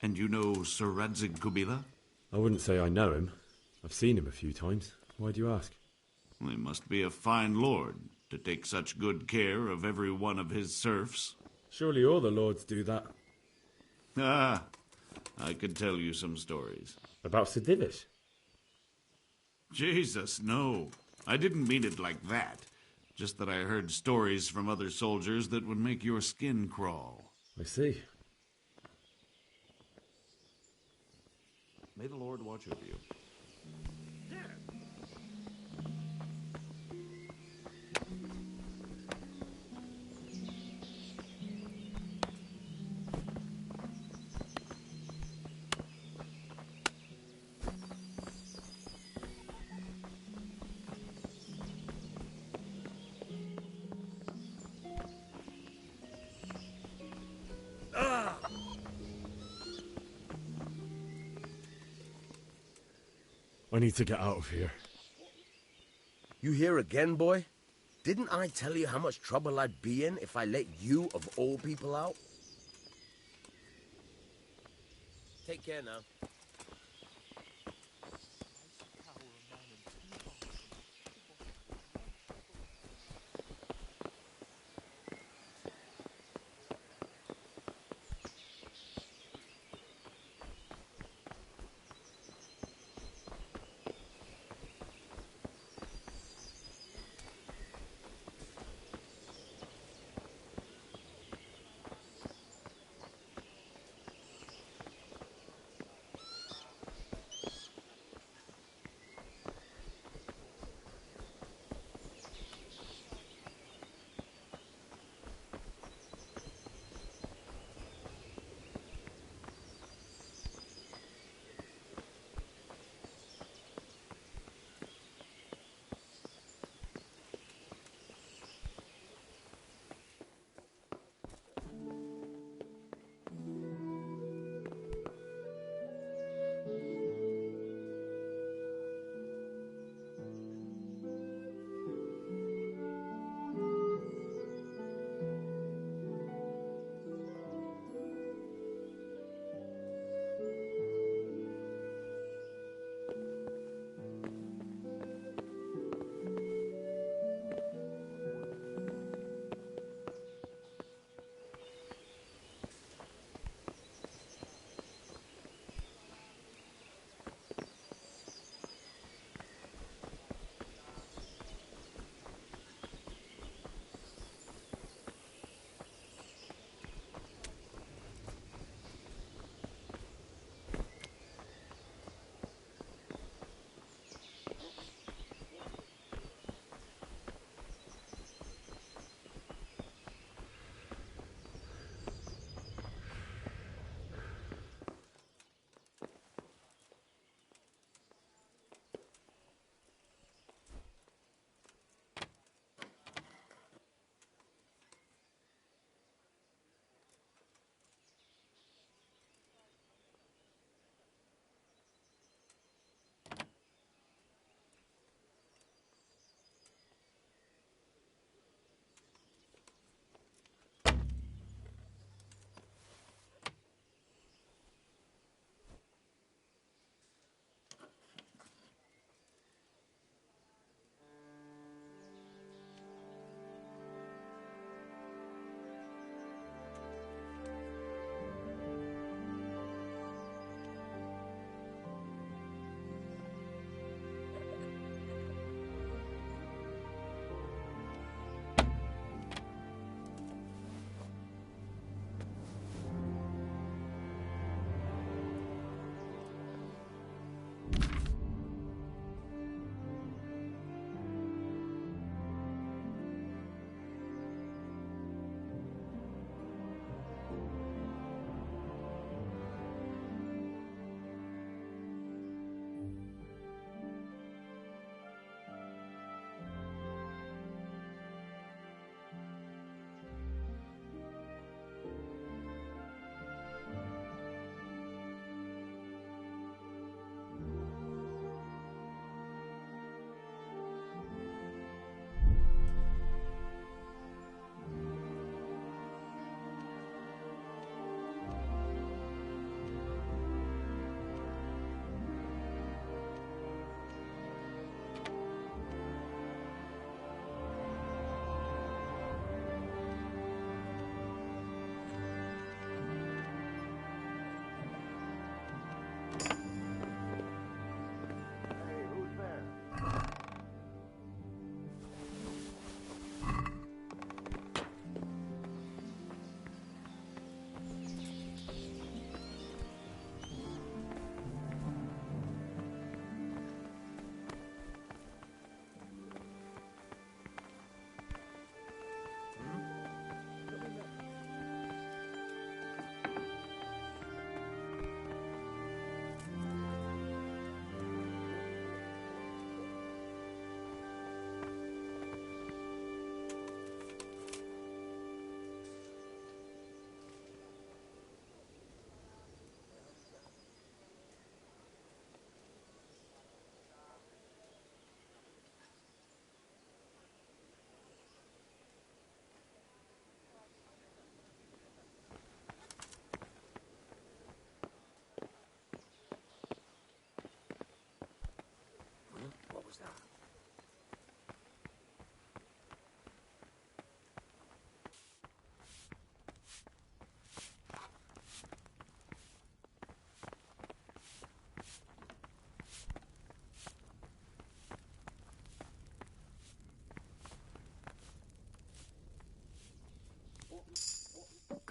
And you know Sir Radzig Kubila? I wouldn't say I know him. I've seen him a few times. Why do you ask? He must be a fine lord to take such good care of every one of his serfs. Surely all the lords do that. Ah, I could tell you some stories. About Sir Divish? Jesus, no. I didn't mean it like that. Just that I heard stories from other soldiers that would make your skin crawl. I see. May the Lord watch over you. I need to get out of here. You here again, boy? Didn't I tell you how much trouble I'd be in if I let you, of all people, out? Take care now.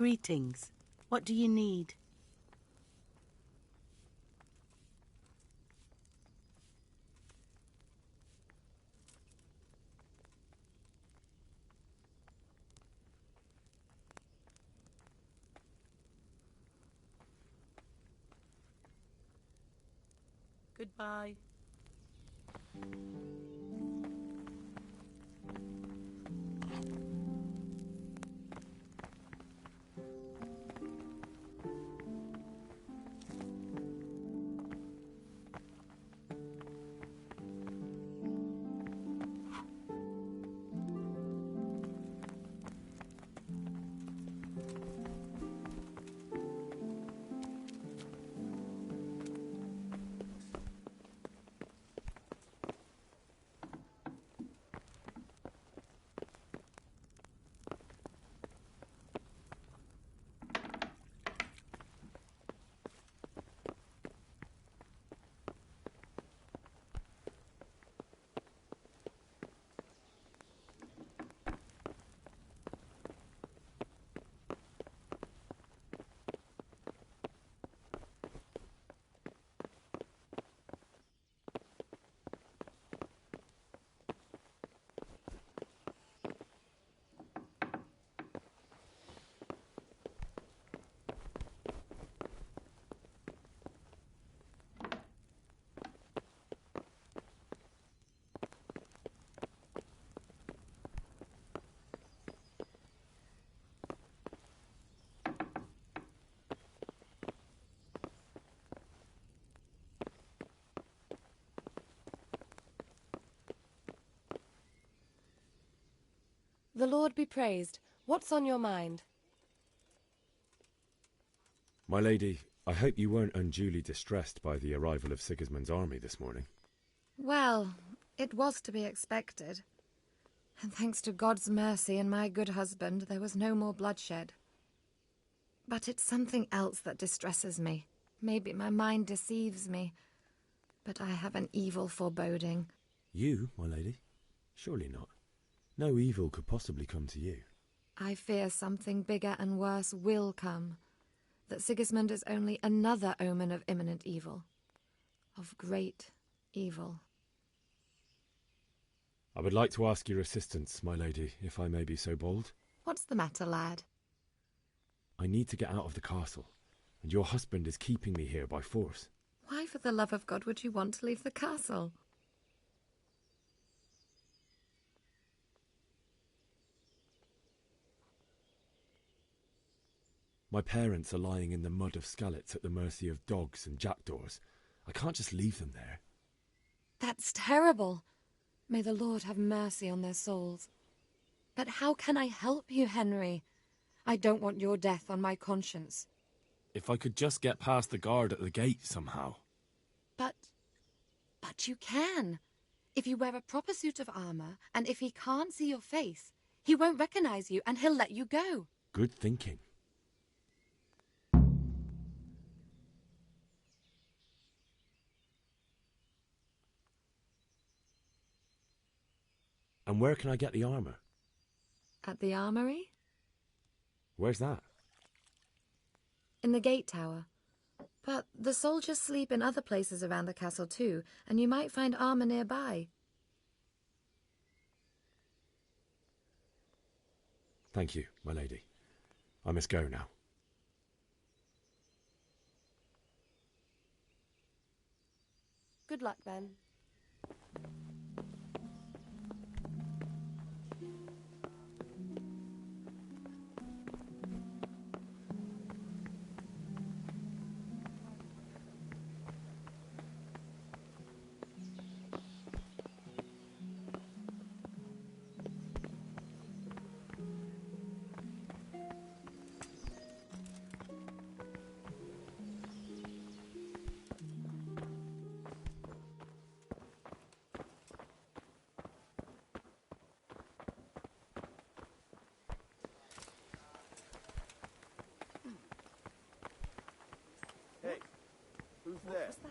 Greetings. What do you need? Goodbye. The Lord be praised. What's on your mind? My lady, I hope you weren't unduly distressed by the arrival of Sigismund's army this morning. Well, it was to be expected. And thanks to God's mercy and my good husband, there was no more bloodshed. But it's something else that distresses me. Maybe my mind deceives me. But I have an evil foreboding. You, my lady? Surely not. No evil could possibly come to you. I fear something bigger and worse will come. That Sigismund is only another omen of imminent evil. Of great evil. I would like to ask your assistance, my lady, if I may be so bold. What's the matter, lad? I need to get out of the castle, and your husband is keeping me here by force. Why, for the love of God, would you want to leave the castle? My parents are lying in the mud of Skalitz at the mercy of dogs and jackdaws. I can't just leave them there. That's terrible. May the Lord have mercy on their souls. But how can I help you, Henry? I don't want your death on my conscience. If I could just get past the guard at the gate somehow. But you can. If you wear a proper suit of armor, and if he can't see your face, he won't recognize you and he'll let you go. Good thinking. And where can I get the armor? At the armory? Where's that? In the gate tower. But the soldiers sleep in other places around the castle too, and you might find armor nearby. Thank you, my lady. I must go now. Good luck, Ben. Hey, who's there? What's that?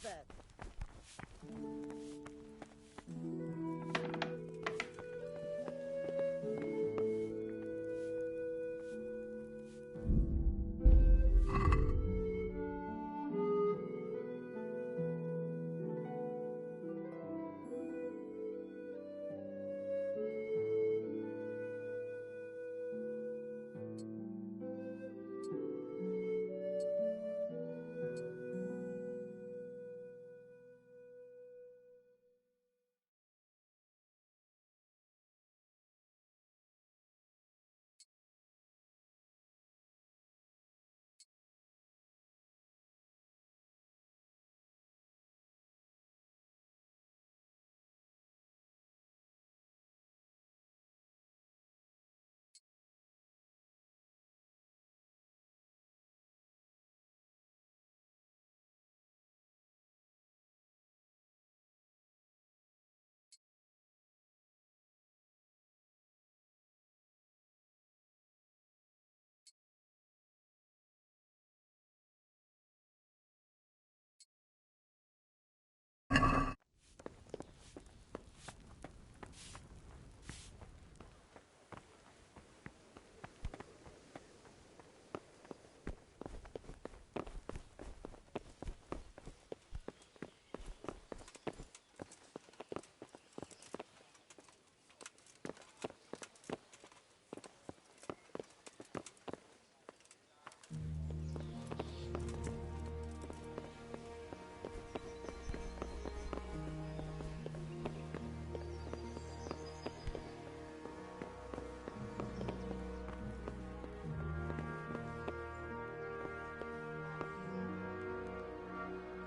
then.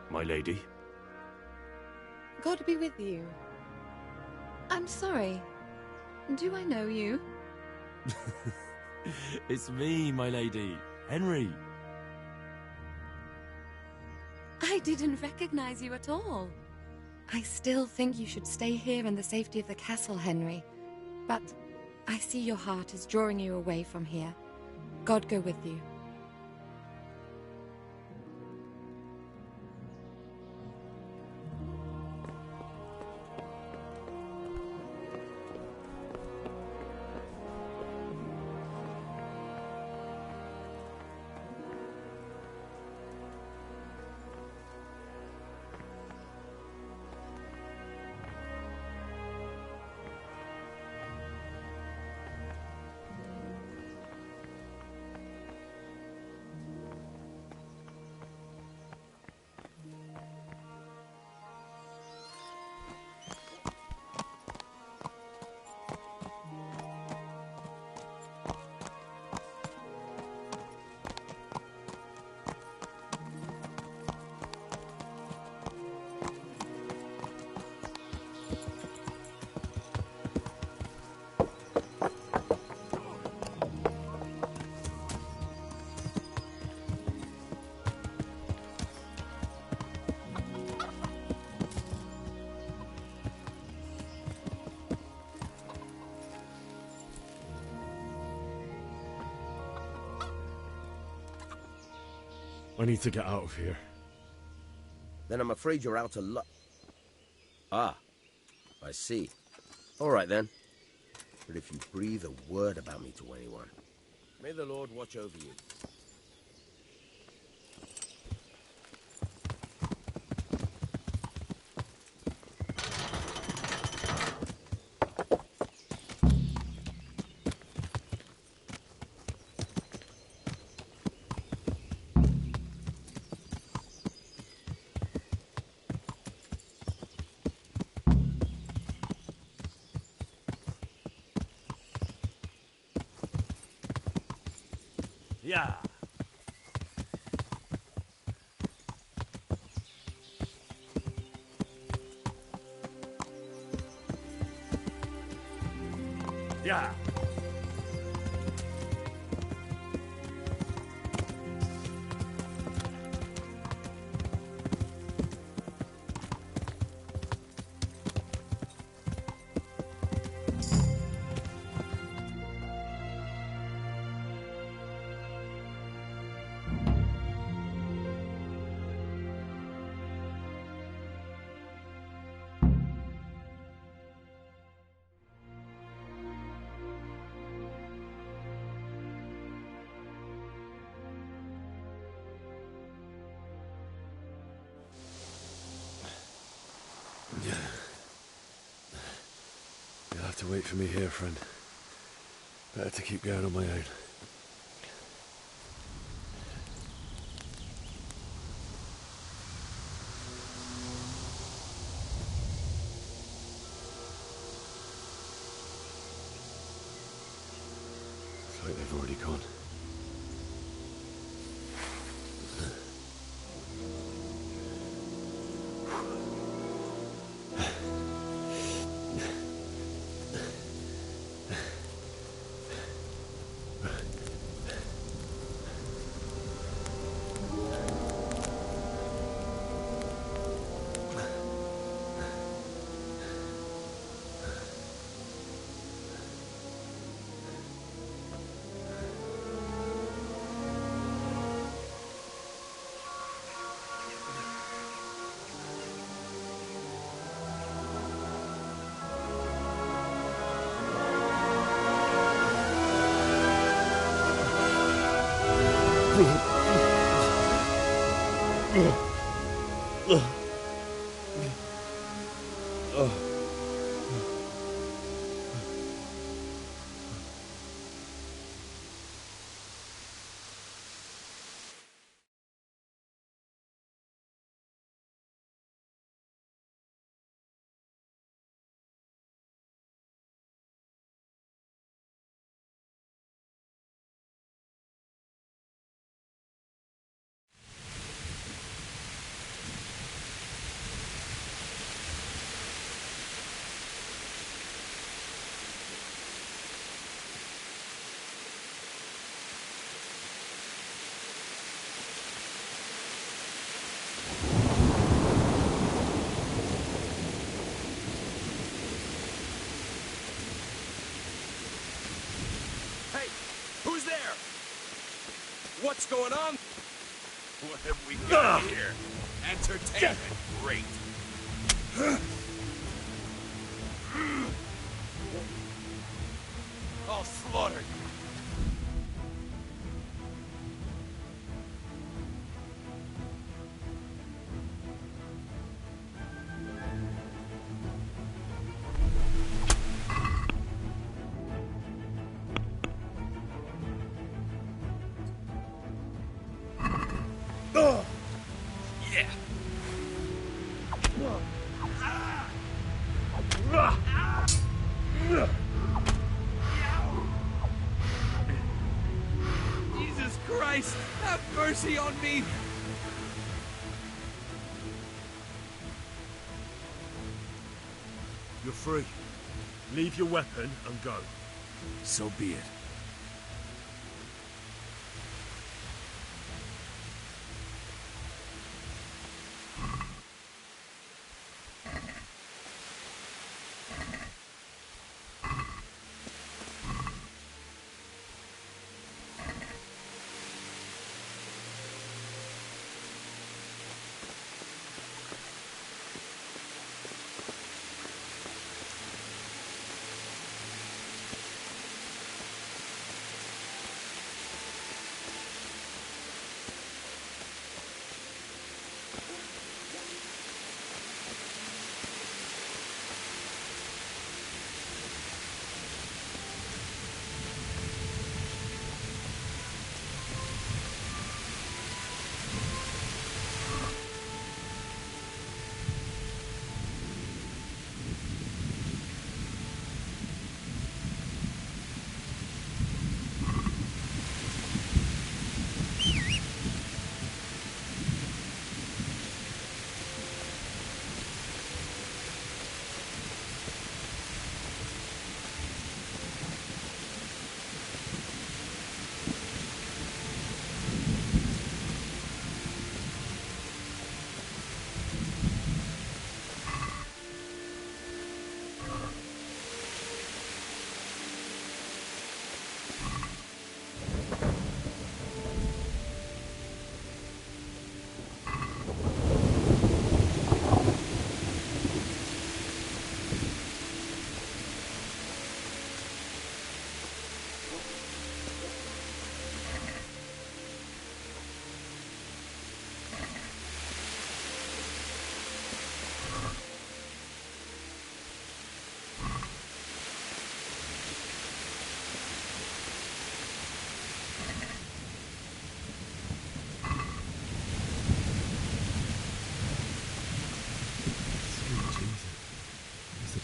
My lady? God be with you. I'm sorry. Do I know you? It's me, my lady. Henry. I didn't recognize you at all. I still think you should stay here in the safety of the castle, Henry. But I see your heart is drawing you away from here. God go with you. I need to get out of here. Then I'm afraid you're out of luck. Ah, I see. All right, then. But if you breathe a word about me to anyone, may the Lord watch over you. Yeah. Yeah. to wait for me here, friend. Better to keep going on my own. Looks like they've already gone. Who's there? What's going on? What have we got here? Entertainment. Great. I'll slaughter you. Yeah. Jesus Christ, have mercy on me. You're free. Leave your weapon and go. So be it.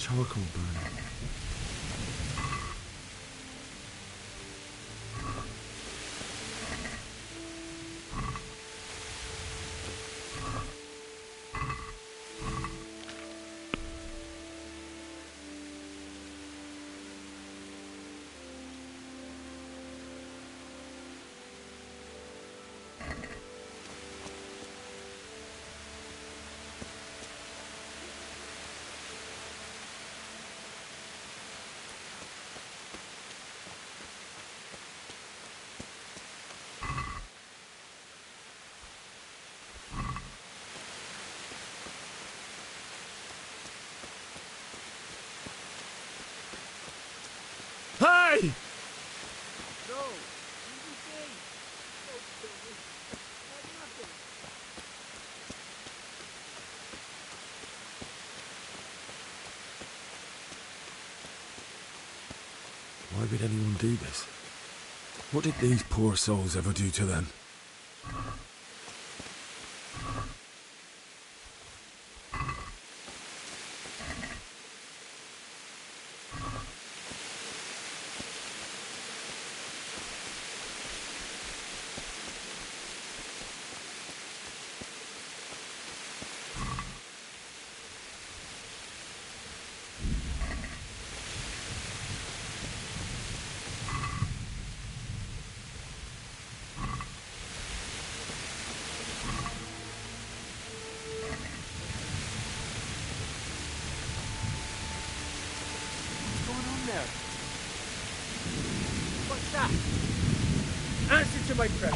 charcoal burning. Hey! No, easy thing. Don't kill me. Have nothing. Why would anyone do this? What did these poor souls ever do to them? What's that? Answer to my prayer.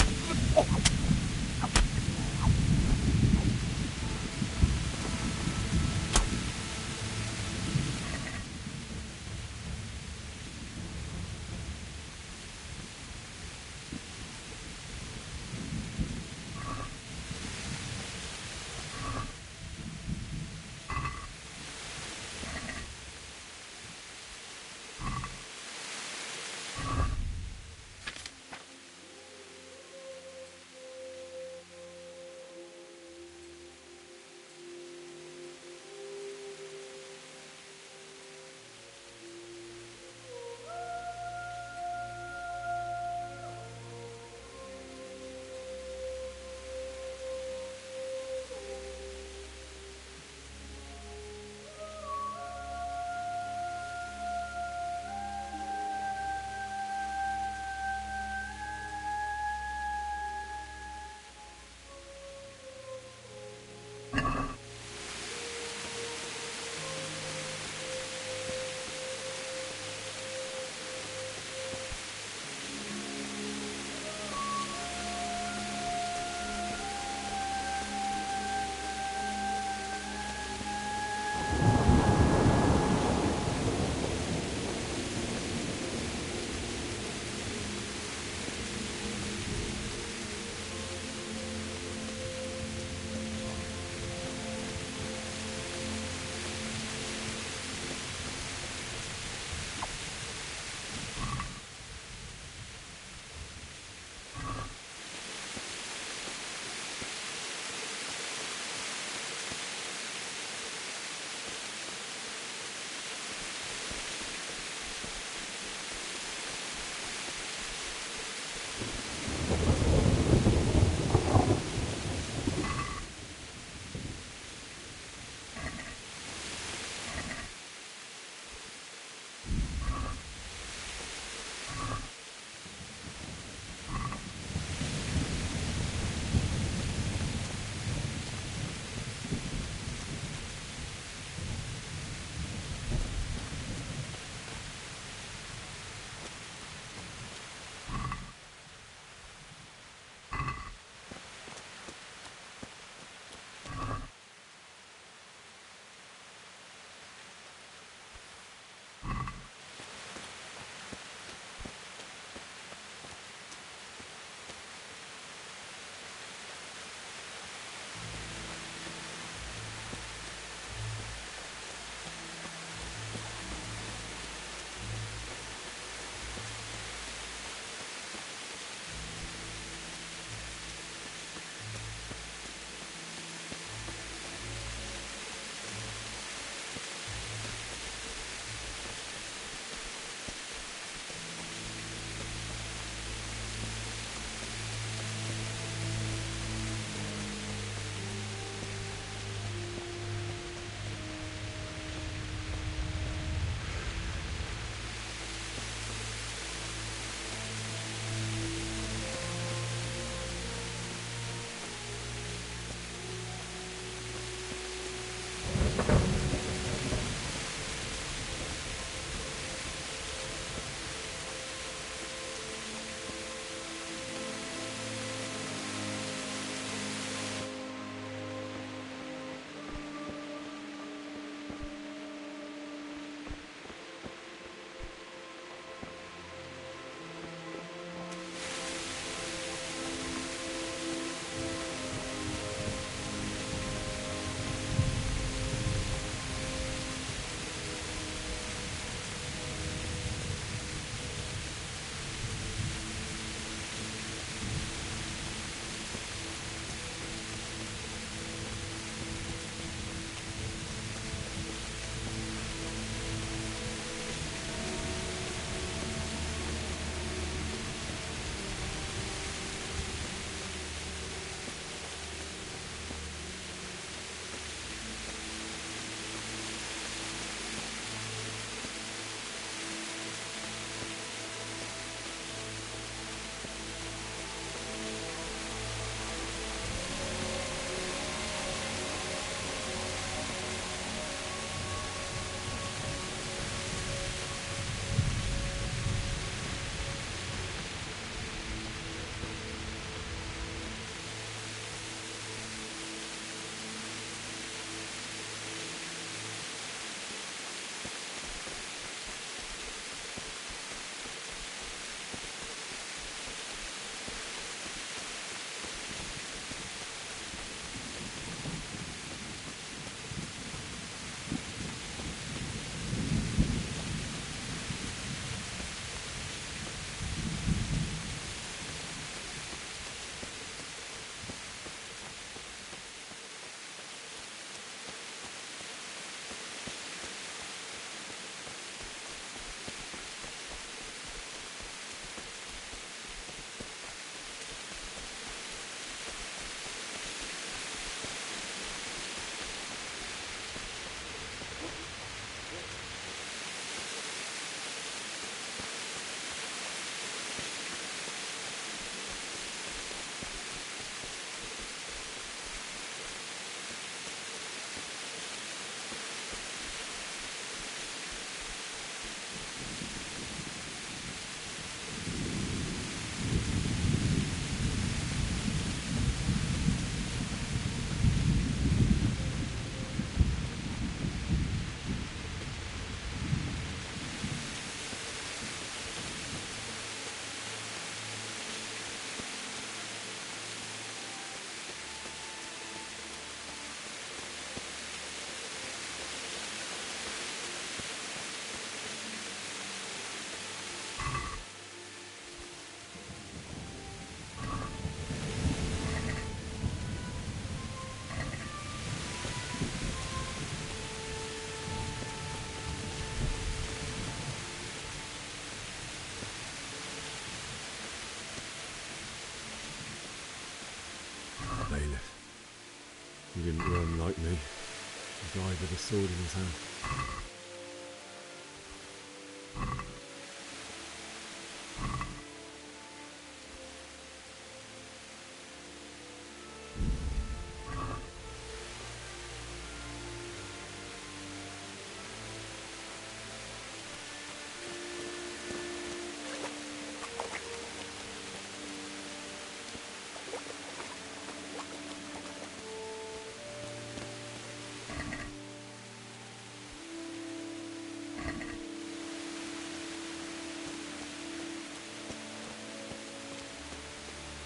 didn't run like me. He died with a sword in his hand.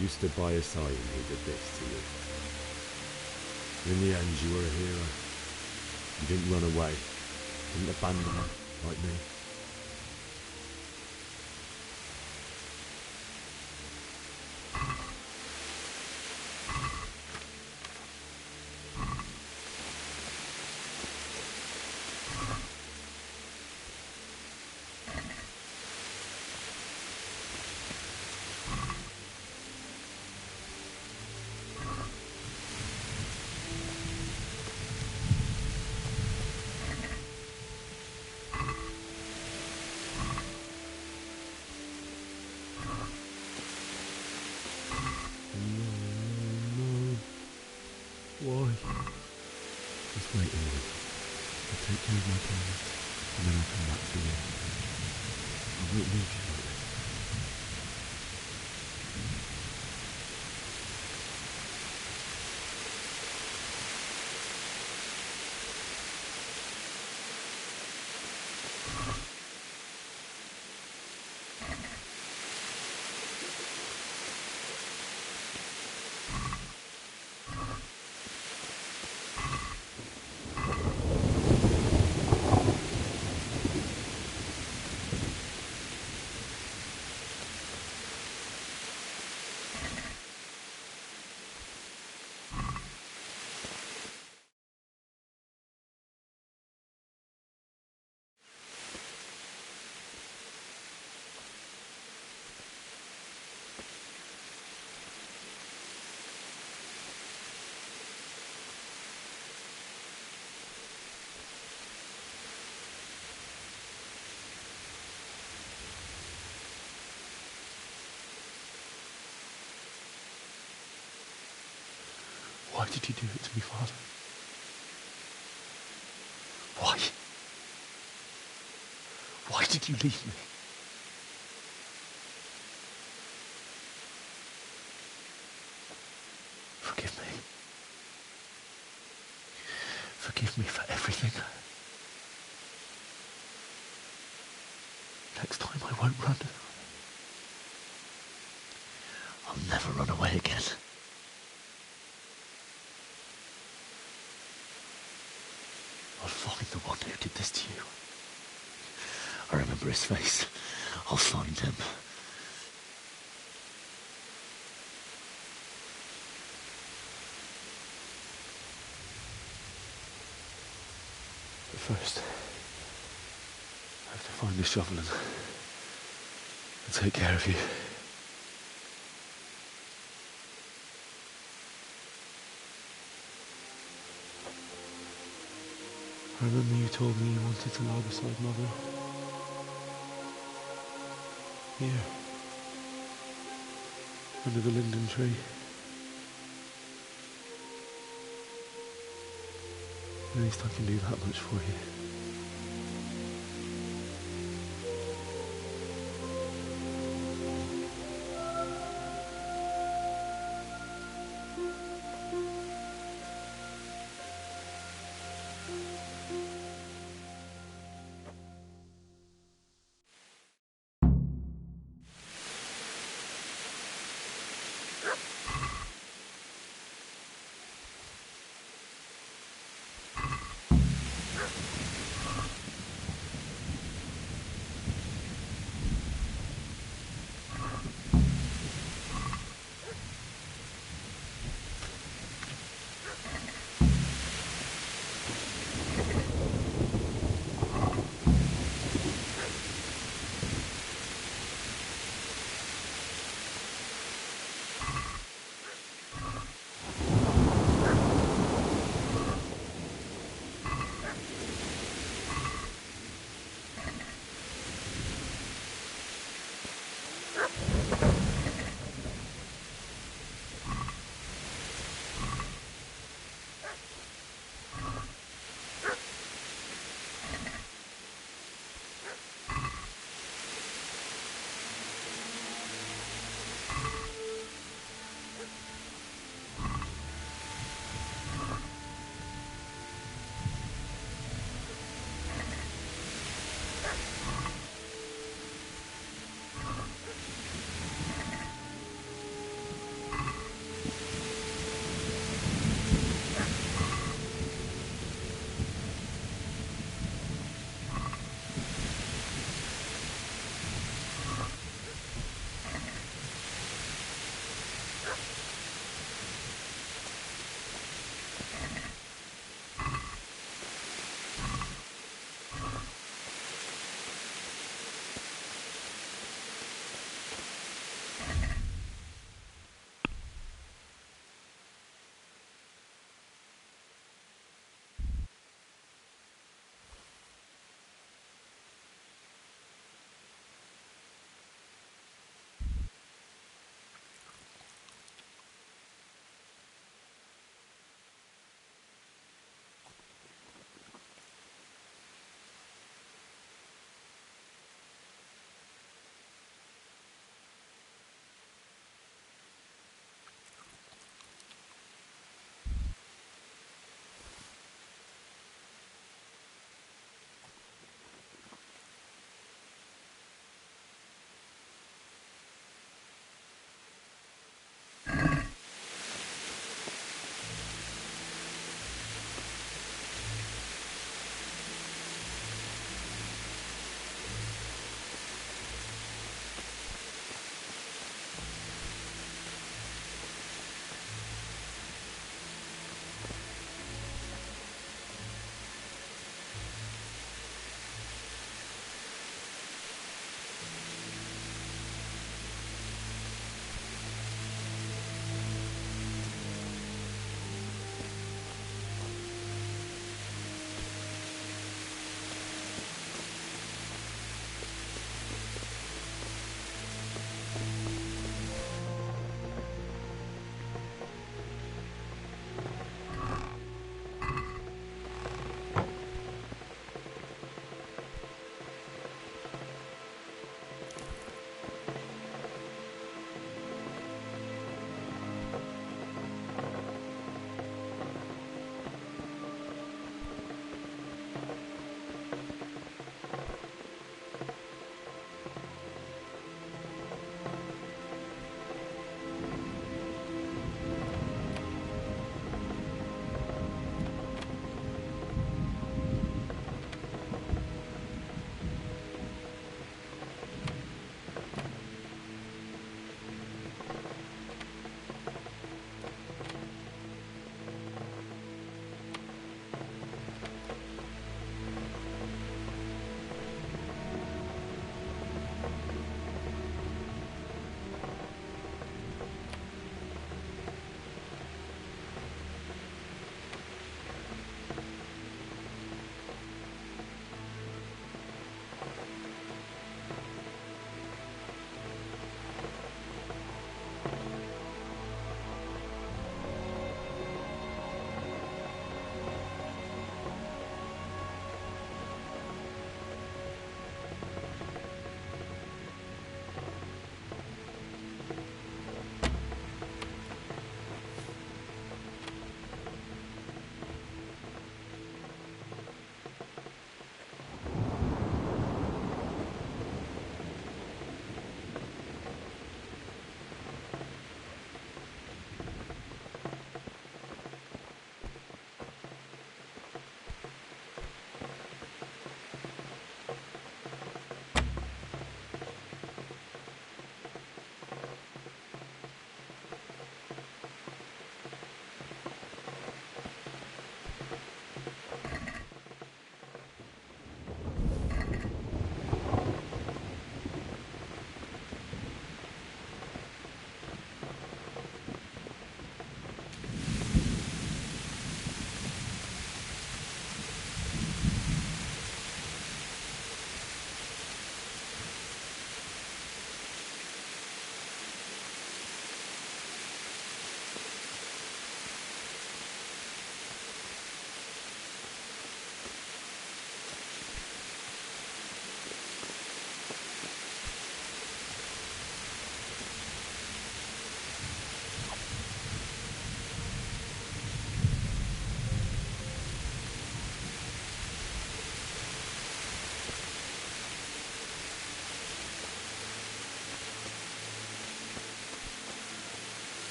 You stood by his side and he did this to you. In the end, you were a hero. You didn't run away. Didn't abandon him like me. Why? Just wait a minute. I'll take care of my parents, and then I'll come back to you. I won't leave you like this. Why did you do it to me, Father? Why? Why did you leave me? Forgive me. Forgive me for everything. Next time I won't run. I'll never run away again. I'll find the one who did this to you. I remember his face. I'll find him. But first, I have to find the shovel and take care of you. I remember you told me you wanted to lie beside Mother. Here. Under the linden tree. At least I can do that much for you.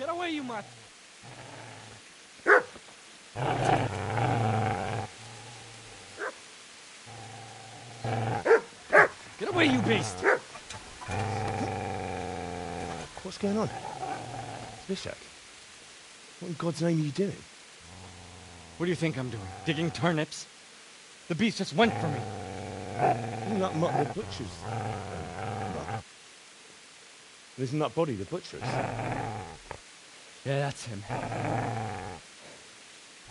Get away, you mutt! Get away, you beast! What's going on? Zbyszek, what in God's name are you doing? What do you think I'm doing? Digging turnips? The beast just went for me. Isn't that mutt the butcher's? Isn't that body the butcher's? Yeah, that's him.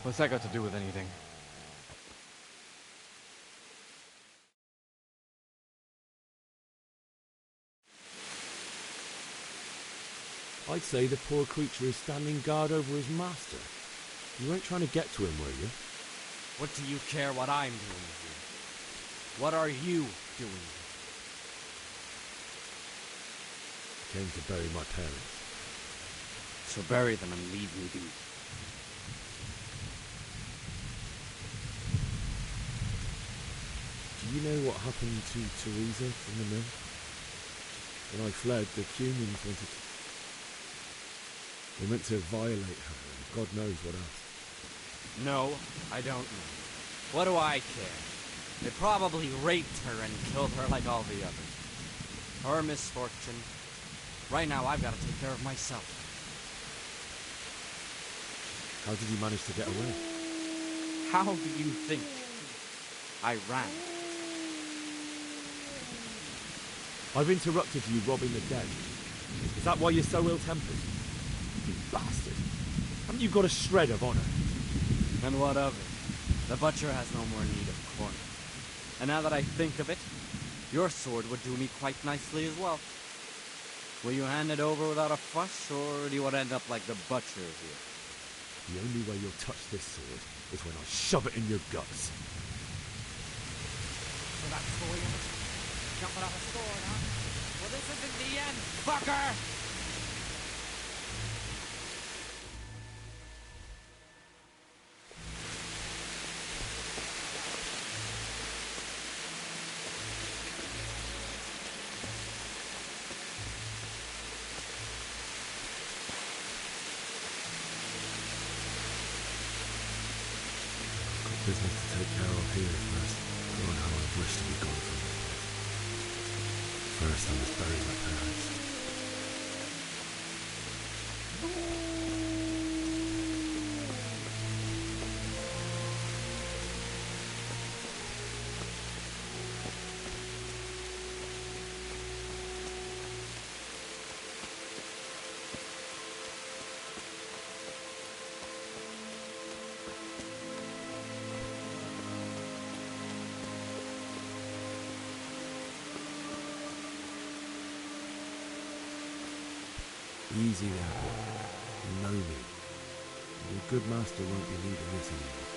What's that got to do with anything? I'd say the poor creature is standing guard over his master. You weren't trying to get to him, were you? What do you care what I'm doing here? What are you doing? I came to bury my parents. So bury them and leave me be. Do you know what happened to Teresa in the mill? When I fled, the Cumans wanted to... They meant to violate her, and God knows what else. No, I don't know. What do I care? They probably raped her and killed her like all the others. Her misfortune. Right now, I've got to take care of myself. How did you manage to get away? How do you think? I ran. I've interrupted you robbing the dead. Is that why you're so ill-tempered? You bastard. Haven't you got a shred of honor? And what of it? The butcher has no more need of corn. And now that I think of it, your sword would do me quite nicely as well. Will you hand it over without a fuss, or do you want to end up like the butcher here? The only way you'll touch this sword is when I shove it in your guts. So that's the way it is. Jumping off a sword, huh? Well, this isn't the end, fucker! Business to take care of here first. God, how I wish to be gone from it. First, I must bury my parents. Easy there, boy. You know me. Your good master won't be needing this anymore.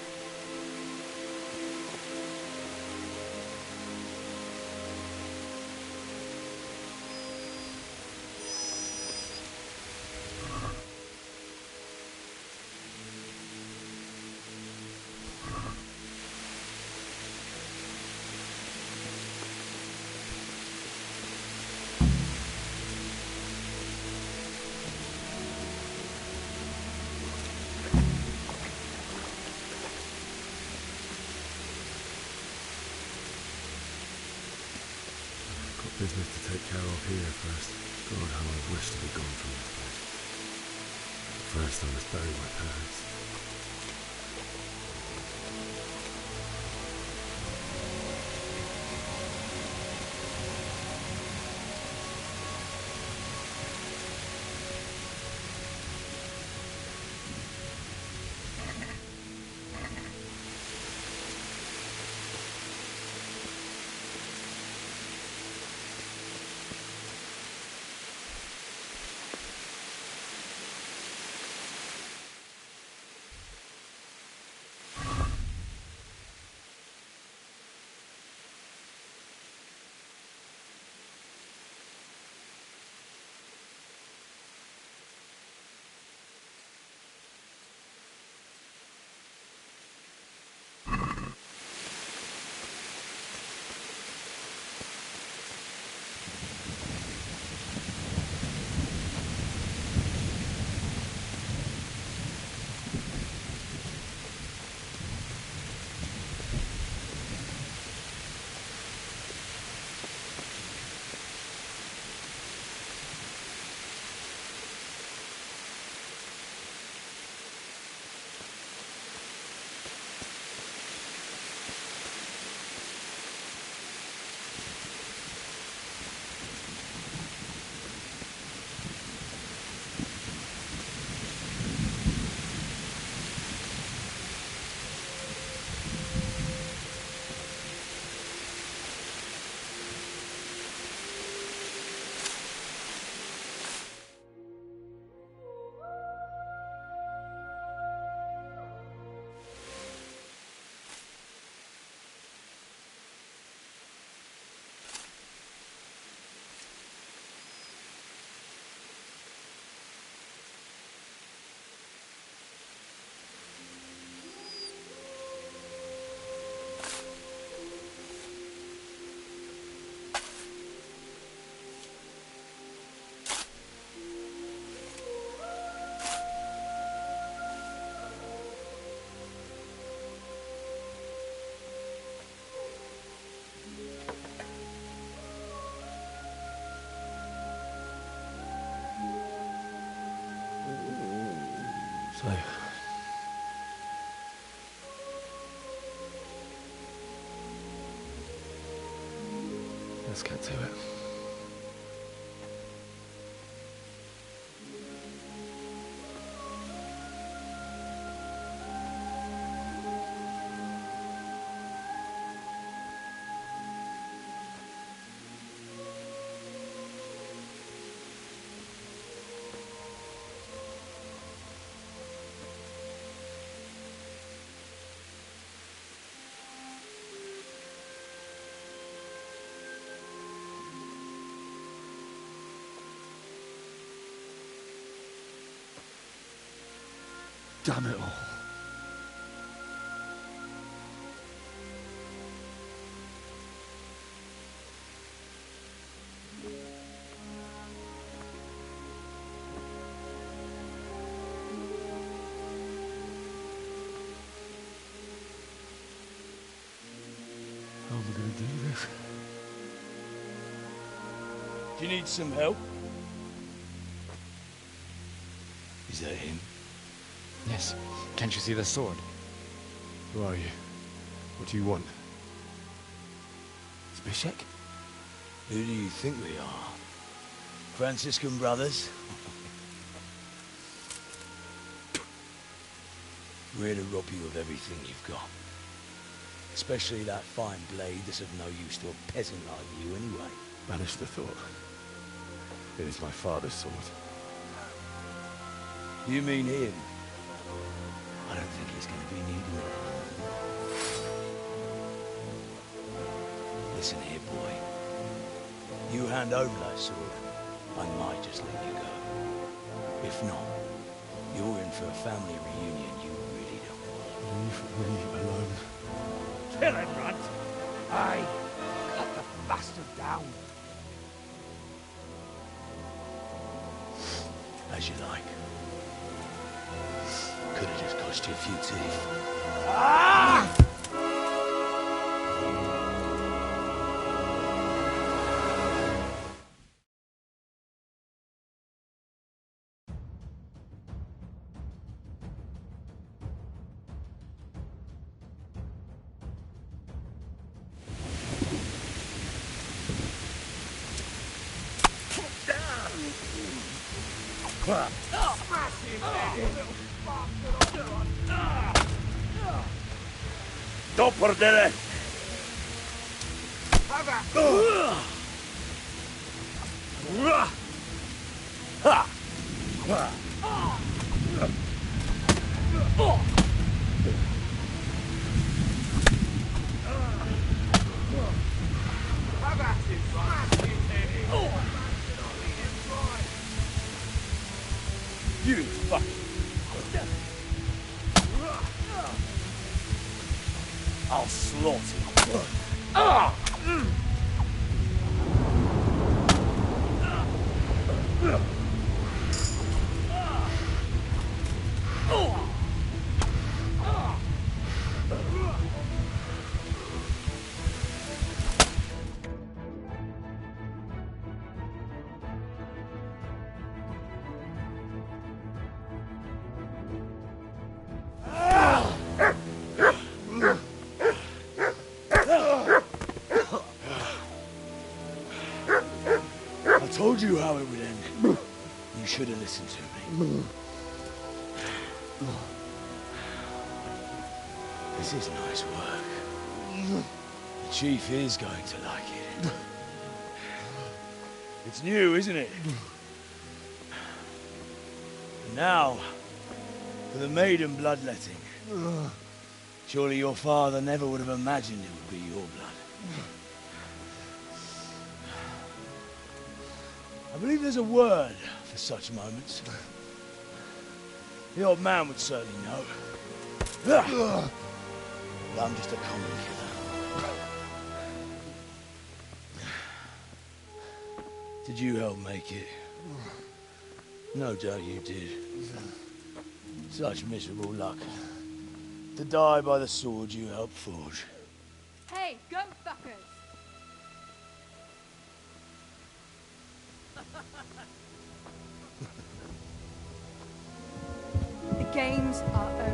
Business to take care of here first. God, how I wish to be gone from this place. First, I must bury my parents. So, let's get to it. Damn it all. How am I going to do this? Do you need some help? Is that him? Yes. Can't you see the sword? Who are you? What do you want? Zbyszek? Who do you think we are? Franciscan brothers? We're here to rob you of everything you've got. Especially that fine blade that's of no use to a peasant like you anyway. Banish the thought. It is my father's sword. You mean him? I don't think he's going to be needing it. Listen here, boy. You hand over that sword, I might just let you go. If not, you're in for a family reunion you really don't want. Leave me alone. Kill him, Runt! Aye, cut the bastard down. As you like. Could have just cost you a few teeth. Ah! Don't perdere! You fucking... I'll slaughter you. I told you how it would end. You should have listened to me. This is nice work. The chief is going to like it. It's new, isn't it? And now, for the maiden bloodletting. Surely your father never would have imagined it would be your blood. I believe there's a word for such moments. The old man would certainly know. But I'm just a common killer. Did you help make it? No doubt you did. Such miserable luck. To die by the sword you helped forge. Hey, gun fuckers! The game Battles are over.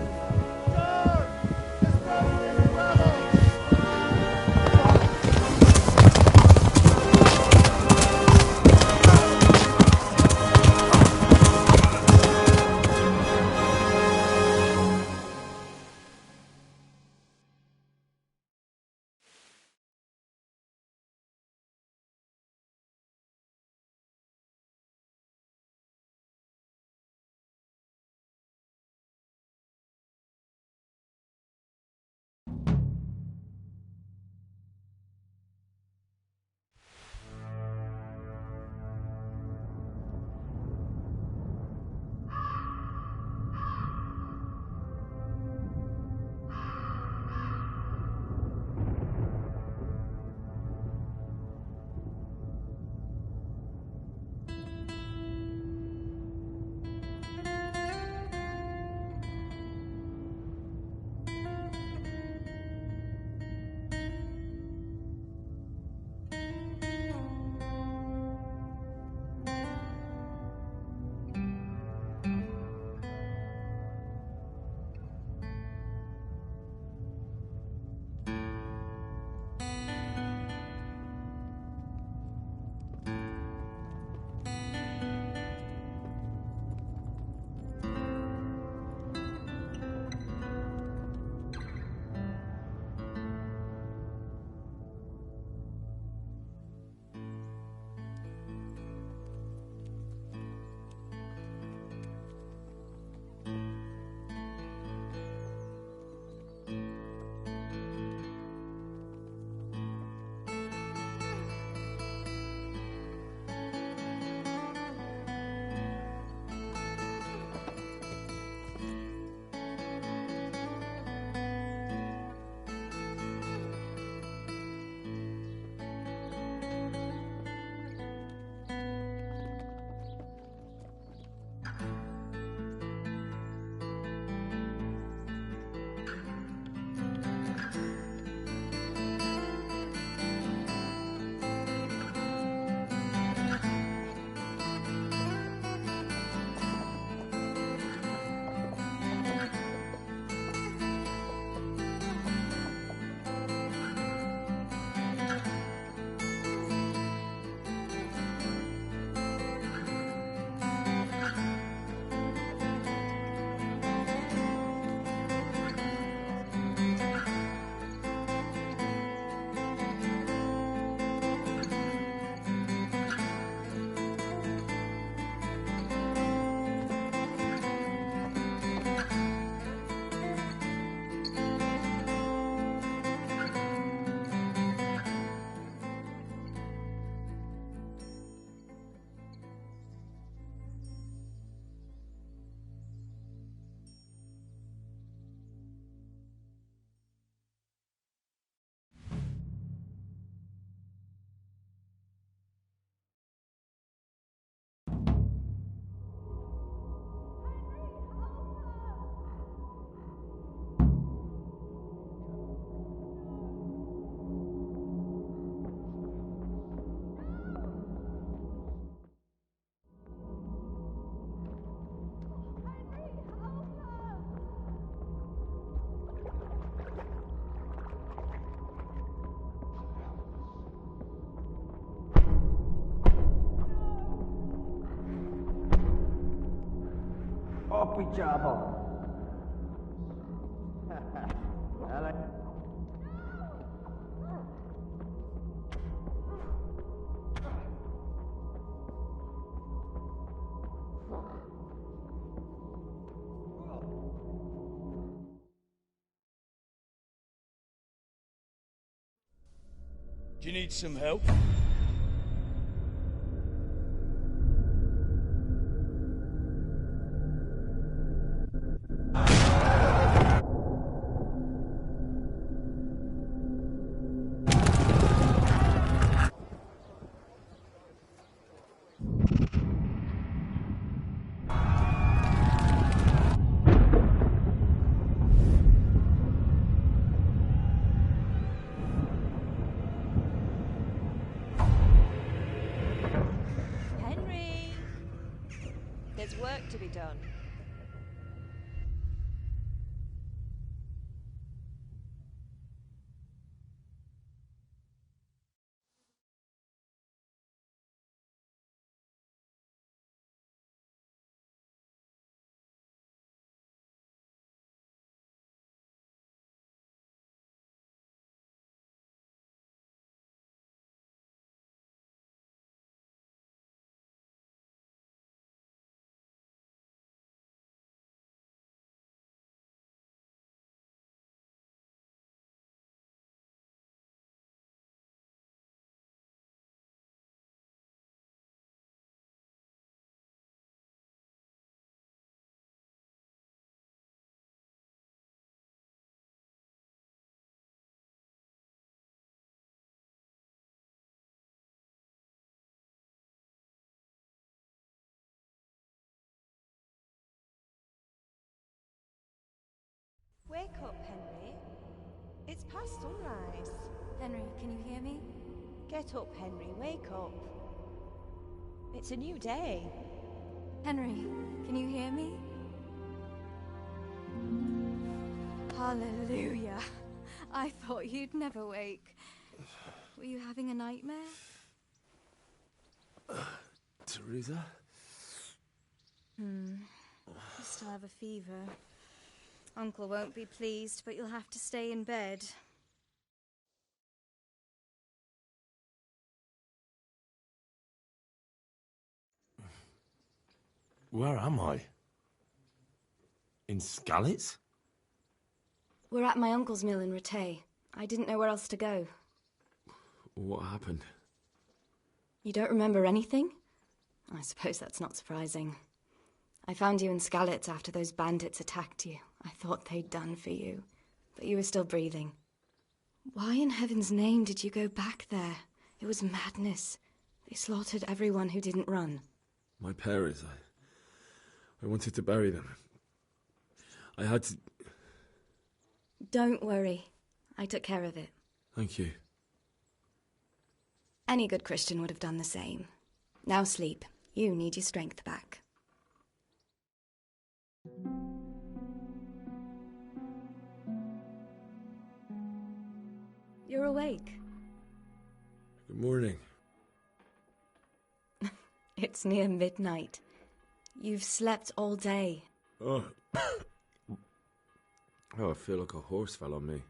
Trouble. Do you need some help? There's work to be done. Henry, can you hear me? Get up, Henry. Wake up. It's a new day. Henry, can you hear me? Hallelujah. I thought you'd never wake. Were you having a nightmare? Teresa? You still have a fever. Uncle won't be pleased, but you'll have to stay in bed. Where am I? In Skalitz? We're at my uncle's mill in Rattay. I didn't know where else to go. What happened? You don't remember anything? I suppose that's not surprising. I found you in Skalitz after those bandits attacked you. I thought they'd done for you, but you were still breathing. Why in heaven's name did you go back there? It was madness. They slaughtered everyone who didn't run. My parents, I wanted to bury them. I had to... Don't worry. I took care of it. Thank you. Any good Christian would have done the same. Now sleep. You need your strength back. You're awake. Good morning. It's near midnight. You've slept all day. Oh, I feel like a horse fell on me.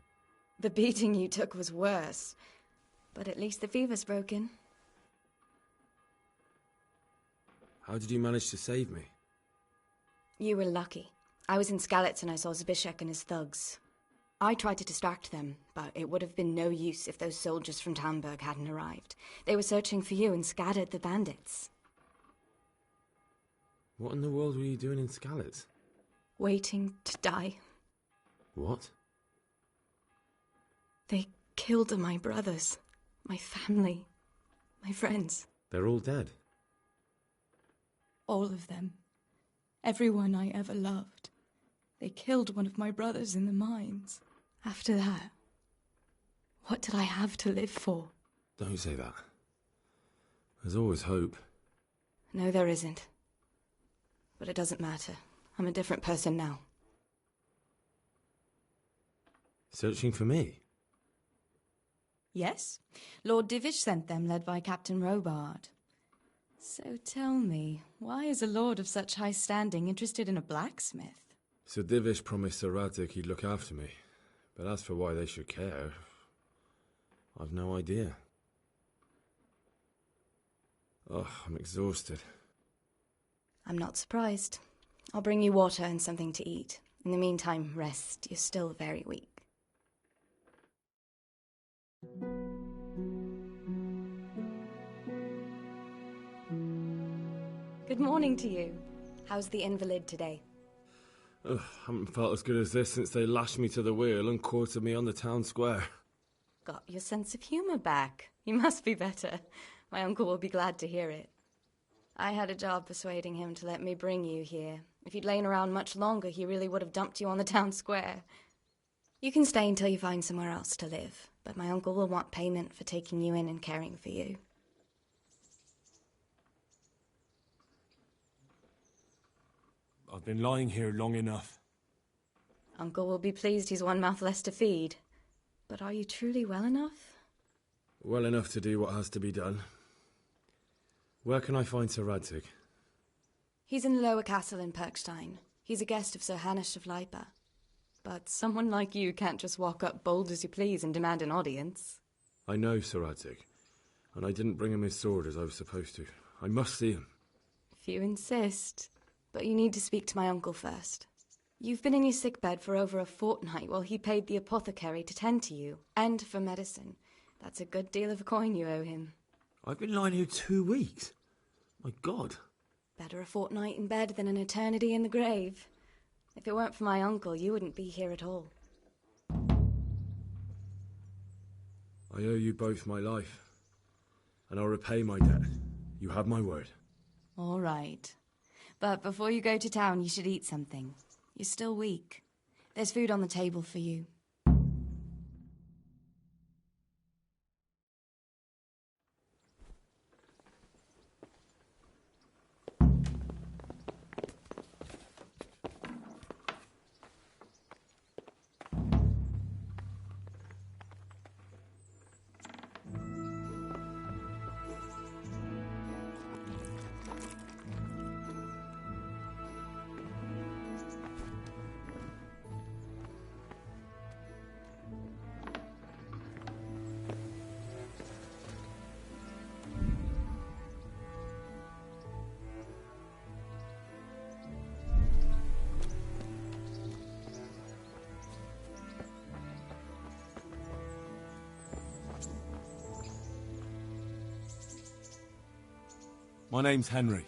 The beating you took was worse. But at least the fever's broken. How did you manage to save me? You were lucky. I was in Skalitz and I saw Zbyszek and his thugs. I tried to distract them, but it would have been no use if those soldiers from Talmberg hadn't arrived. They were searching for you and scattered the bandits. What in the world were you doing in Skalitz? Waiting to die. What? They killed my brothers, my family, my friends. They're all dead. All of them. Everyone I ever loved. They killed one of my brothers in the mines. After that, what did I have to live for? Don't say that. There's always hope. No, there isn't. But it doesn't matter. I'm a different person now. Searching for me? Yes. Lord Divish sent them, led by Captain Robard. So tell me, why is a lord of such high standing interested in a blacksmith? Sir Divish promised Sir Radzik he'd look after me. But as for why they should care, I've no idea. Oh, I'm exhausted. I'm not surprised. I'll bring you water and something to eat. In the meantime, rest. You're still very weak. Good morning to you. How's the invalid today? Ugh, haven't felt as good as this since they lashed me to the wheel and quartered me on the town square. Got your sense of humour back. You must be better. My uncle will be glad to hear it. I had a job persuading him to let me bring you here. If you'd lain around much longer, he really would have dumped you on the town square. You can stay until you find somewhere else to live, but my uncle will want payment for taking you in and caring for you. I've been lying here long enough. Uncle will be pleased he's one mouth less to feed. But are you truly well enough? Well enough to do what has to be done. Where can I find Sir Radzik? He's in the lower castle in Perkstein. He's a guest of Sir Hanush of Leipa. But someone like you can't just walk up bold as you please and demand an audience. I know Sir Radzik, and I didn't bring him his sword as I was supposed to. I must see him. If you insist. But you need to speak to my uncle first. You've been in your sickbed for over a fortnight while he paid the apothecary to tend to you, and for medicine. That's a good deal of coin you owe him. I've been lying here 2 weeks. My God. Better a fortnight in bed than an eternity in the grave. If it weren't for my uncle, you wouldn't be here at all. I owe you both my life, and I'll repay my debt. You have my word. All right. But before you go to town, you should eat something. You're still weak. There's food on the table for you. My name's Henry.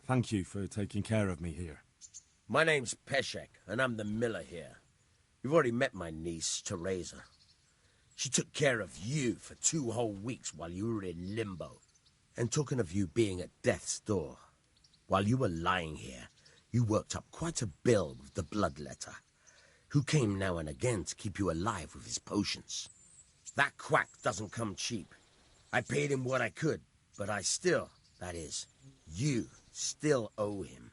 Thank you for taking care of me here. My name's Peshek, and I'm the miller here. You've already met my niece, Teresa. She took care of you for 2 whole weeks while you were in limbo. And talking of you being at death's door, while you were lying here, you worked up quite a bill with the bloodletter, who came now and again to keep you alive with his potions. That quack doesn't come cheap. I paid him what I could, but I still, that is, you still owe him.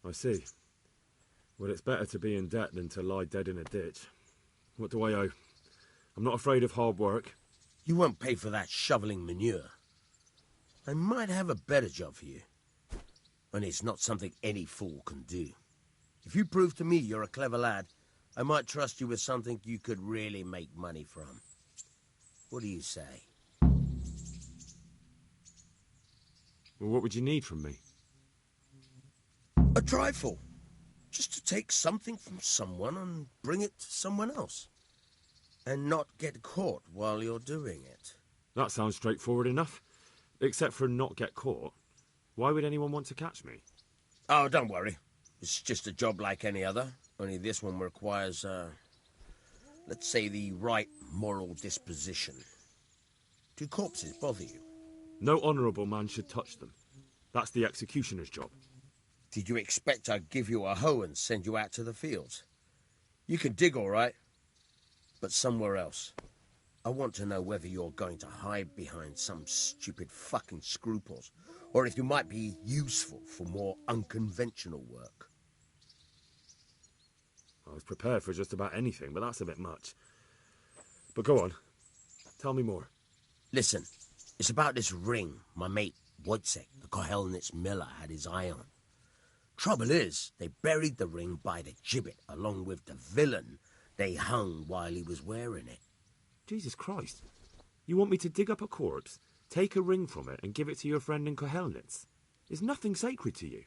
I see. Well, it's better to be in debt than to lie dead in a ditch. What do I owe? I'm not afraid of hard work. You won't pay for that shoveling manure. I might have a better job for you. And it's not something any fool can do. If you prove to me you're a clever lad, I might trust you with something you could really make money from. What do you say? Well, what would you need from me? A trifle. Just to take something from someone and bring it to someone else. And not get caught while you're doing it. That sounds straightforward enough. Except for not get caught. Why would anyone want to catch me? Oh, don't worry. It's just a job like any other. Only this one requires, let's say, the right moral disposition. Do corpses bother you? No honourable man should touch them. That's the executioner's job. Did you expect I'd give you a hoe and send you out to the fields? You can dig all right, but somewhere else. I want to know whether you're going to hide behind some stupid fucking scruples, or if you might be useful for more unconventional work. I was prepared for just about anything, but that's a bit much. But go on. Tell me more. Listen, it's about this ring my mate Wojciech, the Kohelnitz miller, had his eye on. Trouble is, they buried the ring by the gibbet along with the villain they hung while he was wearing it. Jesus Christ. You want me to dig up a corpse, take a ring from it, and give it to your friend in Kohelnitz? Is nothing sacred to you?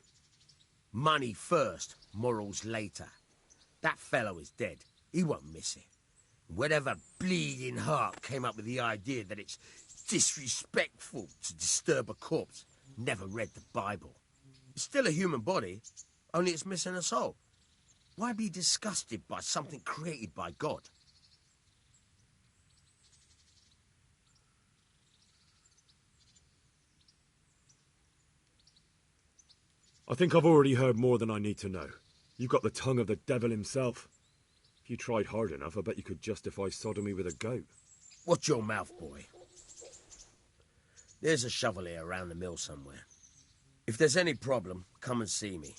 Money first, morals later. That fellow is dead. He won't miss it. Whatever bleeding heart came up with the idea that it's disrespectful to disturb a corpse never read the Bible. It's still a human body, only it's missing a soul. Why be disgusted by something created by God? I think I've already heard more than I need to know. You've got the tongue of the devil himself. If you tried hard enough, I bet you could justify sodomy with a goat. Watch your mouth, boy. There's a shovel here around the mill somewhere. If there's any problem, come and see me.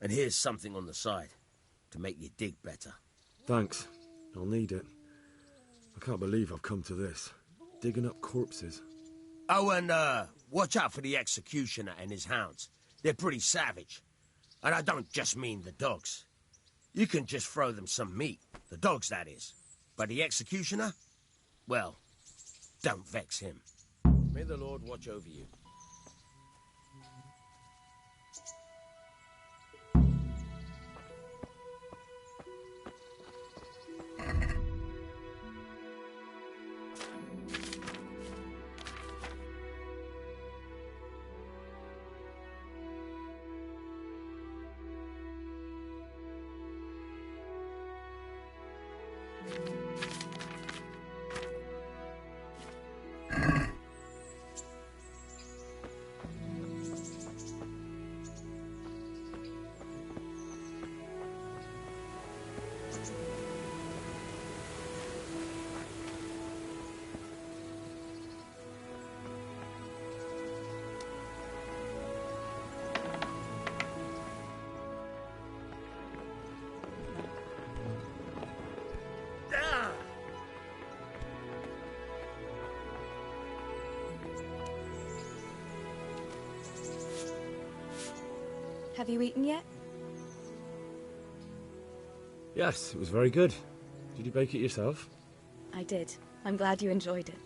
And here's something on the side to make you dig better. Thanks. I'll need it. I can't believe I've come to this. Digging up corpses. Oh, and watch out for the executioner and his hounds. They're pretty savage. And I don't just mean the dogs. You can just throw them some meat. The dogs, that is. But the executioner? Well, don't vex him. May the Lord watch over you. Have you eaten yet? Yes, it was very good. Did you bake it yourself? I did. I'm glad you enjoyed it.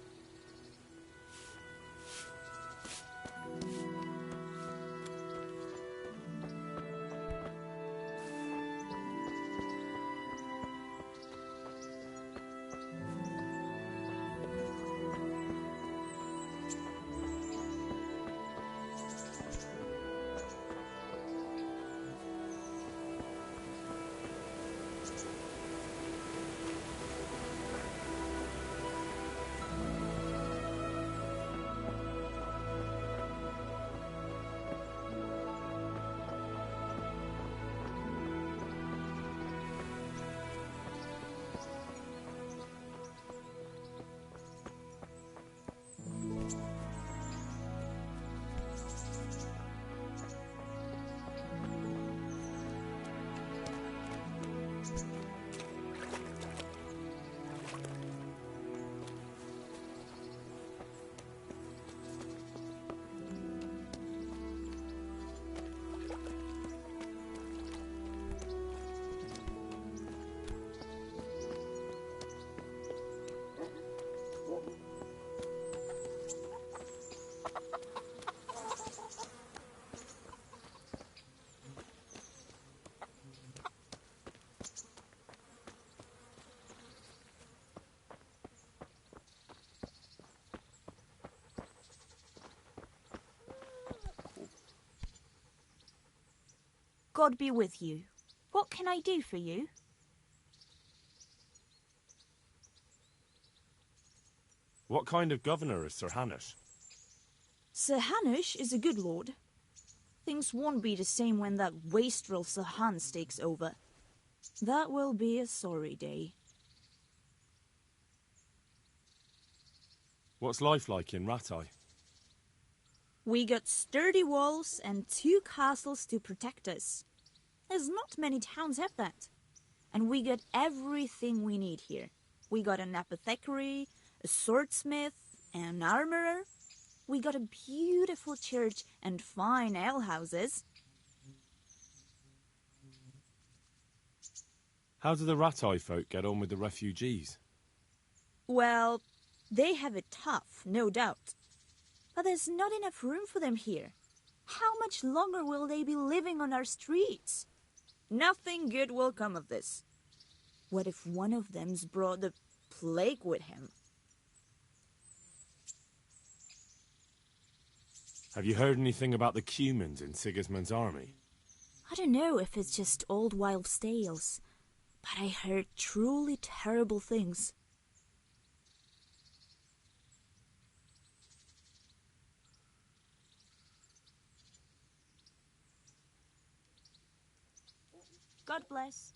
God be with you. What can I do for you? What kind of governor is Sir Hanush? Sir Hanush is a good lord. Things won't be the same when that wastrel Sir Hans takes over. That will be a sorry day. What's life like in Rattay? We got sturdy walls and 2 castles to protect us. There's not many towns have that. And we got everything we need here. We got an apothecary, a swordsmith, an armorer. We got a beautiful church and fine alehouses. How do the Rattay folk get on with the refugees? Well, they have it tough, no doubt. But there's not enough room for them here. How much longer will they be living on our streets? Nothing good will come of this. What if one of them's brought the plague with him? Have you heard anything about the Cumans in Sigismund's army? I don't know if it's just old wild tales, but I heard truly terrible things. God bless.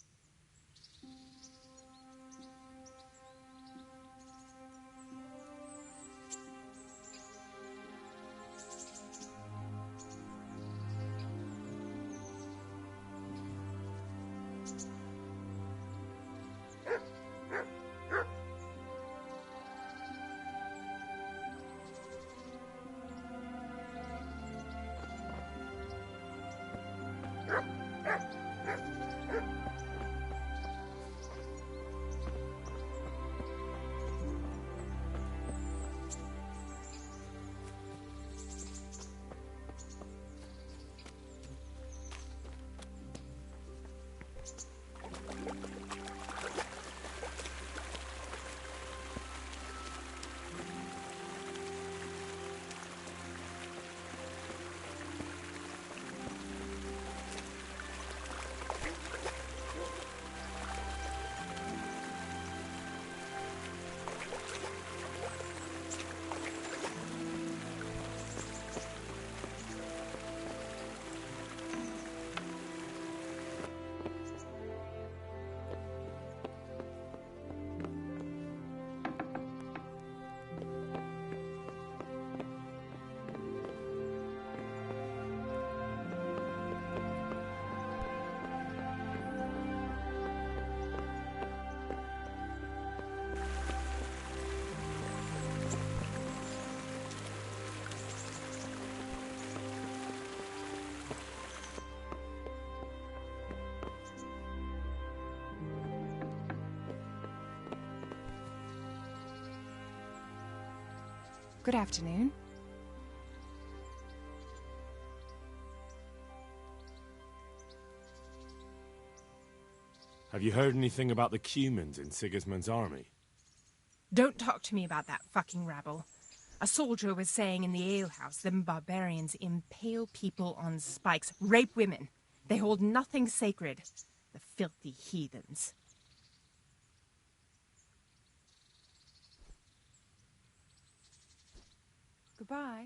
Good afternoon. Have you heard anything about the Cumans in Sigismund's army? Don't talk to me about that fucking rabble. A soldier was saying in the alehouse them barbarians impale people on spikes, rape women. They hold nothing sacred. The filthy heathens. Goodbye.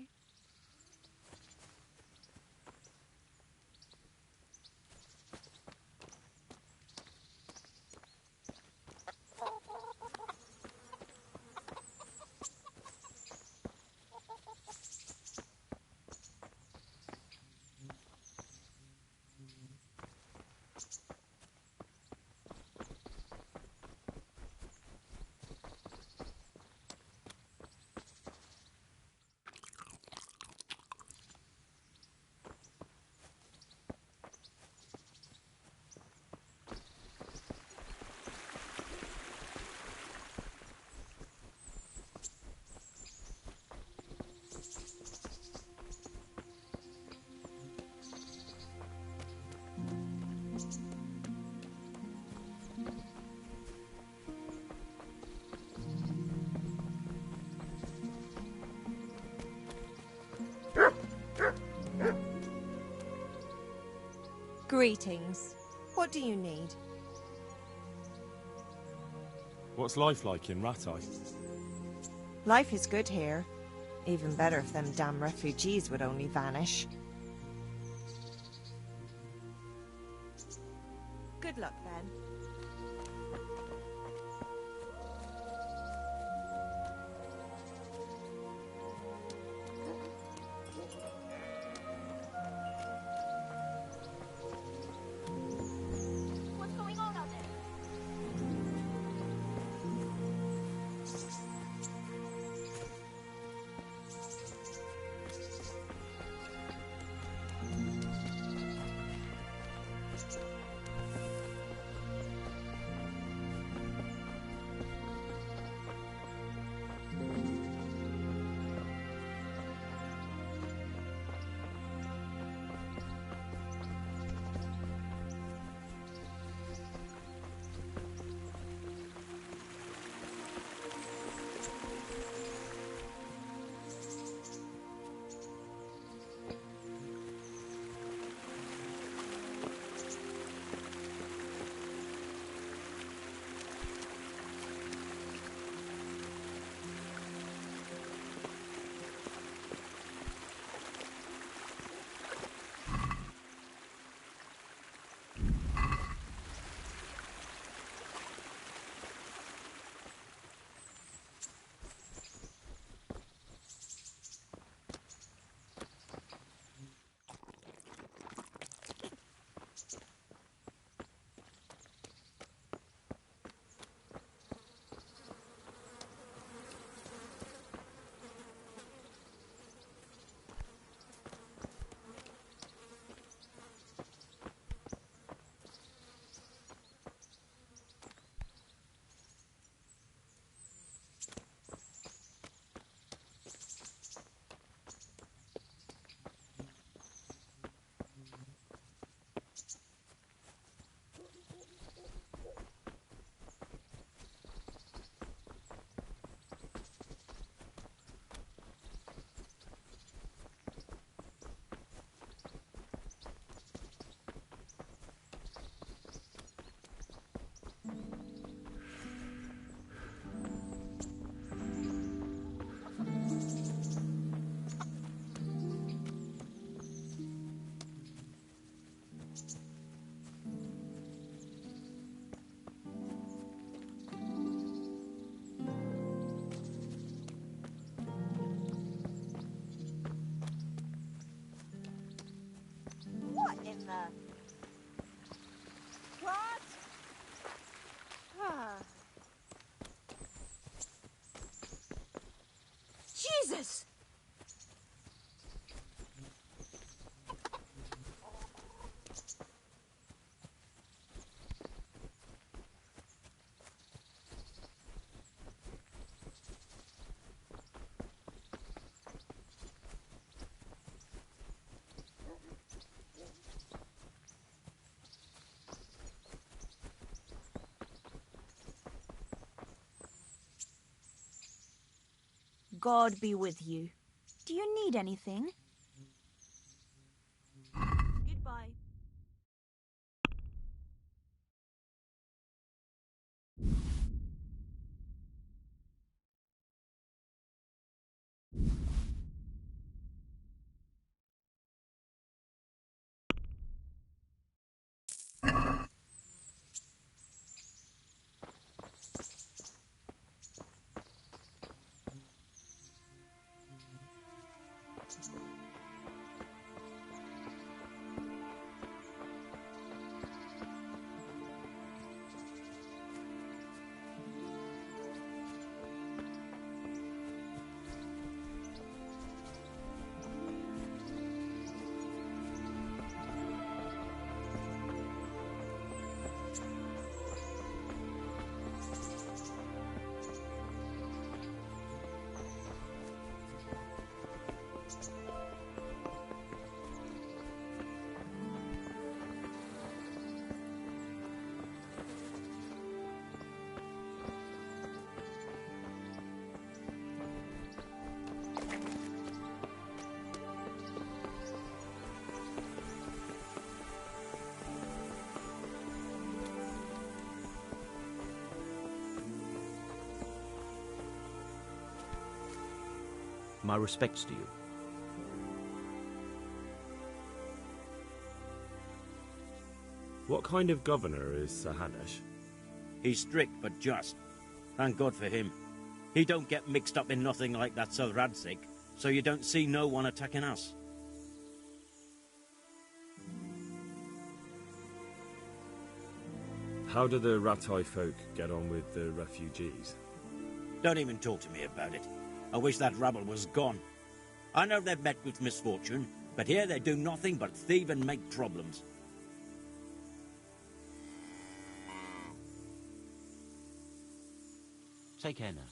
Greetings. What do you need? What's life like in Ratai? Life is good here. Even better if them damn refugees would only vanish. Good luck, then. What's going on out there? What in the... What? Ah. Jesus! God be with you. Do you need anything? Goodbye. My respects to you. What kind of governor is Sir Hanush? He's strict but just. Thank God for him. He don't get mixed up in nothing like that Sir Radzig, so you don't see no one attacking us. How do the Ratai folk get on with the refugees? Don't even talk to me about it. I wish that rabble was gone. I know they've met with misfortune, but here they do nothing but thieve and make problems. Take care now.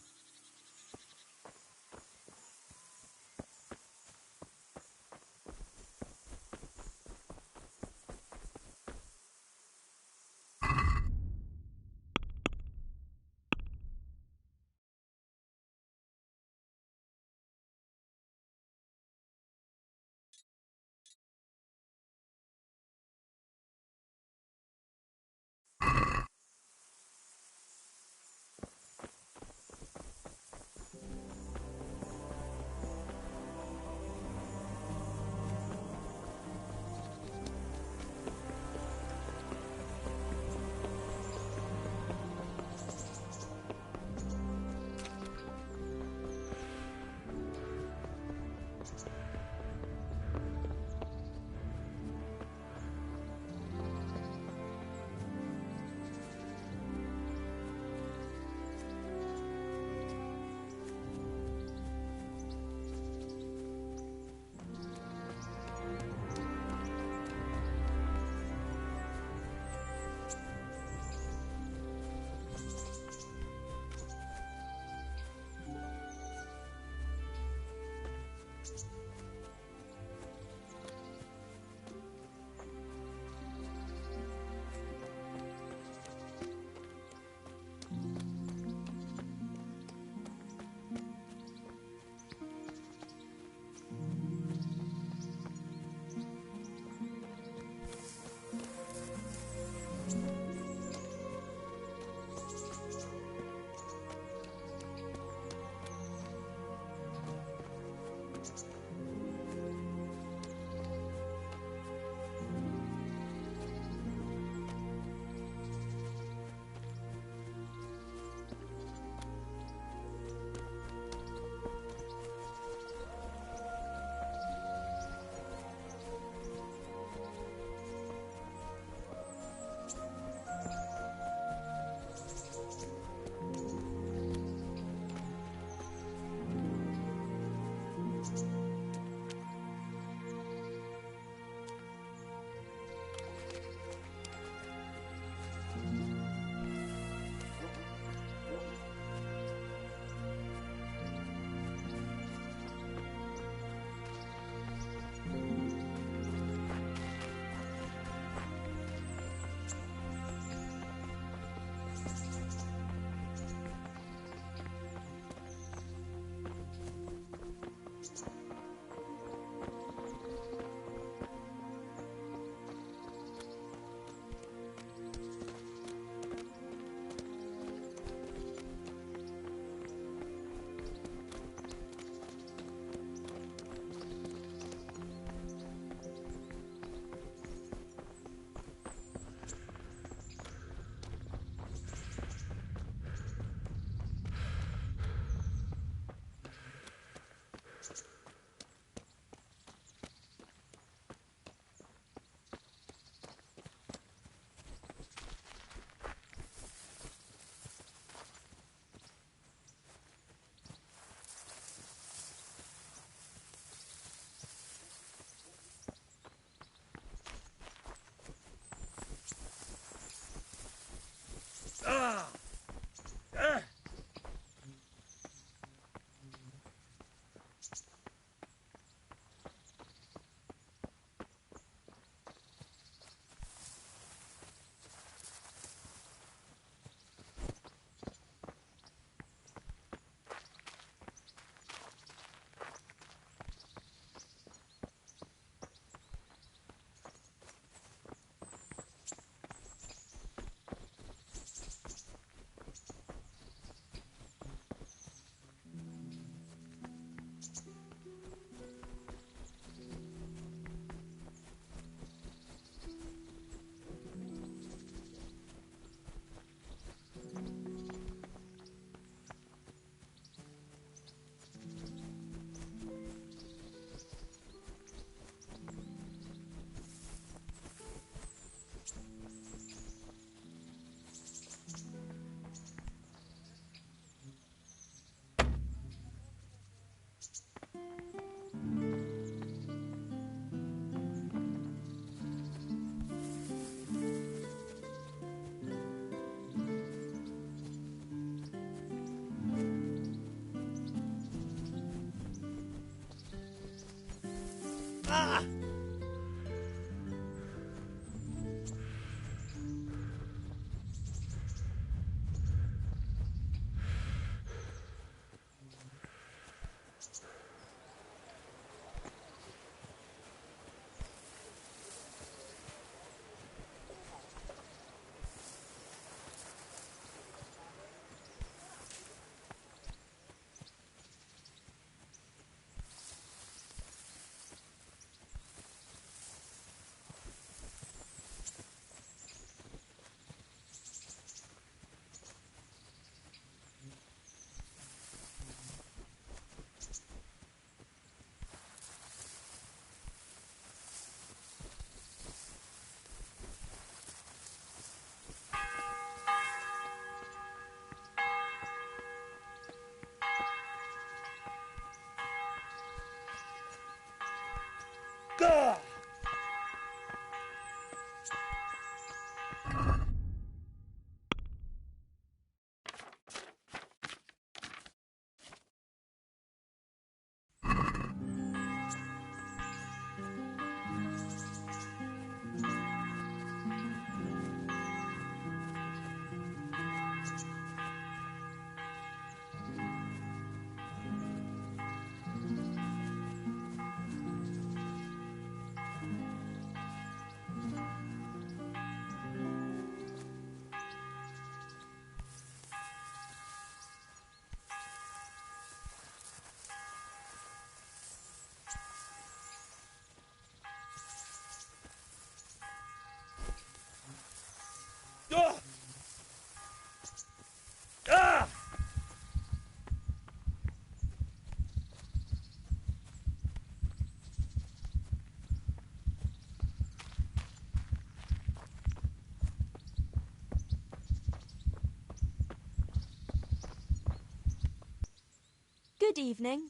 Good evening.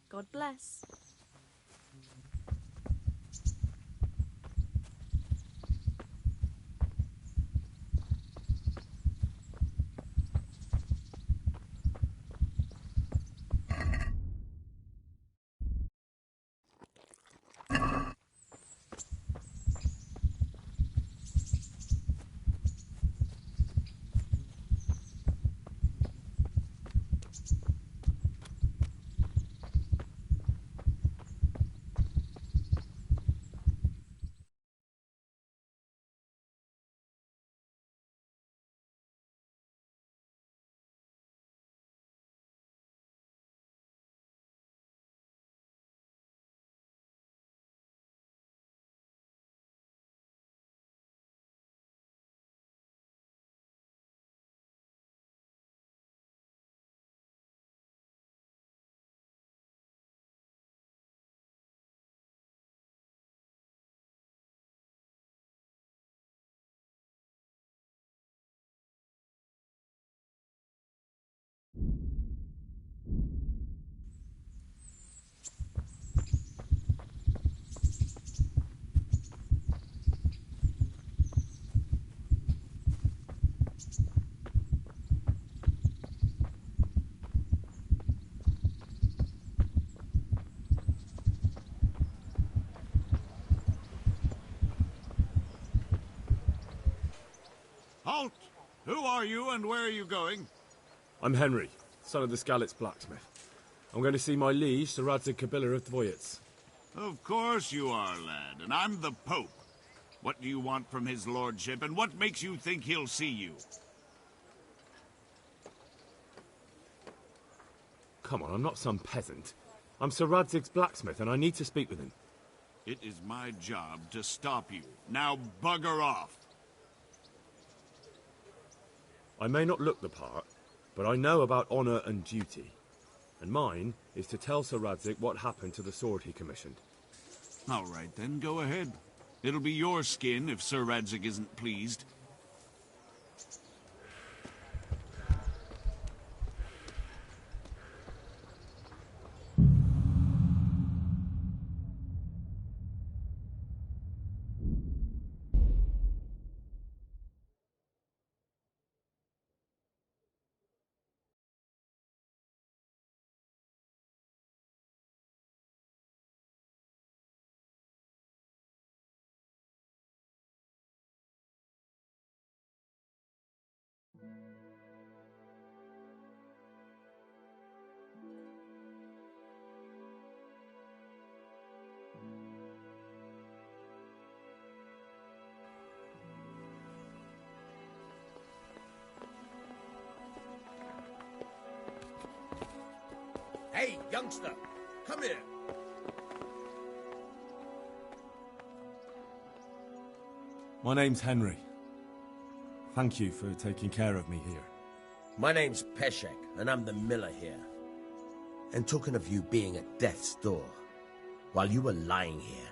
God bless. Halt! Who are you and where are you going? I'm Henry, son of the Skalitz blacksmith. I'm going to see my liege, Sir Radzig Kabiller of Dvoyets. Of course you are, lad, and I'm the Pope. What do you want from his lordship, and what makes you think he'll see you? Come on, I'm not some peasant. I'm Sir Radzig's blacksmith, and I need to speak with him. It is my job to stop you. Now bugger off. I may not look the part, but I know about honour and duty. And mine is to tell Sir Radzig what happened to the sword he commissioned. All right, then, go ahead. It'll be your skin if Sir Radzig isn't pleased. Hey, youngster, come here. My name's Henry. Thank you for taking care of me here. My name's Peshek, and I'm the miller here. And talking of you being at death's door, while you were lying here,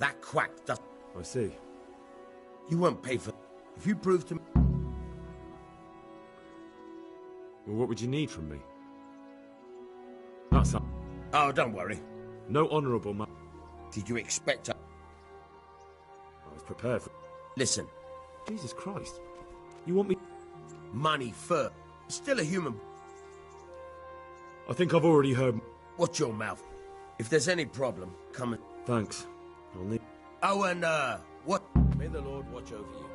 that quack does... I see. You won't pay for... If you prove to me... Well, what would you need from me? That's... Oh, don't worry. No honourable man. Did you expect to... I was prepared for... Listen. Jesus Christ. You want me... Money first. Still a human... I think I've already heard... Watch your mouth. If there's any problem, come and... Thanks. I'll need... Oh, and, what... May the Lord watch over you.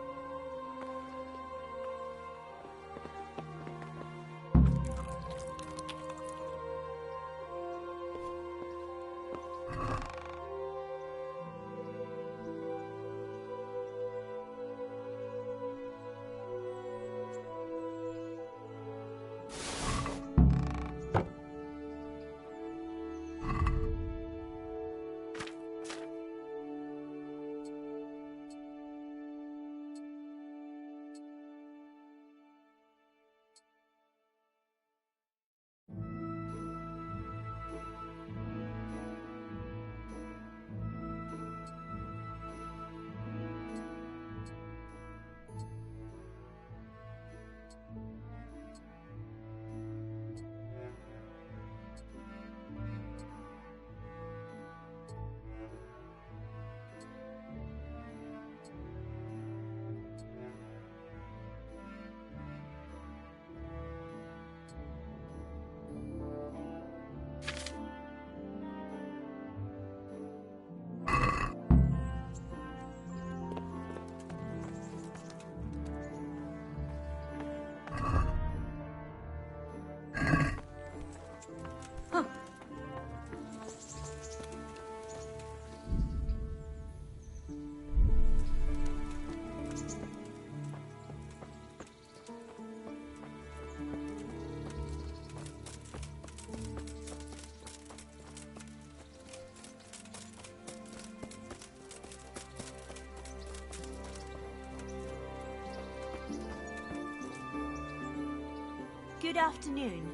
Good afternoon.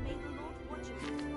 May the Lord watch you.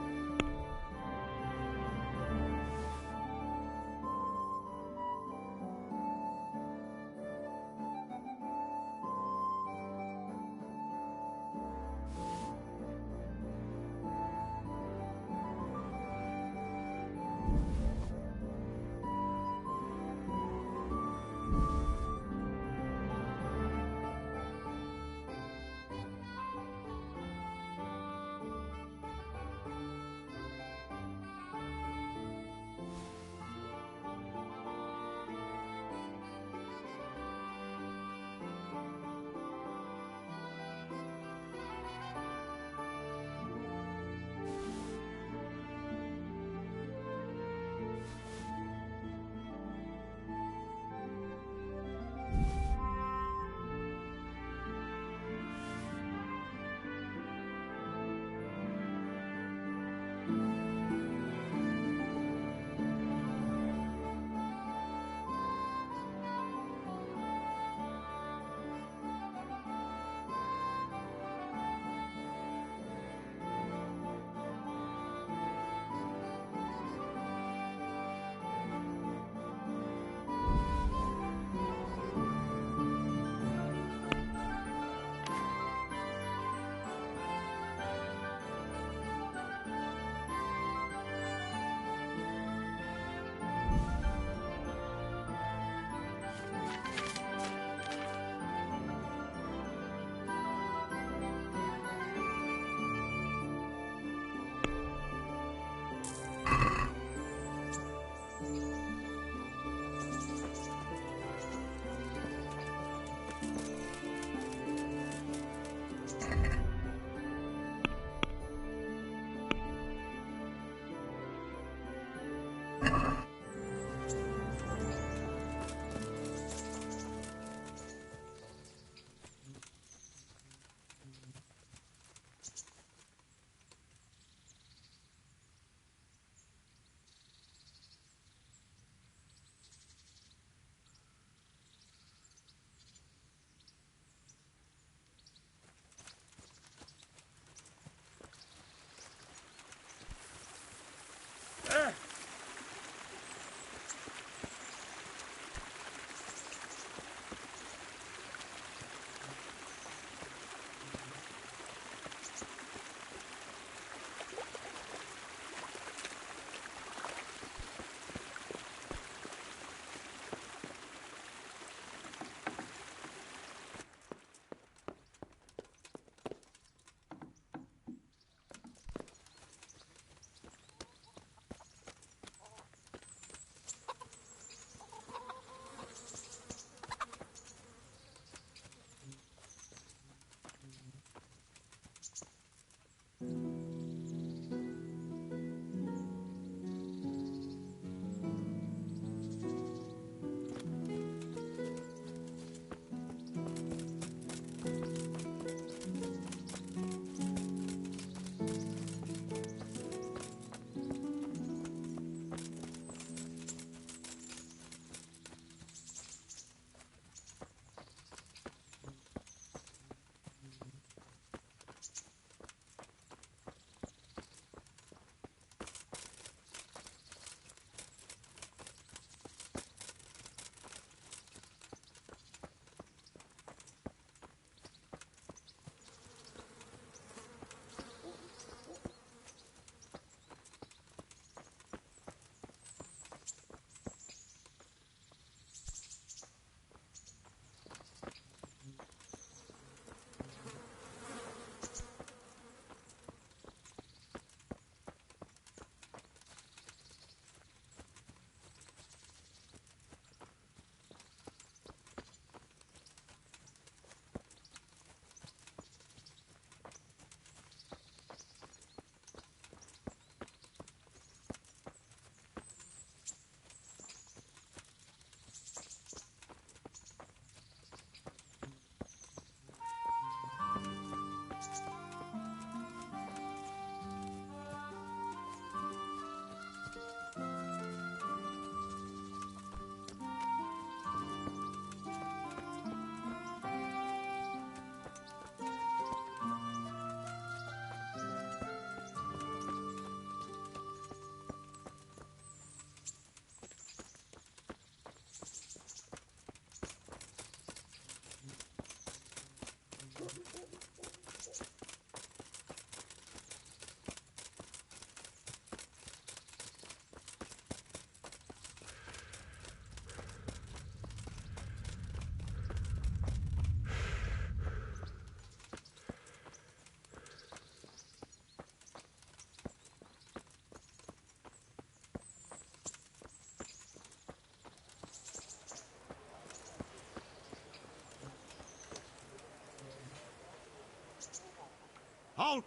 Halt!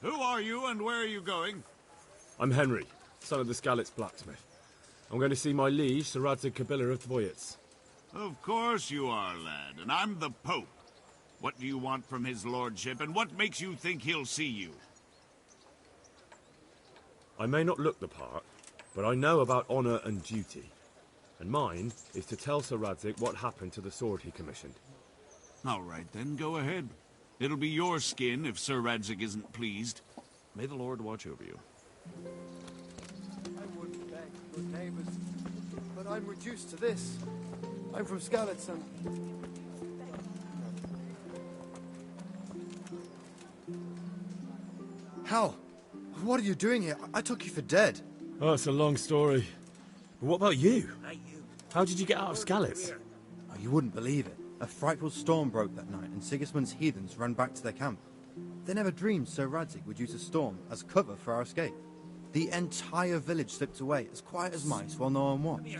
Who are you and where are you going? I'm Henry, son of the Skalitz blacksmith. I'm going to see my liege, Sir Radzig Kabiller of Dvoyitz. Of course you are, lad, and I'm the Pope. What do you want from his lordship, and what makes you think he'll see you? I may not look the part, but I know about honour and duty. And mine is to tell Sir Radzig what happened to the sword he commissioned. All right, then, go ahead. It'll be your skin if Sir Radzig isn't pleased. May the Lord watch over you. I would beg good neighbours, but I'm reduced to this. I'm from Skalitz and... Hal, what are you doing here? I took you for dead. Oh, it's a long story. But what about you? How did you get out of Skalitz? Oh, you wouldn't believe it. A frightful storm broke that night, and Sigismund's heathens ran back to their camp. They never dreamed Sir Radzig would use a storm as cover for our escape. The entire village slipped away, as quiet as mice, while no one watched.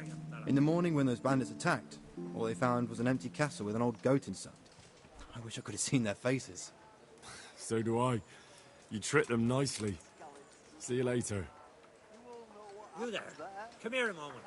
In the morning, when those bandits attacked, all they found was an empty castle with an old goat inside. I wish I could have seen their faces. So do I. You tricked them nicely. See you later. You there. Come here a moment.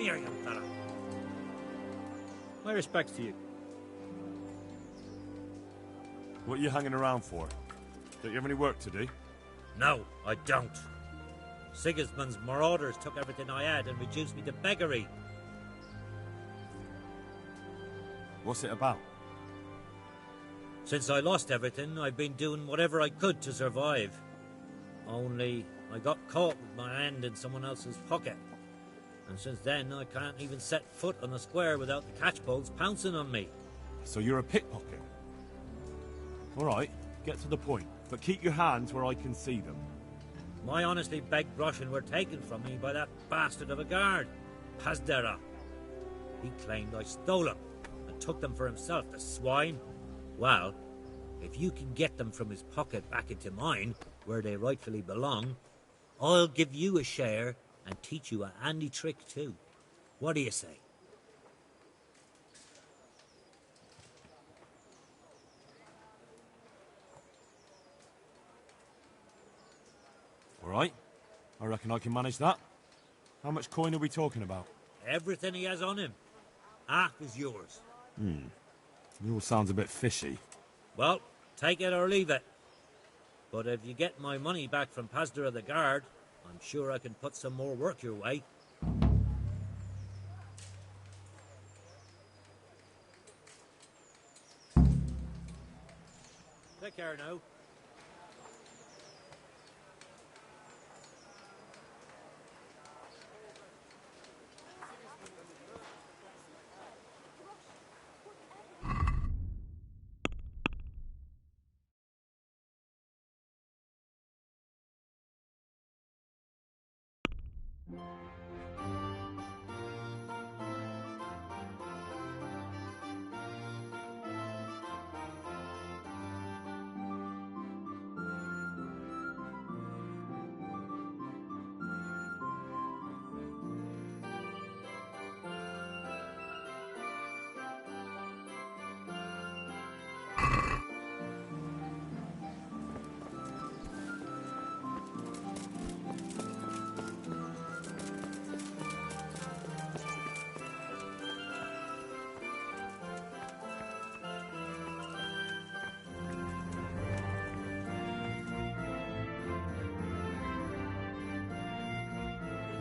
here, young fella. My respects to you. What are you hanging around for? Don't you have any work to do? No, I don't. Sigismund's marauders took everything I had and reduced me to beggary. What's it about? Since I lost everything, I've been doing whatever I could to survive. Only I got caught with my hand in someone else's pocket. And since then, I can't even set foot on the square without the catchpoles pouncing on me. So you're a pickpocket? All right, get to the point, but keep your hands where I can see them. My honestly begged groschen were taken from me by that bastard of a guard, Pazdera. He claimed I stole them and took them for himself, the swine. Well, if you can get them from his pocket back into mine, where they rightfully belong, I'll give you a share and teach you a handy trick too. What do you say? All right, I reckon I can manage that. How much coin are we talking about? Everything he has on him. Half is yours. It all sounds a bit fishy. Well, take it or leave it. But if you get my money back from Pastor of the Guard, I'm sure I can put some more work your way. Take care now.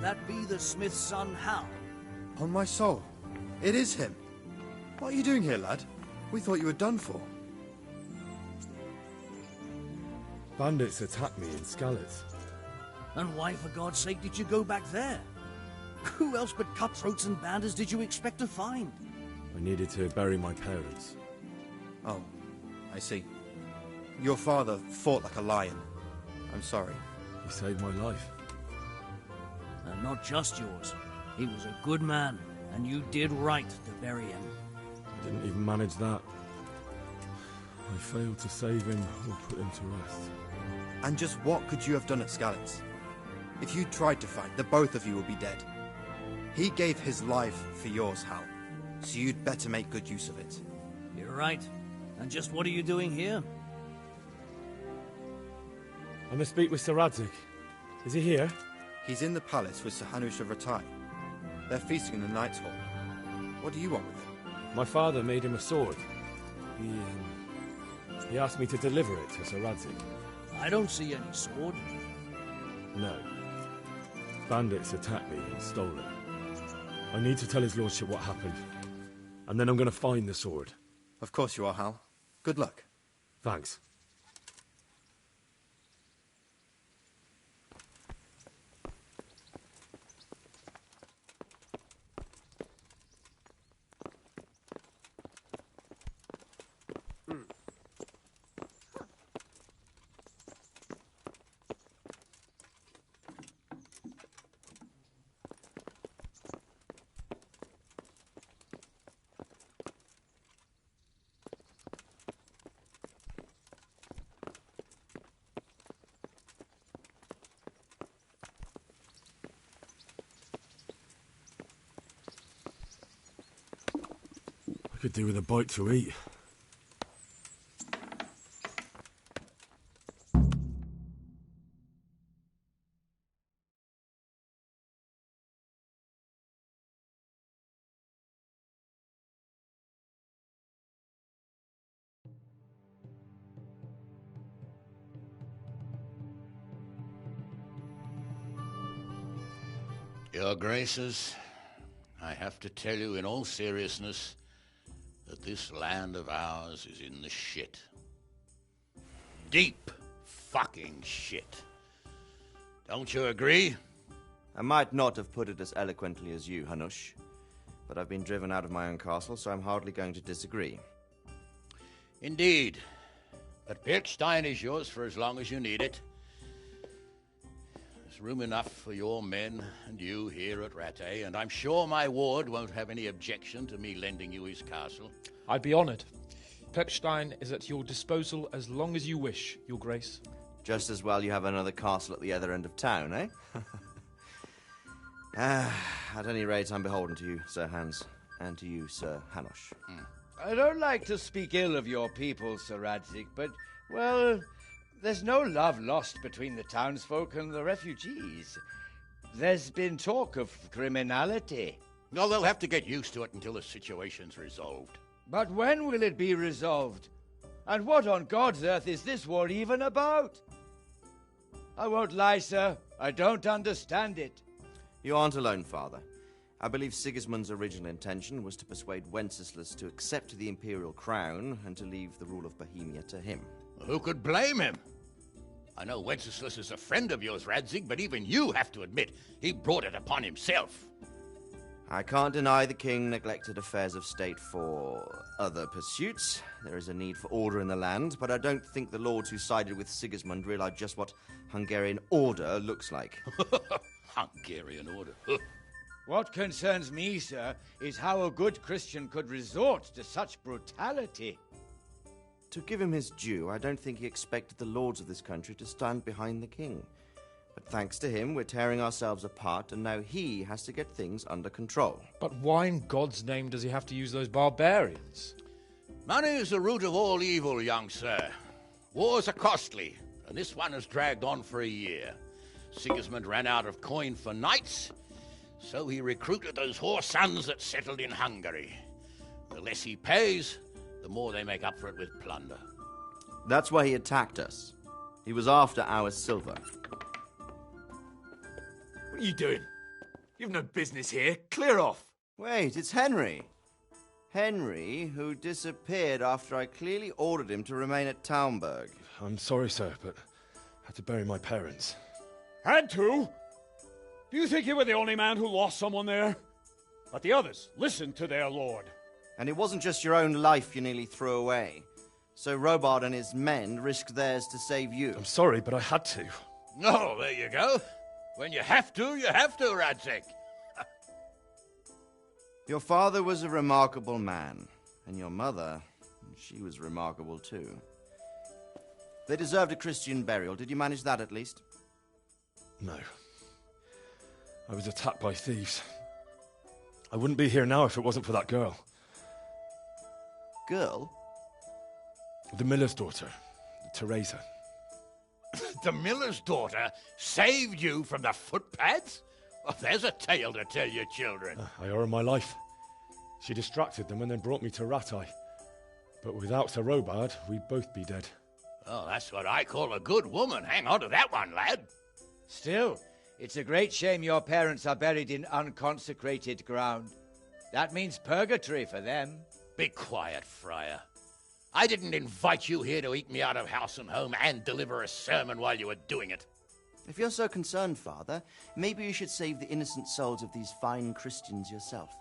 That be the smith's son, Hal? On my soul, it is him. What are you doing here, lad? We thought you were done for. Bandits attacked me in Skalitz. And why, for God's sake, did you go back there? Who else but cutthroats and bandits did you expect to find? I needed to bury my parents. Oh, I see. Your father fought like a lion. I'm sorry. He saved my life. And not just yours. He was a good man, and you did right to bury him. I didn't even manage that. I failed to save him or put him to rest. And just what could you have done at Skalitz? If you tried to fight, the both of you would be dead. He gave his life for yours, Hal. So you'd better make good use of it. You're right. And just what are you doing here? I must speak with Sir Radzig. Is he here? He's in the palace with Sir Hanush of Ratai. They're feasting in the Knight's Hall. What do you want with him? My father made him a sword. He asked me to deliver it to Sir Radzig. I don't see any sword. No. Bandits attacked me and stole it. I need to tell his lordship what happened. And then I'm going to find the sword. Of course you are, Hal. Good luck. Thanks. Could do with a bite to eat. Your Graces, I have to tell you in all seriousness that this land of ours is in the shit. Deep fucking shit. Don't you agree? I might not have put it as eloquently as you, Hanush, but I've been driven out of my own castle, so I'm hardly going to disagree. Indeed. But Pirkstein is yours for as long as you need it. There's room enough for your men and you here at Rattay, and I'm sure my ward won't have any objection to me lending you his castle. I'd be honoured. Pirkstein is at your disposal as long as you wish, Your Grace. Just as well you have another castle at the other end of town, eh? At any rate, I'm beholden to you, Sir Hans, and to you, Sir Hanush. I don't like to speak ill of your people, Sir Radzig, but, well, there's no love lost between the townsfolk and the refugees. There's been talk of criminality. No, they'll have to get used to it until the situation's resolved. But when will it be resolved? And what on God's earth is this war even about? I won't lie, sir. I don't understand it. You aren't alone, Father. I believe Sigismund's original intention was to persuade Wenceslas to accept the imperial crown and to leave the rule of Bohemia to him. Who could blame him? I know Wenceslas is a friend of yours, Radzig, but even you have to admit he brought it upon himself. I can't deny the king neglected affairs of state for other pursuits. There is a need for order in the land, but I don't think the lords who sided with Sigismund realized just what Hungarian order looks like. Hungarian order? What concerns me, sir, is how a good Christian could resort to such brutality. To give him his due, I don't think he expected the lords of this country to stand behind the king. But thanks to him, we're tearing ourselves apart, and now he has to get things under control. But why in God's name does he have to use those barbarians? Money is the root of all evil, young sir. Wars are costly, and this one has dragged on for a year. Sigismund ran out of coin for knights, so he recruited those whore sons that settled in Hungary. The less he pays, the more they make up for it with plunder. That's why he attacked us. He was after our silver. What are you doing? You've no business here. Clear off. Wait, it's Henry. Henry, who disappeared after I clearly ordered him to remain at Taunberg. I'm sorry, sir, but I had to bury my parents. Had to? Do you think you were the only man who lost someone there? But the others listened to their lord. And it wasn't just your own life you nearly threw away. So Robard and his men risked theirs to save you. I'm sorry, but I had to. Oh, there you go. When you have to, Radzig. Your father was a remarkable man, and your mother, she was remarkable too. They deserved a Christian burial. Did you manage that at least? No. I was attacked by thieves. I wouldn't be here now if it wasn't for that girl. Girl? The miller's daughter, Teresa. The miller's daughter saved you from the footpads? Well, there's a tale to tell your children. I owe her my life. She distracted them and then brought me to Rattay. But without Sir Robard, we'd both be dead. Oh, that's what I call a good woman. Hang on to that one, lad. Still, it's a great shame your parents are buried in unconsecrated ground. That means purgatory for them. Be quiet, Friar. I didn't invite you here to eat me out of house and home and deliver a sermon while you were doing it. If you're so concerned, Father, maybe you should save the innocent souls of these fine Christians yourself.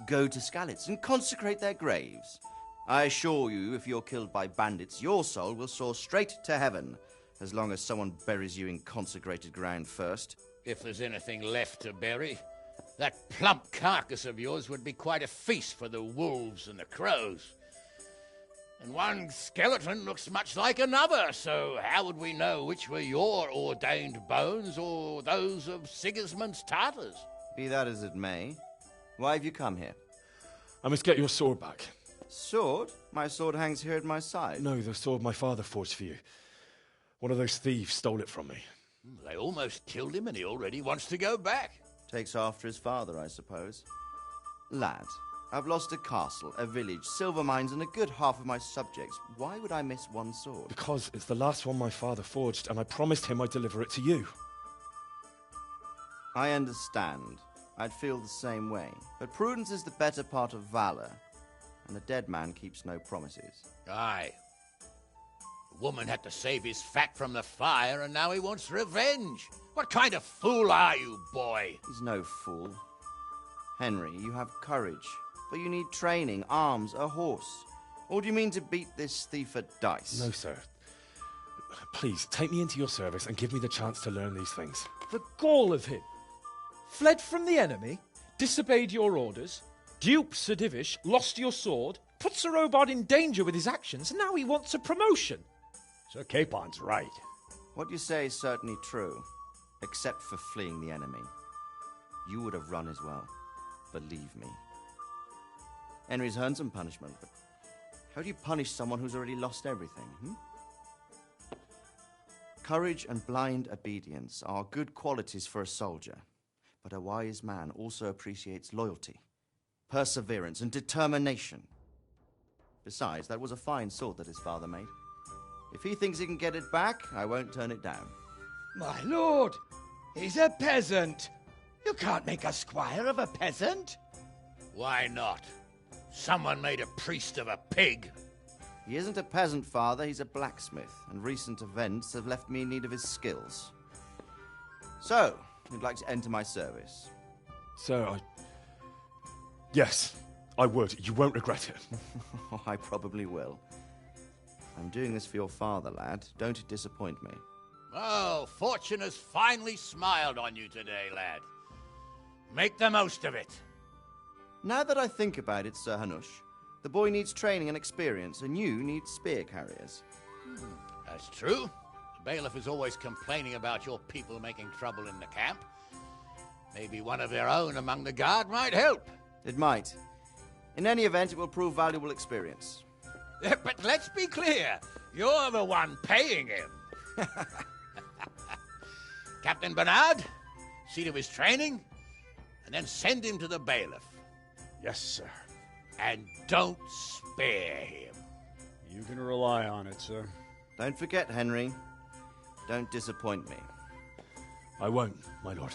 Go to Skalitz and consecrate their graves. I assure you, if you're killed by bandits, your soul will soar straight to heaven, as long as someone buries you in consecrated ground first. If there's anything left to bury, that plump carcass of yours would be quite a feast for the wolves and the crows. And one skeleton looks much like another, so how would we know which were your ordained bones or those of Sigismund's Tartars? Be that as it may, why have you come here? I must get your sword back. Sword? My sword hangs here at my side. No, the sword my father forged for you. One of those thieves stole it from me. They almost killed him and he already wants to go back. Takes after his father, I suppose. Lad, I've lost a castle, a village, silver mines, and a good half of my subjects. Why would I miss one sword? Because it's the last one my father forged, and I promised him I'd deliver it to you. I understand. I'd feel the same way. But prudence is the better part of valor, and a dead man keeps no promises. Aye. The woman had to save his fat from the fire, and now he wants revenge. What kind of fool are you, boy? He's no fool. Henry, you have courage, but you need training, arms, a horse. Or do you mean to beat this thief at dice? No, sir. Please, take me into your service and give me the chance to learn these things. The gall of him. Fled from the enemy, disobeyed your orders, duped Sir Divish, lost your sword, put Sir Robard in danger with his actions, and now he wants a promotion. Sir Capon's right. What you say is certainly true, except for fleeing the enemy. You would have run as well, believe me. Henry's earned some punishment, but how do you punish someone who's already lost everything, Courage and blind obedience are good qualities for a soldier, but a wise man also appreciates loyalty, perseverance, and determination. Besides, that was a fine sword that his father made. If he thinks he can get it back, I won't turn it down. My lord, he's a peasant. You can't make a squire of a peasant. Why not? Someone made a priest of a pig. He isn't a peasant, father, he's a blacksmith, and recent events have left me in need of his skills. So, you'd like to enter my service? Sir, Yes, I would. You won't regret it. Oh, I probably will. I'm doing this for your father, lad. Don't disappoint me. Oh, fortune has finally smiled on you today, lad. Make the most of it. Now that I think about it, Sir Hanush, the boy needs training and experience, and you need spear carriers. That's true. The bailiff is always complaining about your people making trouble in the camp. Maybe one of their own among the guard might help. It might. In any event, it will prove valuable experience. But let's be clear. You're the one paying him. Captain Bernard, see to his training, and then send him to the bailiff. Yes, sir. And don't spare him. You can rely on it, sir. Don't forget, Henry. Don't disappoint me. I won't, my lord.